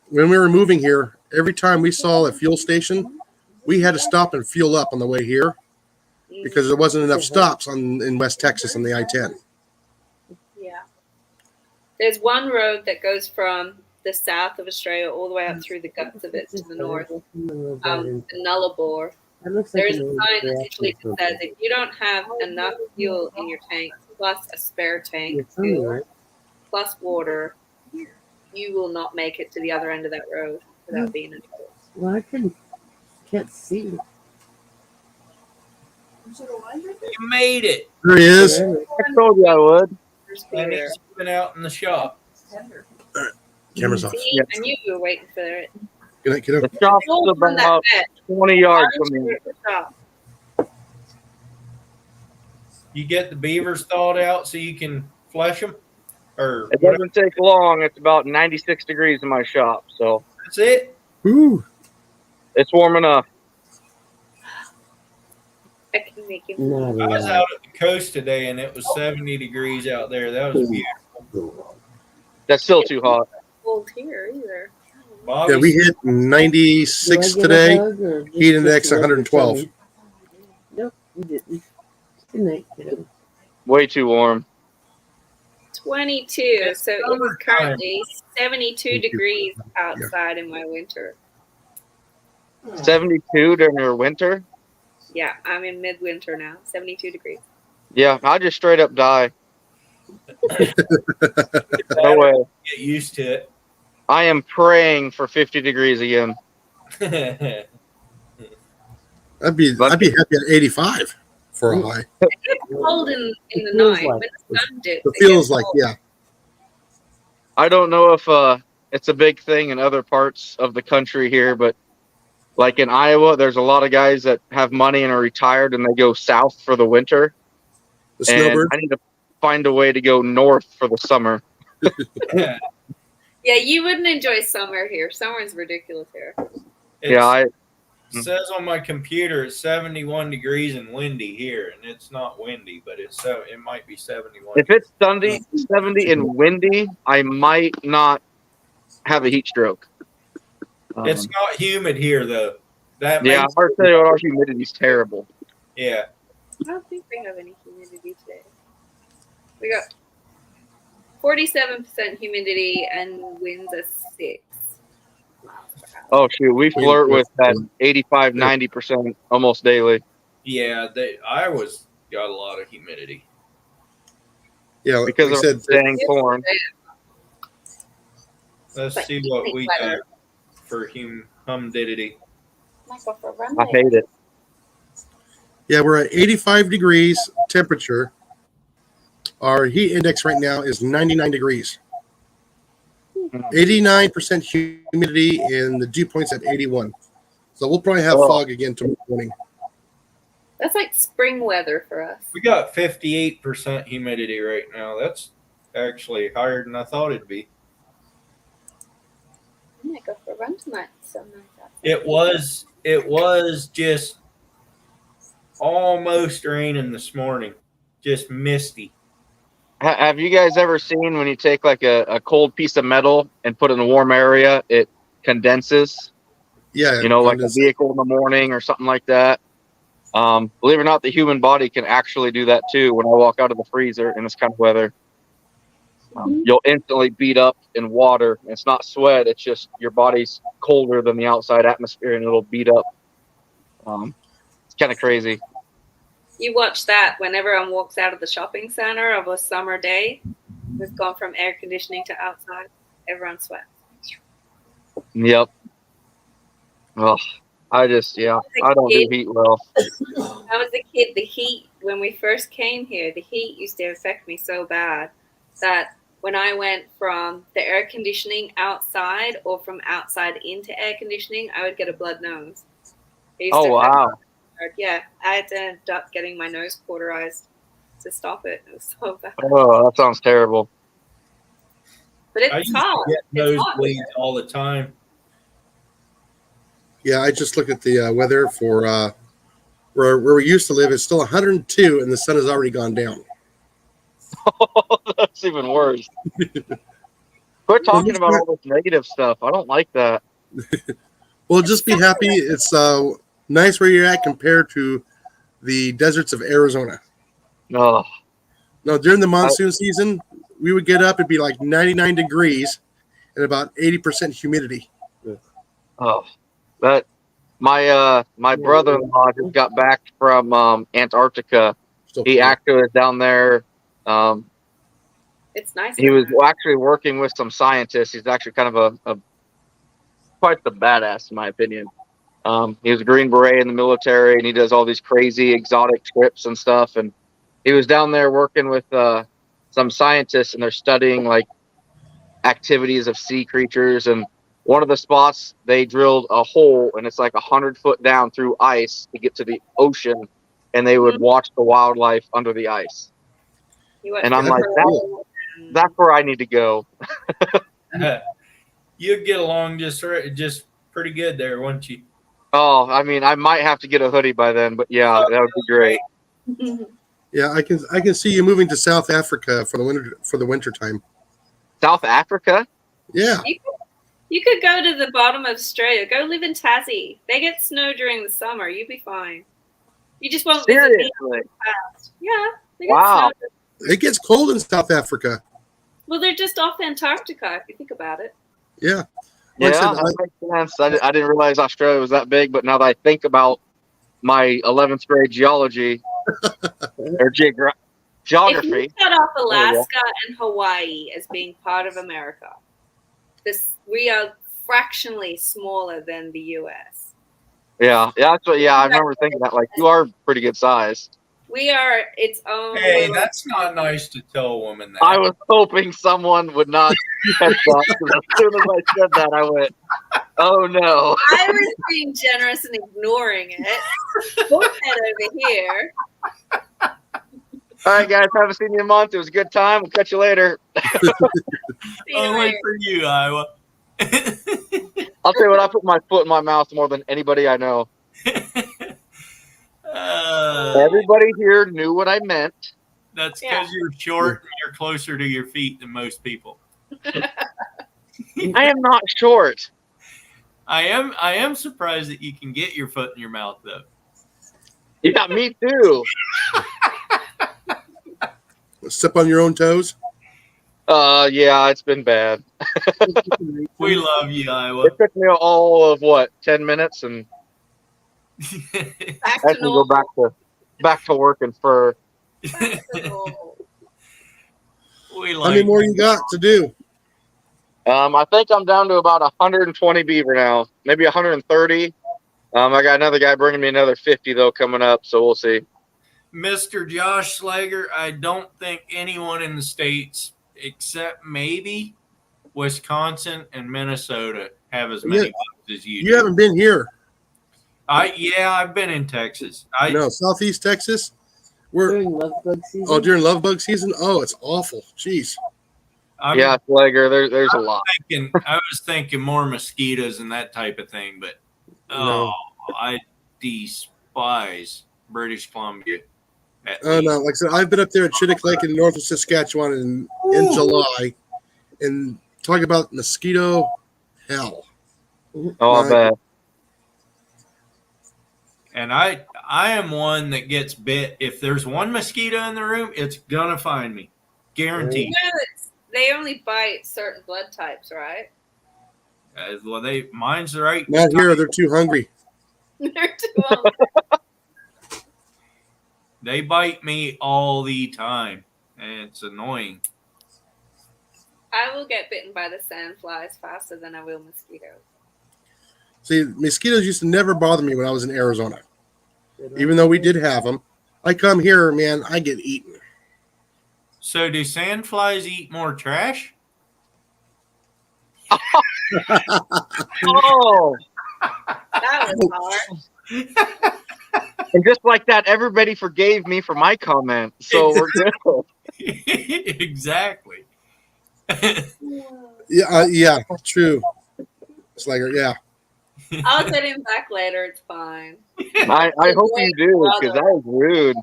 when we were moving here, every time we saw a fuel station, we had to stop and fuel up on the way here because there wasn't enough stops in West Texas on the I-10. Yeah. There's one road that goes from the south of Australia all the way up through the guts of it to the north, the Nullarbor. That looks like There's a an sign that overreaction literally says if you don't have enough fuel in your tank, plus a spare tank, You're funny, fuel, right? plus water, you will not make it to the other end of that road without being in trouble. Well, I can't see. You made it. There he is. I told you I would. And he's been out in the shop. Camera's off. See, I knew you were waiting for it. Get up. The shop's Pull from that about bed. 20 yards Why from don't you me. at the shop? You get the beavers thawed out so you can flesh them? Or It doesn't take long. It's about 96 degrees in my shop, so that's it? Ooh. it's warm enough. I can make you. Not I was really. out at the coast today and it was 70 degrees out there. That was beautiful. That's still too hot. Cold here either. Yeah, we hit 96 Do I get a today. hug or just Heat index a regular 112. tummy? Nope, you didn't. Good night, kiddo. Way too warm. 22. It's So it is summertime. currently 72 degrees outside in my winter. 72 during your winter? Yeah, I'm in midwinter now. 72 degrees. Yeah, I just straight up die. No way. Get used to I am praying for 50 degrees again. it. I'd be happy at 85 for a high. It's cold in the feels night. like- When the sun dips, It it feels gets like, cold. yeah. I don't know if it's a big thing in other parts of the country here, but like in Iowa, there's a lot of guys that have money and are retired and they go south for the winter. The And snowbird. I need to find a way to go north for the summer. Yeah, you wouldn't enjoy summer here. Summer is ridiculous here. It says on my computer it's 71 degrees and windy here, and it's not windy, but it might be 71. If it's 70 and windy, I might not have a heat stroke. It's not humid here though. That Yeah, makes, I'll tell you what, our humidity's terrible. yeah. I don't think we have any humidity today. We got 47% humidity and winds of 6. Oh shoot, we flirt with that 85, 90% almost daily. Yeah, Iowa's got a lot of humidity. Yeah, Because like I of said, dang corn. Let's Like see what picnic we weather. got for humidity. Might go for a run I later. hate it. yeah, we're at 85 degrees temperature. Our heat index right now is 99 degrees. 89% humidity, and the dew point's at 81. So we'll probably have fog again tomorrow morning. That's like spring weather for us. We got 58% humidity right now. That's actually higher than I thought it'd be. I might go for a run tonight. So nice outside. It was just almost raining this morning. Just misty. Have you guys ever seen when you take like a cold piece of metal and put it in a warm area, it condenses? Yeah. You know, like a vehicle in the morning or something like that. Believe it or not, the human body can actually do that too. When I walk out of the freezer in this kind of weather, you'll instantly beat up in water. It's not sweat. It's just your body's colder than the outside atmosphere and it'll beat up. It's kind of crazy. You watch that when everyone walks out of the shopping center of a summer day. We've gone from air conditioning to outside. Everyone sweats. Yep. Well, I don't do heat well. I was a kid. The heat, when we first came here, the heat used to affect me so bad that when I went from the air conditioning outside or from outside into air conditioning, I would get a blood nose. Oh, wow. Yeah, I had to end up getting my nose cauterized to stop it. It was so bad. Oh, that sounds terrible. But I it's used to hot. get It's hot. nosebleeds all the time. Yeah, I just looked at the weather for where we used to live. It's still 102, and the sun has already gone down. That's even worse. Quit talking about all this negative stuff. I don't like that. Well, just be happy. It's nice where you're at compared to the deserts of Arizona. No. No, during the monsoon season, we would get up, it'd be like 99 degrees and about 80% humidity. Oh, that my brother-in-law just got back from Antarctica. He actually was down there. It's nice. He was actually working with some scientists. He's actually kind of a quite the badass, in my opinion. He was a Green Beret in the military, and he does all these crazy exotic trips and stuff. And he was down there working with some scientists, and they're studying like activities of sea creatures. And one of the spots, they drilled a hole, and it's like 100 foot down through ice to get to the ocean, and they would watch the wildlife under the ice. And I'm like, that's where I need to go. You'd get along just pretty good there, wouldn't you? Oh, I mean, I might have to get a hoodie by then, but yeah, that would be great. Yeah, I can see you moving to South Africa for the winter time. South Africa? Yeah. You could go to the bottom of Australia. Go live in Tassie. They get snow during the summer. You'd be fine. You just won't visit me fast. Yeah. They get Wow. snow. It gets cold in South Africa. Well, they're just off Antarctica, if you think about it. Yeah. Yeah, Like I said, that makes sense. I didn't realize Australia was that big, but now that I think about my 11th grade geology or If geography, you cut off Alaska and Hawaii as being part of America, we are fractionally smaller than the U.S. yeah, that's what. Yeah, I remember thinking that. Like, you are pretty good size. We are its own. Hey, little- that's not nice to tell a woman that. I was hoping someone would not catch that, 'cause as soon as I said that, I went, "Oh no!" I was being generous and ignoring it. Go ahead over here. All right, guys, haven't seen you in a month. It was a good time. We'll catch you later. Only for you, Iowa. I'll tell you what, I put my foot in my mouth more than anybody I know. Everybody here knew what I meant. That's because you're short and you're closer to your feet than most people. I am not short. I am surprised that you can get your foot in your mouth though. Yeah, me too. Step on your own toes. Yeah, it's been bad. We love you, Iowa. It took me all of 10 minutes, and I can go back to working for. We How many more you got to do? I think I'm down to about 120 beaver now, maybe 130. I got another guy bringing me another 50 though coming up, so we'll see. Mr. Josh Slager, I don't think anyone in the States, except maybe Wisconsin and Minnesota have as many bugs as you. You haven't been here. I've been in Texas. No, Southeast Texas. We're During love bug season. oh during love bug season. Oh, it's awful. Jeez. Yeah, Slager, there's a lot. I was thinking more mosquitoes and that type of thing, but No. I despise British Columbia. Oh no, like I said, I've been up there at Chittick Lake in north of Saskatchewan in July, and talk about mosquito hell. Oh, I bet. And I am one that gets bit. If there's one mosquito in the room, it's gonna find me, guaranteed. You know, they only bite certain blood types, right? Well, mine's the right. Not here. They're too hungry. They're too hungry. They bite me all the time, and it's annoying. I will get bitten by the sandflies faster than I will mosquitoes. See, mosquitoes used to never bother me when I was in Arizona, even though we did have them. I come here, man, I get eaten. So, do sandflies eat more trash? Oh, That was hard. and just like that, everybody forgave me for my comment, so we're good. Exactly. Yeah, true. It's like, yeah. I'll get him back later. It's fine. I hope you do, because that was rude.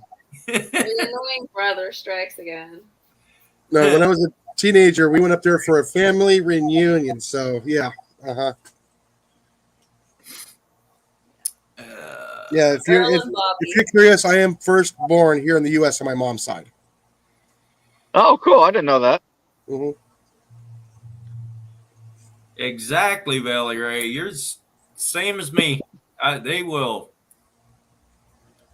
The annoying brother strikes again. No, when I was a teenager, we went up there for a family reunion. So, yeah. Yeah, if Earl you're and Bobby. if you're curious, I am firstborn here in the U.S. on my mom's side. Oh, cool. I didn't know that. Hmm. Exactly, Valley Ray. You're same as me. They will.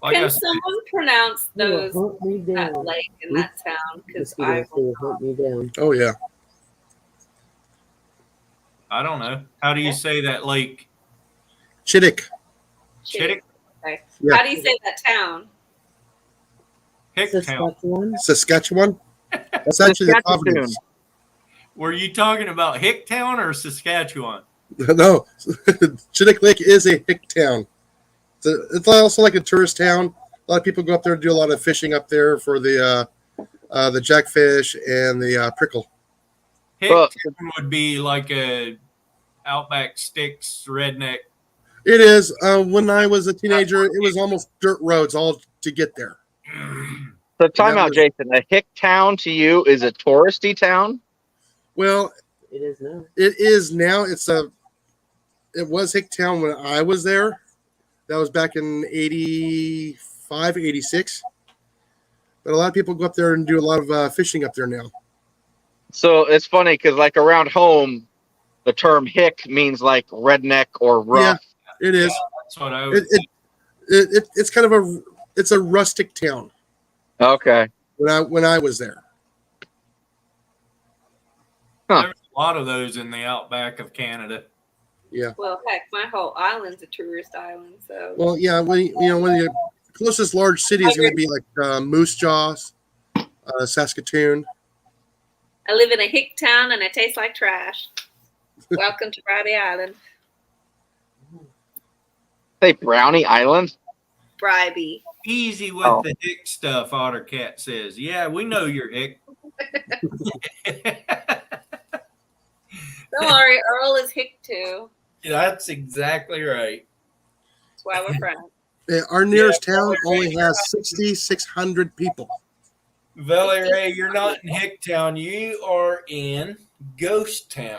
Like I Can said, someone pronounce They will those hunt me that down. lake in that town? Because Mosquitoes, they will hunt me down. Oh, yeah. I don't know. How do you say that lake? Chittick. Chittick? Okay. Yeah. How do you say that town? Hicktown. Saskatchewan. Saskatchewan. That's actually the Providence. Were you talking about Hicktown or Saskatchewan? No, Chittick Lake is a hick town. It's also like a tourist town. A lot of people go up there and do a lot of fishing up there for the jackfish and the prickle. Hicktown would be like a Outback Sticks redneck. It is. When I was a teenager, it was almost dirt roads all to get there. So time out, Jason. A hick town to you is a touristy town? Well, It is now. it is now. It was Hicktown when I was there. That was back in 85, 86. But a lot of people go up there and do a lot of fishing up there now. So it's funny because, like, around home, the term hick means like redneck or rough. Yeah, it is. That's what I was. It's kind of it's a rustic town. Okay. When I was there. There's a lot of those in the outback of Canada. Yeah. Well, heck, my whole island's a tourist island, so. Well, yeah. When the closest large city is going to be like Moose Jaws, Saskatoon. I live in a hick town and I taste like trash. Welcome to Bribey Island. Say Brownie Island? Bribey. Easy with the hick stuff, Ottercat says. Yeah, we know you're hick. Don't worry, Earl is hick too. That's exactly right. That's why we're friends. Yeah, our nearest town only has 6,600 people. Valley Ray, you're not in Hicktown. You are in Ghost Town.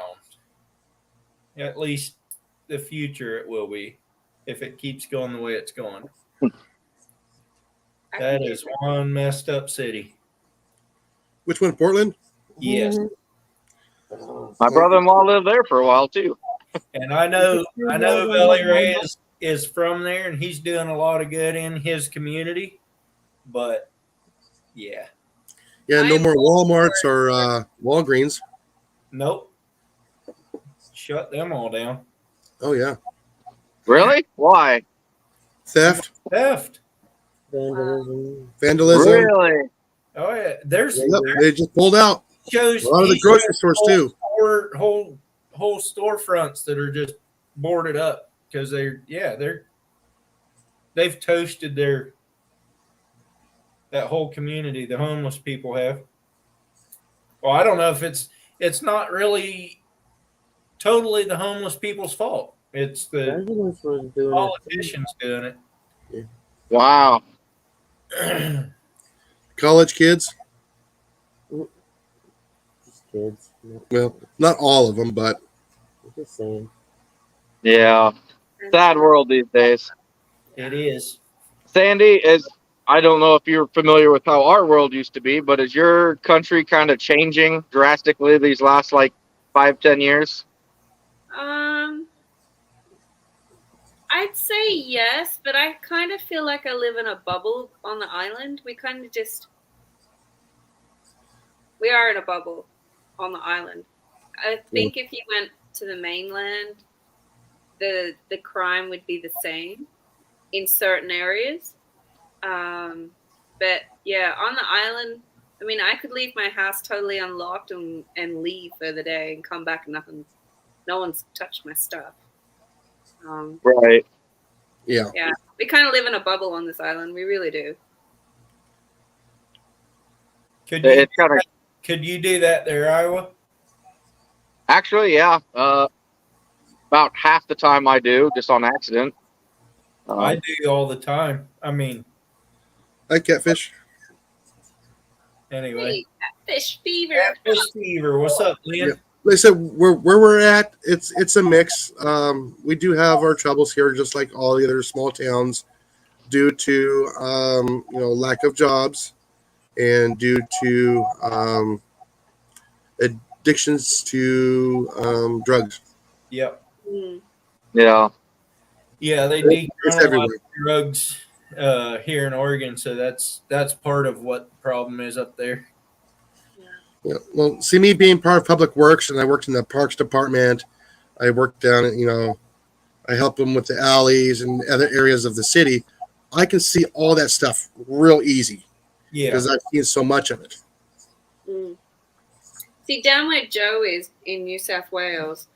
At least the future it will be, if it keeps going the way it's going. That is one messed up city. Which one, Portland? Yes. My brother-in-law lived there for a while too. And I know Valley Ray is from there, and he's doing a lot of good in his community. But yeah. Yeah, no more Walmarts or Walgreens. Nope. Shut them all down. Oh, yeah. Really? Why? Theft. Vandalism. Vandalism. Really? Oh, yeah. There's Yep, they just pulled out. shows A lot of the grocery stores, too. whole storefronts that are just boarded up because they've toasted that whole community. The homeless people have. Well, I don't know if it's not really totally the homeless people's fault. It's the Residents were doing politicians doing it. Wow. College kids. Just kids. No, Well, not all of them, but I'm just saying. Yeah. Sad world these days. It is. Sandy, I don't know if you're familiar with how our world used to be, but is your country kind of changing drastically these last like 5-10 years? I'd say yes, but I kind of feel like I live in a bubble on the island. We are in a bubble on the island. I think if you went to the mainland, the crime would be the same in certain areas. But yeah, on the island, I mean, I could leave my house totally unlocked and leave for the day and come back and no one's touched my stuff. Right. yeah. Yeah, we kind of live in a bubble on this island. We really do. Could you do that there, Iowa? Actually, yeah. About half the time I do, just on accident. I do all the time. I mean, I catfish. anyway. Hey, fish fever. Catfish fever. What's up, Lynn? Yeah. Like I said, where we're at, it's a mix. We do have our troubles here, just like all the other small towns, due to lack of jobs, and due to addictions to drugs. Yep. Yeah. Yeah, they It's decriminalize everywhere. drugs here in Oregon, so that's part of what the problem is up there. Yeah. Well, see, me being part of Public Works, and I worked in the Parks Department. I worked down at, I help them with the alleys and other areas of the city. I can see all that stuff real easy Yeah. because I've seen so much of it. See, down where Joe is in New South Wales,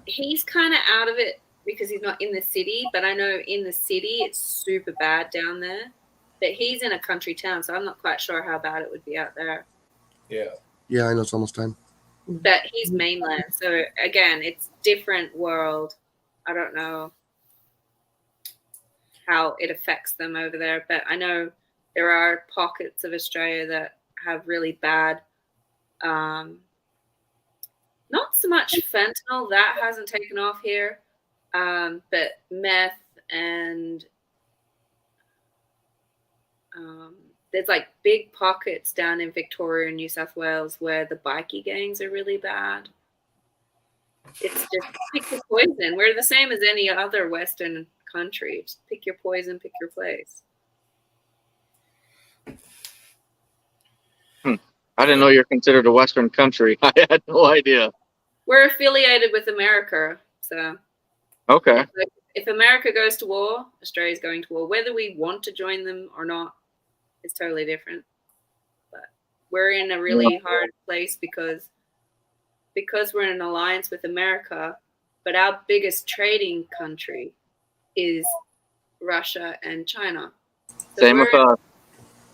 he's kind of out of it because he's not in the city. But I know in the city it's super bad down there. But he's in a country town, so I'm not quite sure how bad it would be out there. Yeah. Yeah, I know it's almost time. But he's mainland, so again, it's different world. I don't know how it affects them over there, but I know there are pockets of Australia that have really bad. Not so much fentanyl, that hasn't taken off here, but meth and there's like big pockets down in Victoria and New South Wales where the bikie gangs are really bad. It's just pick your poison. We're the same as any other Western country. Just pick your poison, pick your place. I didn't know you're considered a Western country. I had no idea. We're affiliated with America, so Okay. if America goes to war, Australia's going to war. Whether we want to join them or not is totally different. But we're in a really hard place because we're in an alliance with America, but our biggest trading country is Russia and China. So Same with we're us.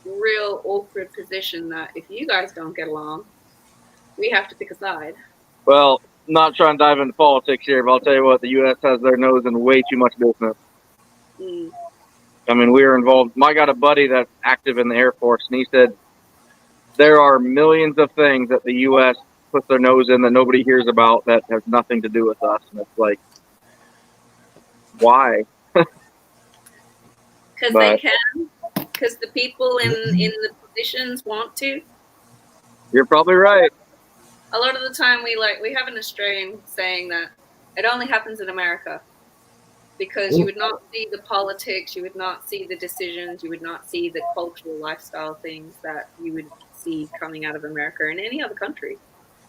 in a real awkward position that if you guys don't get along, we have to pick a side. Well, not trying to dive into politics here, but I'll tell you what, the U.S. has their nose in way too much business. Mm. I mean, we are involved. I got a buddy that's active in the Air Force, and he said there are millions of things that the U.S. puts their nose in that nobody hears about that has nothing to do with us. And it's like, why? Because they can. Because the people in the positions want to. You're probably right. A lot of the time we have an Australian saying that it only happens in America. Because you would not see the politics, you would not see the decisions, you would not see the cultural lifestyle things that you would see coming out of America in any other country.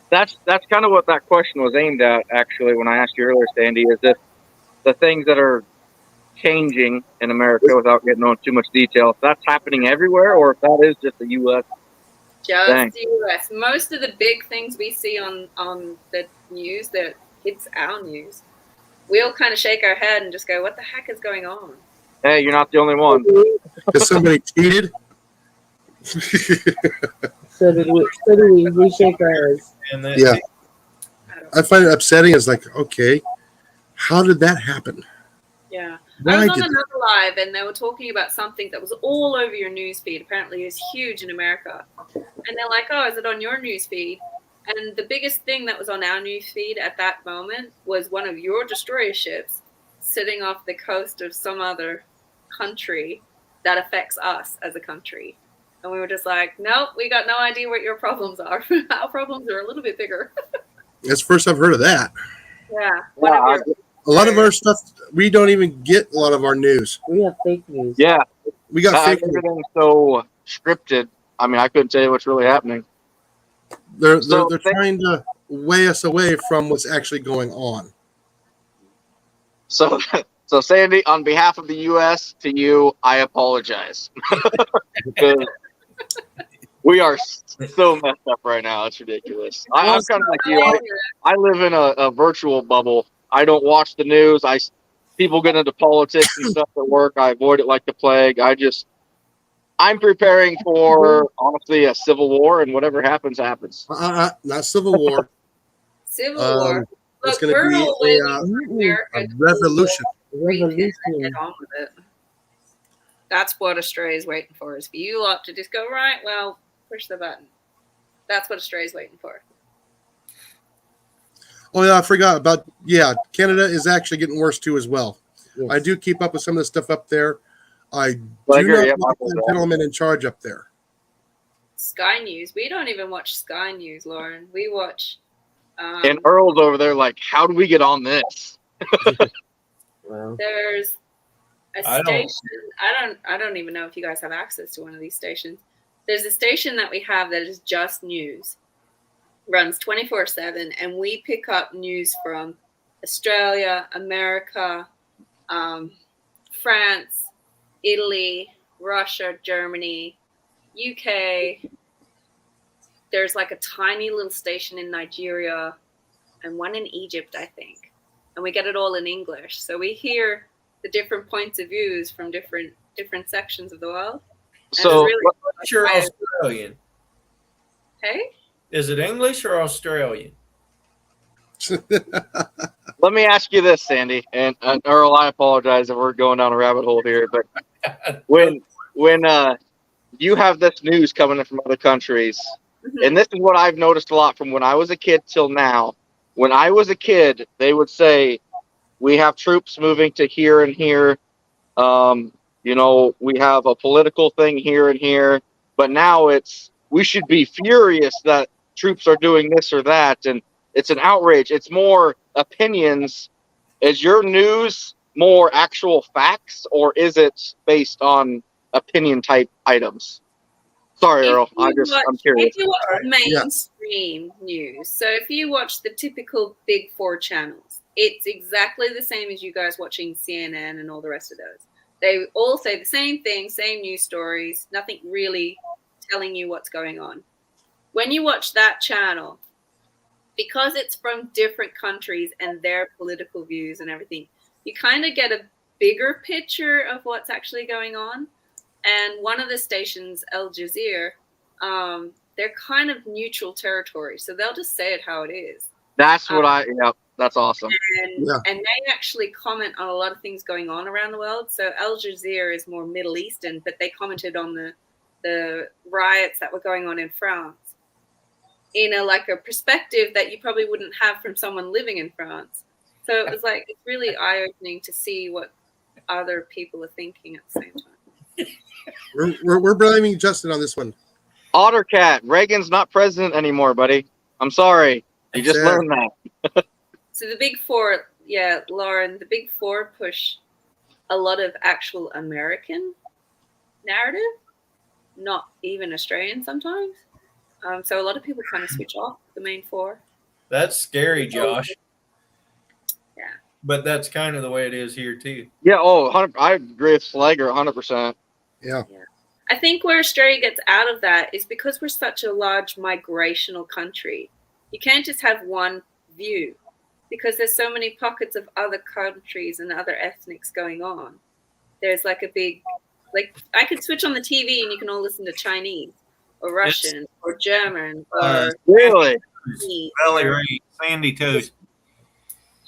That's kind of what that question was aimed at, actually, when I asked you earlier, Sandy, is if the things that are changing in America, without getting into too much detail, if that's happening everywhere or if that is just a U.S. Just Dang. the US. Most of the big things we see on the news that hits our news, we all kind of shake our head and just go, "What the heck is going on?" Hey, you're not the only one. Because somebody cheated. So did we. So do we. We shake our heads. And that, Yeah. I don't I find it upsetting. It's like, okay, how did that happen? Yeah. I Why was on did another live and they were talking about something that was all over your news feed. Apparently it's huge in America. And they're like, "Oh, is it on your news feed?" And the biggest thing that was on our news feed at that moment was one of your destroyer ships sitting off the coast of some other country that affects us as a country. And we were just like, "Nope, we got no idea what your problems are. Our problems are a little bit bigger." That's the first I've heard of that. Yeah. One Yeah, of your- A lot of our stuff, we don't even get a lot of our news. We have fake news. Yeah, We got fake news. everything's so scripted. I mean, I couldn't tell you what's really happening. They're So they're trying to weigh us away from what's actually going on. So, so Sandy, on behalf of the U.S. to you, I apologize because we are so messed up right now. It's ridiculous. I'm kind of like you. I live in a virtual bubble. I don't watch the news. People get into politics and stuff at work. I avoid it like the plague. I'm preparing for honestly a civil war, and whatever happens, happens. Not Civil War. Civil Um, War. It's Look, going to we're be all waiting a for America to revolution. repent and Revolution. get on with it. That's what Australia's waiting for, is for you lot to just go, right, well, push the button. That's what Australia's waiting for. Oh yeah, I forgot about. Yeah, Canada is actually getting worse too as well. Yes. I do keep up with some of the stuff up there. I do Like, not yeah, like the gentleman in charge up there. Sky News. We don't even watch Sky News, Lauren. We watch. And Earl's over there like, how do we get on this? Well, There's a I don't- station. I don't even know if you guys have access to one of these stations. There's a station that we have that is just news. Runs 24/7, and we pick up news from Australia, America, France, Italy, Russia, Germany, UK. There's like a tiny little station in Nigeria and one in Egypt, I think. And we get it all in English. So we hear the different points of views from different sections of the world. And So it's really English or Australian? hey? Is it English or Australian? let me ask you this, Sandy, and Earl, I apologize if we're going down a rabbit hole here, but when you have this news coming in from other countries, and this is what I've noticed a lot from when I was a kid till now. When I was a kid, they would say, we have troops moving to here and here. We have a political thing here and here. But now we should be furious that troops are doing this or that. And it's an outrage. It's more opinions. Is your news more actual facts, or is it based on opinion type items? Sorry, Earl. I'm curious. If you watch mainstream news, so if you watch the typical big four channels, it's exactly the same as you guys watching CNN and all the rest of those. They all say the same thing, same news stories, nothing really telling you what's going on. When you watch that channel, because it's from different countries and their political views and everything, you kind of get a bigger picture of what's actually going on. And one of the stations, Al Jazeera, they're kind of neutral territory. So they'll just say it how it is. That's what that's awesome. And they actually comment on a lot of things going on around the world. So Al Jazeera is more Middle Eastern, but they commented on the riots that were going on in France in a perspective that you probably wouldn't have from someone living in France. So it was it's really eye-opening to see what other people are thinking at the same time. We're blaming Justin on this one. Ottercat, Reagan's not president anymore, buddy. I'm sorry. You just learned that. So the big four, Lauren, the big four push a lot of actual American narrative, not even Australian sometimes. So a lot of people kind of switch off the main four. That's scary, Josh. Yeah. But that's kind of the way it is here, too. Yeah, I agree with Slager 100%. Yeah. I think where Australia gets out of that is because we're such a large migrational country. You can't just have one view because there's so many pockets of other countries and other ethnics going on. There's like a big, like I could switch on the TV and you can all listen to Chinese or Russian or German or Really? Valley Ray, Sandy Toast.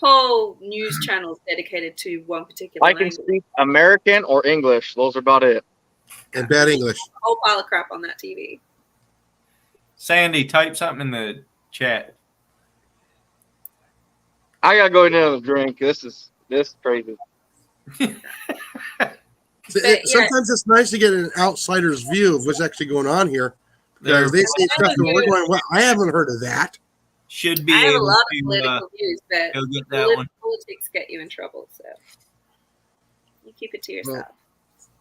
whole news channels dedicated to one particular I can language. speak American or English. Those are about it. And bad English. A whole pile of crap on that TV. Sandy, type something in the chat. I gotta go into the drink. This is crazy. Sometimes it's nice to get an outsider's view of what's actually going on here. Because they say stuff and we're going, well, I haven't heard of that. Should be I have a able lot of to political views, but go get that one. politics get you in trouble, so you keep it to yourself.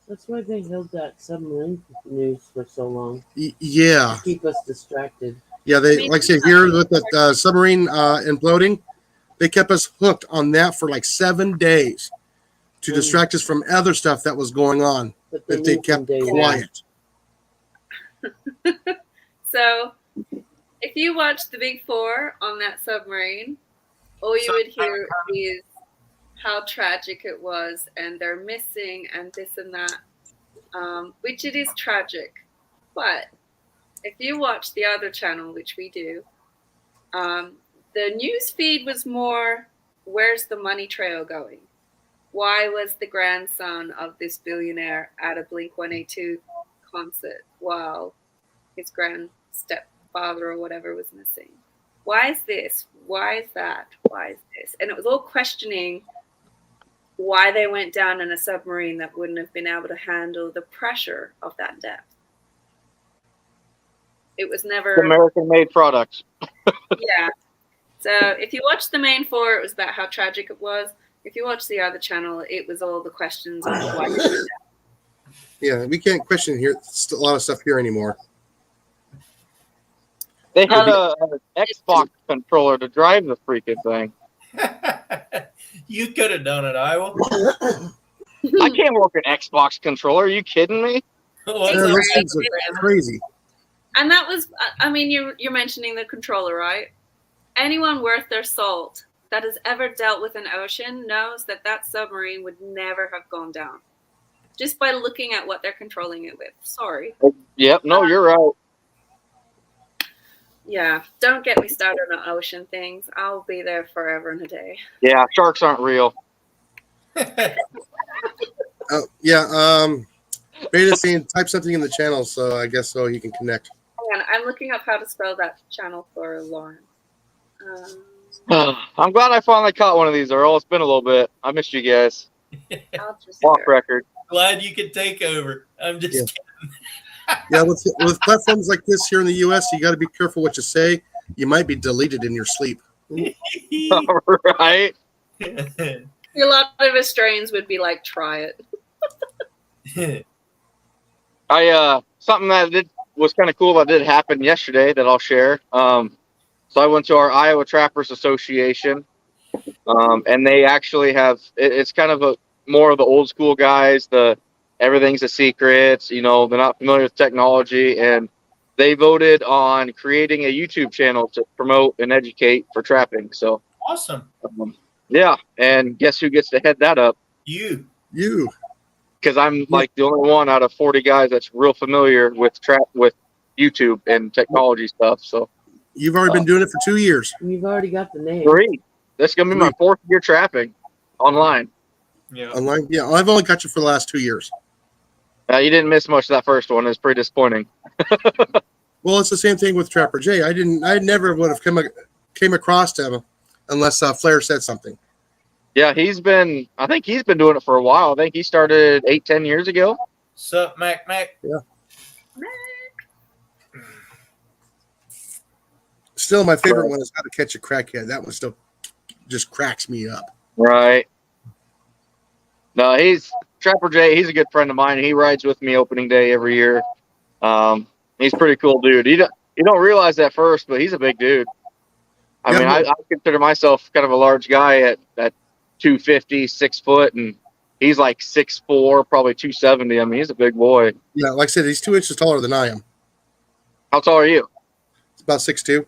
That's why they held that submarine news for so long. Yeah. To keep us distracted. Yeah, they like I said here with the submarine imploding, they kept us hooked on that for like 7 days to distract us from other stuff that was going on. But If they kept quiet. So, if you watch the Big Four on that submarine, all you would hear is how tragic it was, and they're missing, and this and that, which it is tragic. But if you watch the other channel, which we do, the news feed was more, where's the money trail going? Why was the grandson of this billionaire at a Blink-182 concert while his stepfather or whatever was missing? Why is this? Why is that? Why is this? And it was all questioning why they went down in a submarine that wouldn't have been able to handle the pressure of that depth. It was never American-made products. yeah. So if you watch the main four, it was about how tragic it was. If you watch the other channel, it was all the questions of why. Yeah, we can't question here a lot of stuff here anymore. They had an Xbox controller to drive the freaking thing. You could have done it, Iowa. I can't work an Xbox controller. Are you kidding me? Yeah, those things are crazy. And that was, I mean, you're mentioning the controller, right? Anyone worth their salt that has ever dealt with an ocean knows that that submarine would never have gone down just by looking at what they're controlling it with. Sorry. Yep. No, you're right. Yeah. Don't get me started on ocean things. I'll be there forever and a day. Yeah, sharks aren't real. Beta's saying type something in the channel, so I guess so you can connect. Hang on, I'm looking up how to spell that channel for Lauren. I'm glad I finally caught one of these, Earl. It's been a little bit. I missed you guys. I'll just Off record. Glad you could take over. I'm just kidding. Yeah, with platforms like this here in the U.S., you got to be careful what you say. You might be deleted in your sleep. Right? A lot of Australians would be like, try it. Something that was kind of cool that did happen yesterday that I'll share. So I went to our Iowa Trappers Association, and they actually have, it's kind of more of the old school guys, everything's a secret, they're not familiar with technology, and they voted on creating a YouTube channel to promote and educate for trapping. So awesome. Yeah, and guess who gets to head that up? You. Because I'm like the only one out of 40 guys that's real familiar with YouTube and technology stuff. So you've already been doing it for 2 years. You've already got the name. 3. This is gonna be my 4th year trapping online. Yeah. Online. Yeah, I've only got you for the last 2 years. You didn't miss much of that first one. It was pretty disappointing. Well, it's the same thing with Trapper Jay. I never would have came across him unless Flair said something. Yeah, I think he's been doing it for a while. I think he started 8-10 years ago. Sup, Mac? Yeah. Still, my favorite one is How to Catch a Crackhead. That one still just cracks me up. Right. No, Trapper Jay. He's a good friend of mine. He rides with me opening day every year. He's a pretty cool dude. You don't realize that first, but he's a big dude. I mean, I consider myself kind of a large guy at 250, 6 foot, and He's like 6'4", probably 270. I mean, he's a big boy. Yeah, like I said, he's 2 inches taller than I am. How tall are you? It's about 6'2".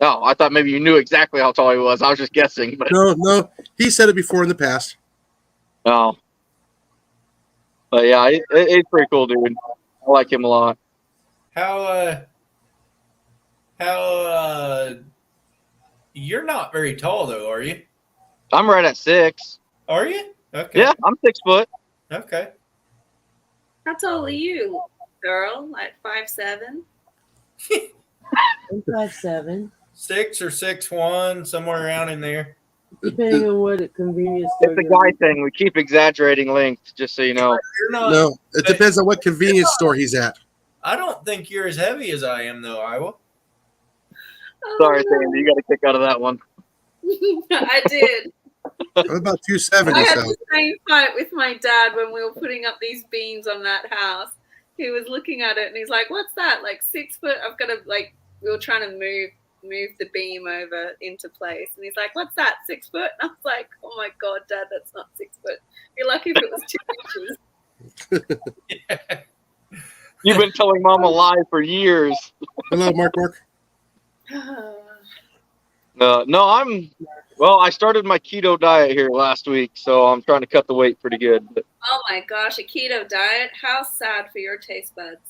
Oh, I thought maybe you knew exactly how tall he was. I was just guessing. But No, he said it before in the past. no. But yeah, he's pretty cool, dude. I like him a lot. How you're not very tall though, are you? I'm right at 6. Are you? Okay. Yeah, I'm 6 foot. Okay. How tall are you, girl? Like 5'7"? I'm 5'7", 6 or 6'1", somewhere around in there. depending on what a convenience store. It's a you're guy at. thing. We keep exaggerating length, just so you know. You're not. No, it depends on what convenience store he's at. I don't think you're as heavy as I am, though, Iowa. Sorry, Sandy, you got a kick out of that one. I did. I'm about 270. I had So the same fight with my dad when we were putting up these beams on that house. He was looking at it and he's like, "What's that? Like 6 foot?" I've got to we were trying to move the beam over into place, and he's like, "What's that? 6 foot?" And I was like, "Oh my god, Dad, that's not 6 foot. You're lucky if it was 2 inches." You've been telling Mom a lie for years. hello, Mark. No, I started my keto diet here last week, so I'm trying to cut the weight pretty good. But, Oh my gosh, a keto diet? How sad for your taste buds.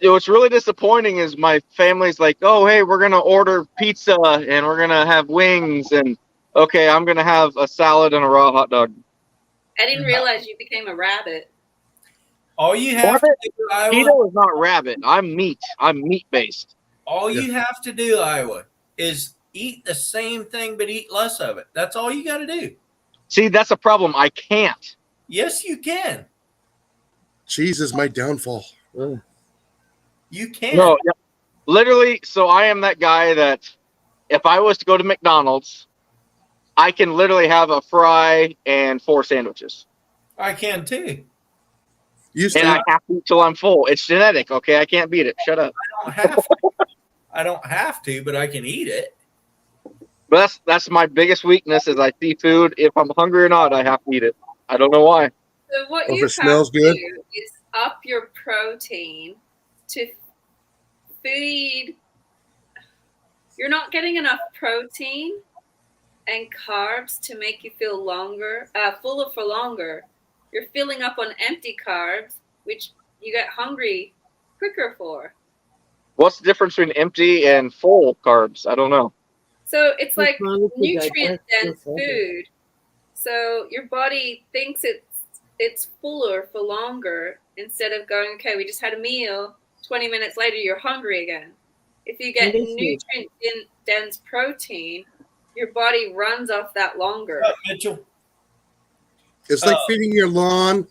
what's really disappointing is my family's like, "Oh, hey, we're gonna order pizza and we're gonna have wings, and okay, I'm gonna have a salad and a raw hot dog." I didn't realize you became a rabbit. All you have to do, Iowa, Keto is not rabbit. I'm meat. I'm meat based. all you have to do, Iowa, is eat the same thing but eat less of it. That's all you got to do. See, that's a problem. I can't. Yes, you can. Cheese is my downfall. Ugh. You can. No, yeah, literally. So I am that guy that if I was to go to McDonald's, I can literally have a fry and 4 sandwiches. I can too. Used And to. I have to eat till I'm full. It's genetic, okay? I can't beat it. Shut up. I don't have to, but I can eat it. But that's my biggest weakness is I see food. If I'm hungry or not, I have to eat it. I don't know why. So what Or if you it smells have to good. do is up your protein to feed. You're not getting enough protein and carbs to make you feel fuller for longer. You're filling up on empty carbs, which you get hungry quicker for. What's the difference between empty and full carbs? I don't know. So it's like As long as you digest nutrient-dense yourself. food. So your body thinks it's fuller for longer instead of going, okay, we just had a meal. 20 minutes later, you're hungry again. If you get What is it? nutrient-dense protein, your body runs off that longer. Mitchell. It's like feeding your lawn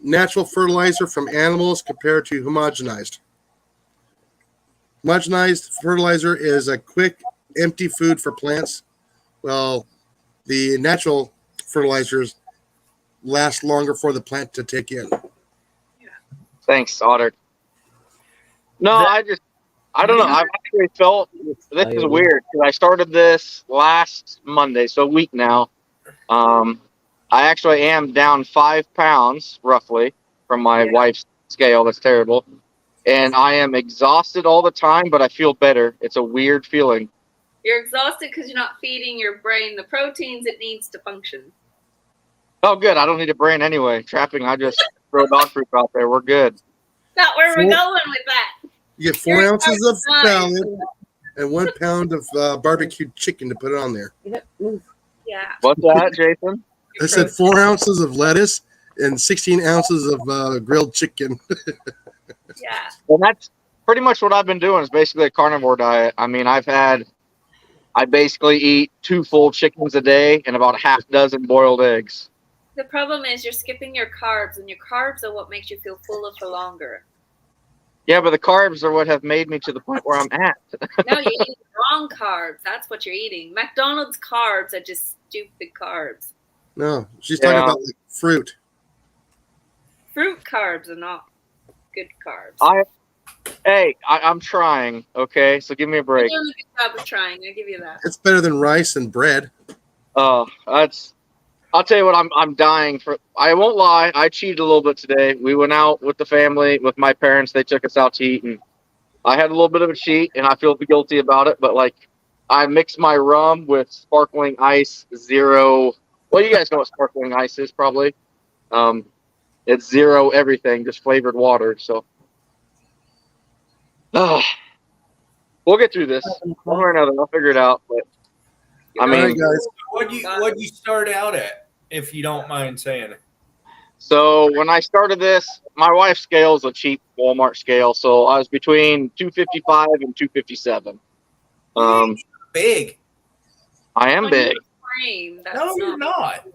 natural fertilizer from animals compared to homogenized. Homogenized fertilizer is a quick, empty food for plants. Well, the natural fertilizers last longer for the plant to take in. Thanks, Otter. No, I don't know. I've actually felt this is weird because I started this last Monday, so a week now. I actually am down 5 pounds roughly from my wife's scale. That's terrible. And I am exhausted all the time, but I feel better. It's a weird feeling. You're exhausted because you're not feeding your brain the proteins it needs to function. Oh, good. I don't need a brain anyway. Trapping, I just throw dog food out there. We're good. That's where we're going with that. You get 4 ounces of salad and 1 pound of barbecued chicken to put it on there. Yeah. What's that, Jason? I said 4 ounces of lettuce and 16 ounces of grilled chicken. Yeah. Well, that's pretty much what I've been doing is basically a carnivore diet. I mean, I basically eat 2 full chickens a day and about a half dozen boiled eggs. The problem is you're skipping your carbs, and your carbs are what makes you feel fuller for longer. Yeah, but the carbs are what have made me to the point where I'm at. No, you're eating wrong carbs. That's what you're eating. McDonald's carbs are just stupid carbs. No, she's talking about like fruit. Fruit carbs are not good carbs. I'm trying, okay? So give me a break. You're doing a good job of trying. I give you that. It's better than rice and bread. Oh, I'll tell you what, I'm dying for. I won't lie, I cheated a little bit today. We went out with the family, with my parents. They took us out to eat, and I had a little bit of a cheat, and I feel guilty about it. But like, I mixed my rum with sparkling ice zero. Well, you guys know what sparkling ice is, probably. It's zero everything, just flavored water. So, we'll get through this one way or another. I'll figure it out. But I All mean, right, guys. What'd you start out at, if you don't mind saying it? so when I started this, my wife's scale is a cheap Walmart scale, so I was between 255 and 257. Big. I am On big. your frame, that's No, you're not.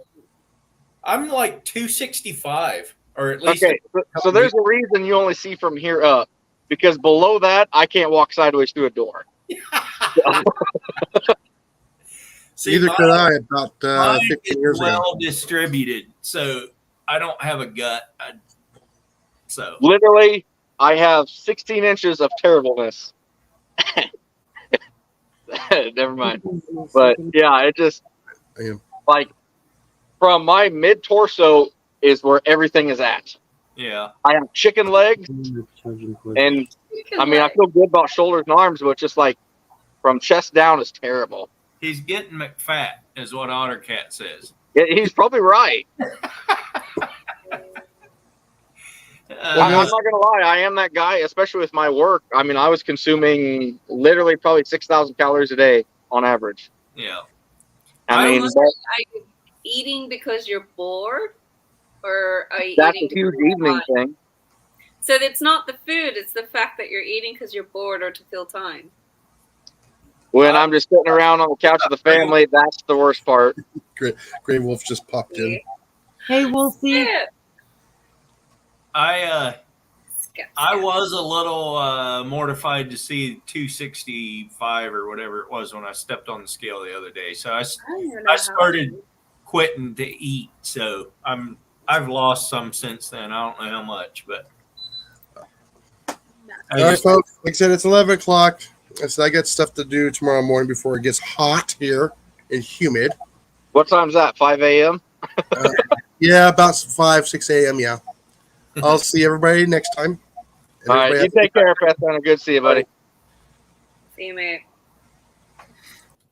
I'm like 265, or at least. Okay, so there's a reason you only see from here up, because below that I can't walk sideways through a door. See, Neither could I about mine 15 is years ago. well distributed, so I don't have a gut. So Literally, I have 16 inches of terribleness. Never mind. But yeah, it just like from my mid torso is where everything is at. yeah, I have chicken legs, and I mean I feel good about shoulders and arms, but just like from chest down is terrible. he's getting McFat, is what OtterCat says. Yeah, he's probably right. I'm not gonna lie, I am that guy, especially with my work. I mean, I was consuming literally probably 6,000 calories a day on average. Yeah. I mean, Are you eating because you're bored, or are you that's eating a huge because you're evening tired? thing. So it's not the food; it's the fact that you're eating because you're bored or to fill time. When I'm just sitting around on the couch with the family, that's the worst part. Gray Wolf just popped in. Hey, Wolfie. Yeah. I was a little mortified to see 265 or whatever it was when I stepped on the scale the other day. So I started quitting to eat. So I've lost some since then. I don't know how much, but All right, folks. Like I said, it's 11 o'clock. So I got stuff to do tomorrow morning before it gets hot here and humid. What time's that? 5 a.m.? Yeah, about 5, 6 a.m. Yeah. I'll see everybody next time. All right, you take care, Pathfinder. Good to see you, buddy. See you, mate.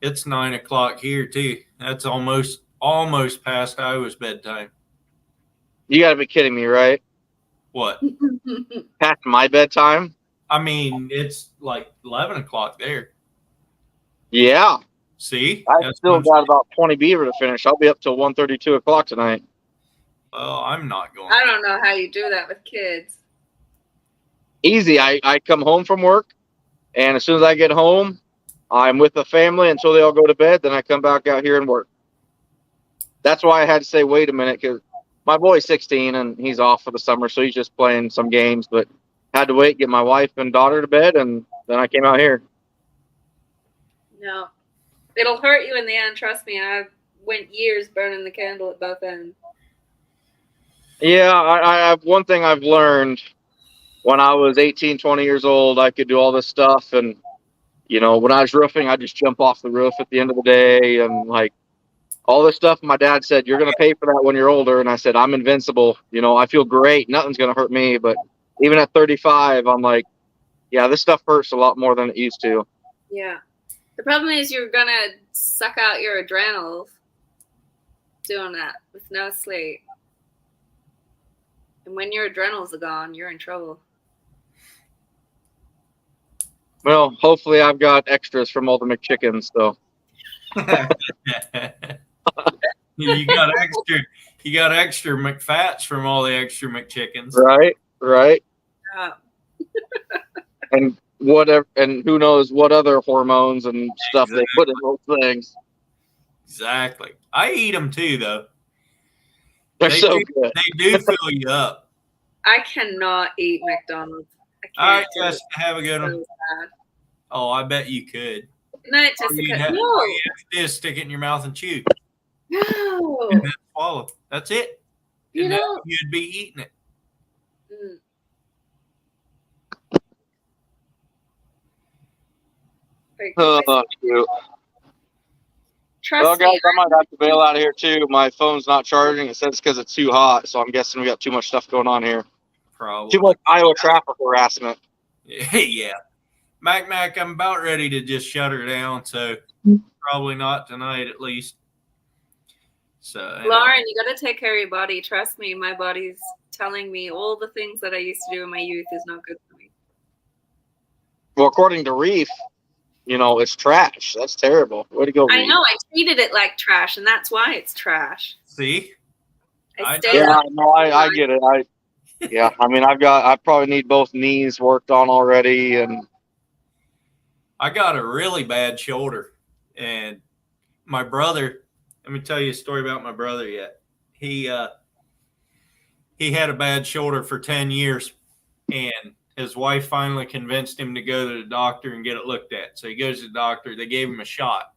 It's 9 o'clock here too. That's almost past Iowa's bedtime. You got to be kidding me, right? What? Past my bedtime? I mean, it's like 11 o'clock there. Yeah. See? I still got about 20 beaver to finish. I'll be up till 1:30, 2 o'clock tonight. Well, I'm not going. I don't know how you do that with kids. Easy. I come home from work, and as soon as I get home, I'm with the family until they all go to bed. Then I come back out here and work. That's why I had to say, wait a minute, because my boy's 16 and he's off for the summer, so he's just playing some games. But had to wait, get my wife and daughter to bed, and then I came out here. No. It'll hurt you in the end, trust me. I went years burning the candle at both ends. Yeah, I have one thing I've learned. When I was 18, 20 years old, I could do all this stuff. And, you know, when I was roofing, I'd just jump off the roof at the end of the day. And, like, all this stuff, my dad said, you're going to pay for that when you're older. And I said, I'm invincible. You know, I feel great. Nothing's going to hurt me. But even at 35, I'm like, yeah, this stuff hurts a lot more than it used to. Yeah. The problem is you're going to suck out your adrenals doing that with no sleep. And when your adrenals are gone, you're in trouble. Well, hopefully I've got extras from all the McChickens, so. You got extra McFats from all the extra McChickens. Right. Yeah. And whatever, and who knows what other hormones and stuff they put in those things. Exactly. I eat them too, though. They're so good. They do fill you up. I cannot eat McDonald's. All right, Jessica, have a good one. Oh, I bet you could. Good night, Jessica. No. Just stick it in your mouth and chew. No. And then swallow. That's it. You know, you'd be eating it. Oh, shoot. Trust Well, guys, me. I might have to bail out of here too. My phone's not charging. It says it's because it's too hot, so I'm guessing we got too much stuff going on here. Probably. Too much Iowa traffic harassment. Yeah. Mac, I'm about ready to just shut her down. So probably not tonight, at least. So, Lauren, you got to take care of your body. Trust me, my body's telling me all the things that I used to do in my youth is not good for me. Well, according to Reef, it's trash. That's terrible. Way to go, I Reef. know, I treated it like trash, and that's why it's trash. See? I Yeah, no, I get it. I probably need both knees worked on already, and I got a really bad shoulder, and my brother. Let me tell you a story about my brother. Yet he had a bad shoulder for 10 years, and his wife finally convinced him to go to the doctor and get it looked at. So he goes to the doctor. They gave him a shot.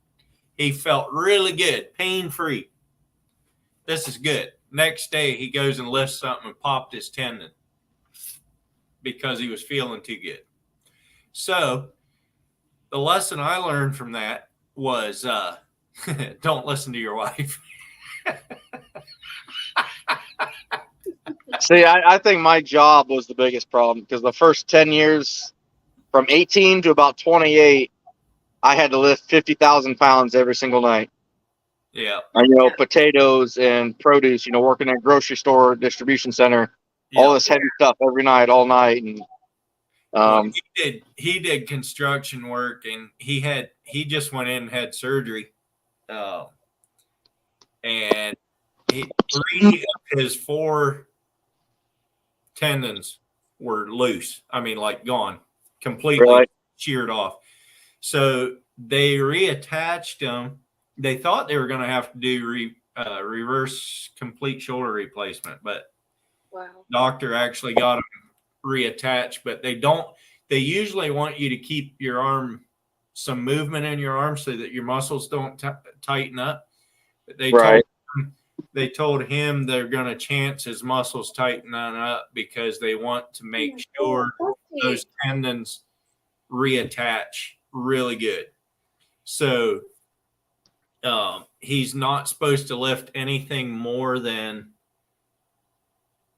He felt really good, pain free. This is good. Next day, he goes and lifts something and popped his tendon because he was feeling too good. So the lesson I learned from that was don't listen to your wife. see, I think my job was the biggest problem because the first 10 years, from 18 to about 28, I had to lift 50,000 pounds every single night. Yeah. And, potatoes and produce, working in a grocery store, distribution center, all this heavy stuff every night, all night. And well, he did construction work, and he just went in and had surgery. And 3 of his 4 tendons were loose. I mean, like gone, completely sheared off. So they reattached them. They thought they were going to have to do reverse complete shoulder replacement, but doctor actually got them reattached. But they usually want you to keep your arm, some movement in your arm so that your muscles don't tighten up. But they told him they're going to chance his muscles tightening up because they want to make sure those tendons reattach really good. So he's not supposed to lift anything more than,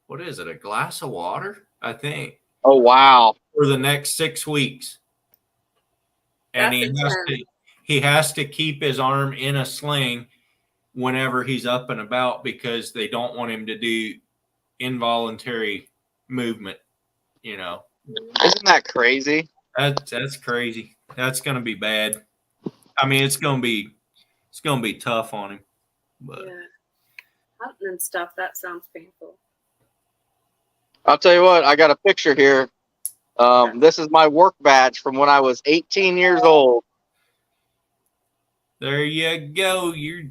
what is it, a glass of water, I think. Oh, wow. For the next 6 weeks. And he has to keep his arm in a sling whenever he's up and about because they don't want him to do involuntary movement, Isn't that crazy? That's crazy. That's going to be bad. I mean, it's going to be tough on him. But hunting and stuff, that sounds painful. I'll tell you what, I got a picture here. This is my work badge from when I was 18 years old. There you go. You're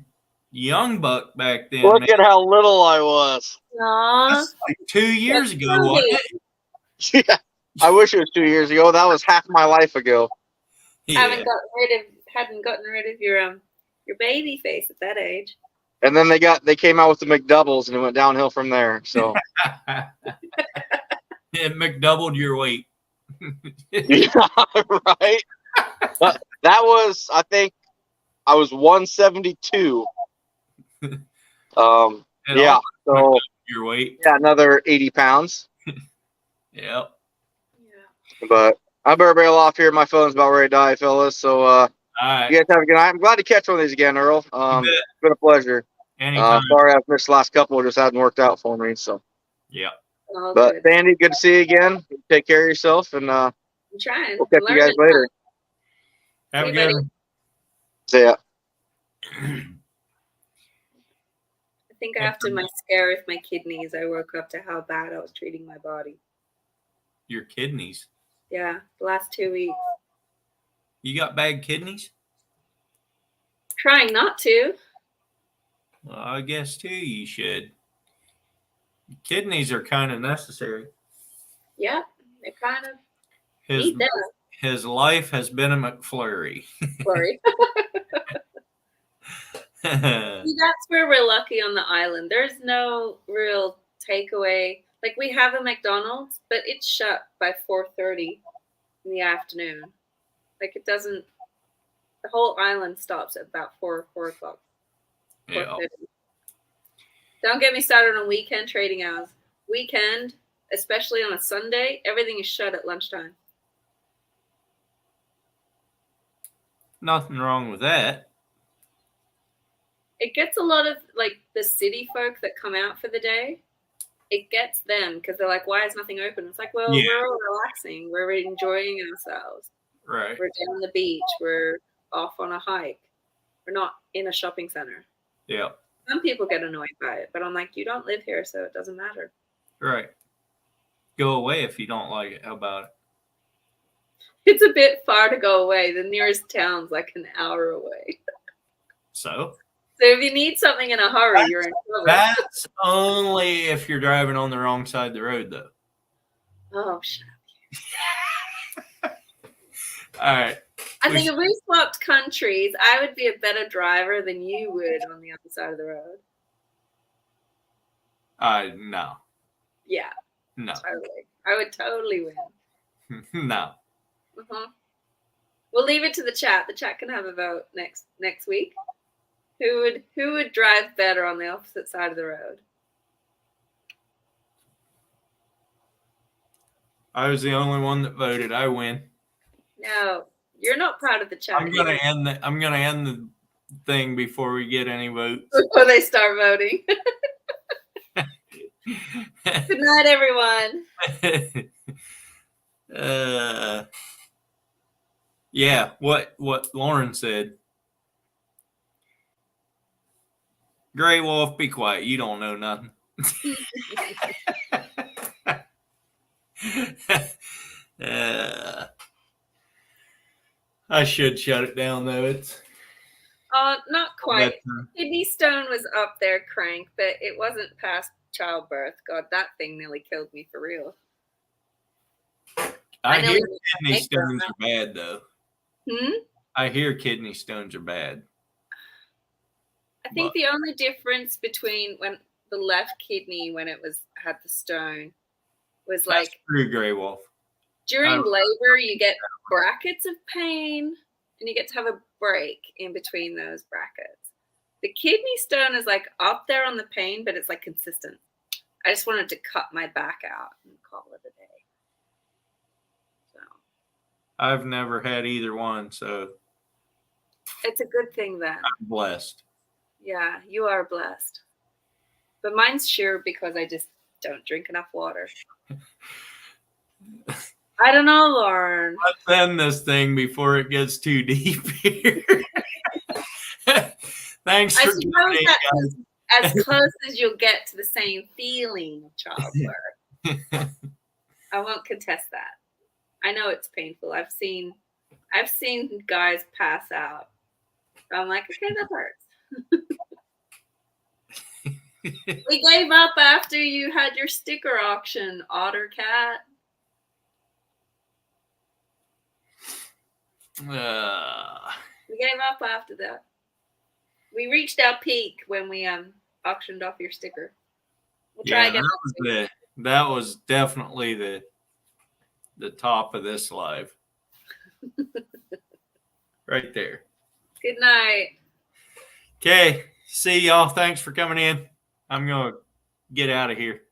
young buck back then. Look at how little I was. That's like 2 years ago, wasn't it? Yeah, I wish it was 2 years ago. That was half my life ago. Yeah. Hadn't gotten rid of your baby face at that age. And then they came out with the McDoubles and it went downhill from there. So it McDoubled your weight. yeah, right. But that was, I think, I was 172. Yeah. So your weight. Yeah, another 80 pounds. Yep. But I better bail off here. My phone's about ready to die, fellas. So all right. You guys have a good night. I'm glad to catch one of these again, Earl. It's been a pleasure. Anytime. Sorry I've missed the last couple. It just hasn't worked out for me. So yeah. But Sandy, good to see you again. Take care of yourself, and I'm trying. we'll catch you guys later. Have a good one. See ya. I think after my scare with my kidneys, I woke up to how bad I was treating my body. Your kidneys. Yeah, the last 2 weeks. You got bad kidneys? Trying not to. Well, I guess too you should. Kidneys are kind of necessary. Yeah, they kind of need them. His life has been a McFlurry. Sorry. See, that's where we're lucky on the island. There's no real takeaway. Like, we have a McDonald's, but it's shut by 4:30 in the afternoon. Like, it doesn't. The whole island stops at about 4 o'clock. Yeah. 4:30. Don't get me started on weekend trading hours. Weekend, especially on a Sunday, everything is shut at lunchtime. Nothing wrong with that. It gets a lot of like the city folk that come out for the day. It gets them because they're like, "Why is nothing open?" It's like, well, Yeah. we're all relaxing. We're enjoying ourselves. Right. We're down the beach. We're off on a hike. We're not in a shopping center. Yeah. Some people get annoyed by it, but I'm like, you don't live here, so it doesn't matter. Right. Go away if you don't like it. How about it? It's a bit far to go away. The nearest town's like an hour away. So So if you need something in a hurry, you're in trouble. that's only if you're driving on the wrong side of the road, though. Oh, shit. All right. I think if we swapped countries, I would be a better driver than you would on the other side of the road. No. Yeah, No. totally. I would totally win. No. We'll leave it to the chat. The chat can have a vote next week. Who would drive better on the opposite side of the road? I was the only one that voted. I win. No, you're not proud of the chat. I'm gonna end the thing before we get any votes. Before they start voting. Good night, everyone. Yeah, what Lauren said. Gray Wolf, be quiet. You don't know nothing. I should shut it down though. It's Not quite. But, Kidney stone was up there, crank, but it wasn't past childbirth. God, that thing nearly killed me for real. I know hear we kidney make stones are bad though. Hmm? I hear kidney stones are bad. I think the only difference between when the left kidney, when it had the stone, was like That's true, Gray Wolf. during I- labor, you get brackets of pain, and you get to have a break in between those brackets. The kidney stone is like up there on the pain, but it's like consistent. I just wanted to cut my back out and call it a day. So I've never had either one, so it's a good thing then. I'm blessed. Yeah, you are blessed. But mine's sure because I just don't drink enough water. I don't know, Lauren. Let's end this thing before it gets too deep here. Thanks I for suppose joining, that's guys. as close as you'll get to the same feeling of childbirth. I won't contest that. I know it's painful. I've seen guys pass out. I'm like, okay, that hurts. We gave up after you had your sticker auction, Otter Cat. We gave up after that. We reached our peak when we auctioned off your sticker. We'll try again. That was definitely the top of this live. Right there. Good night. Okay. See y'all. Thanks for coming in. I'm going to get out of here.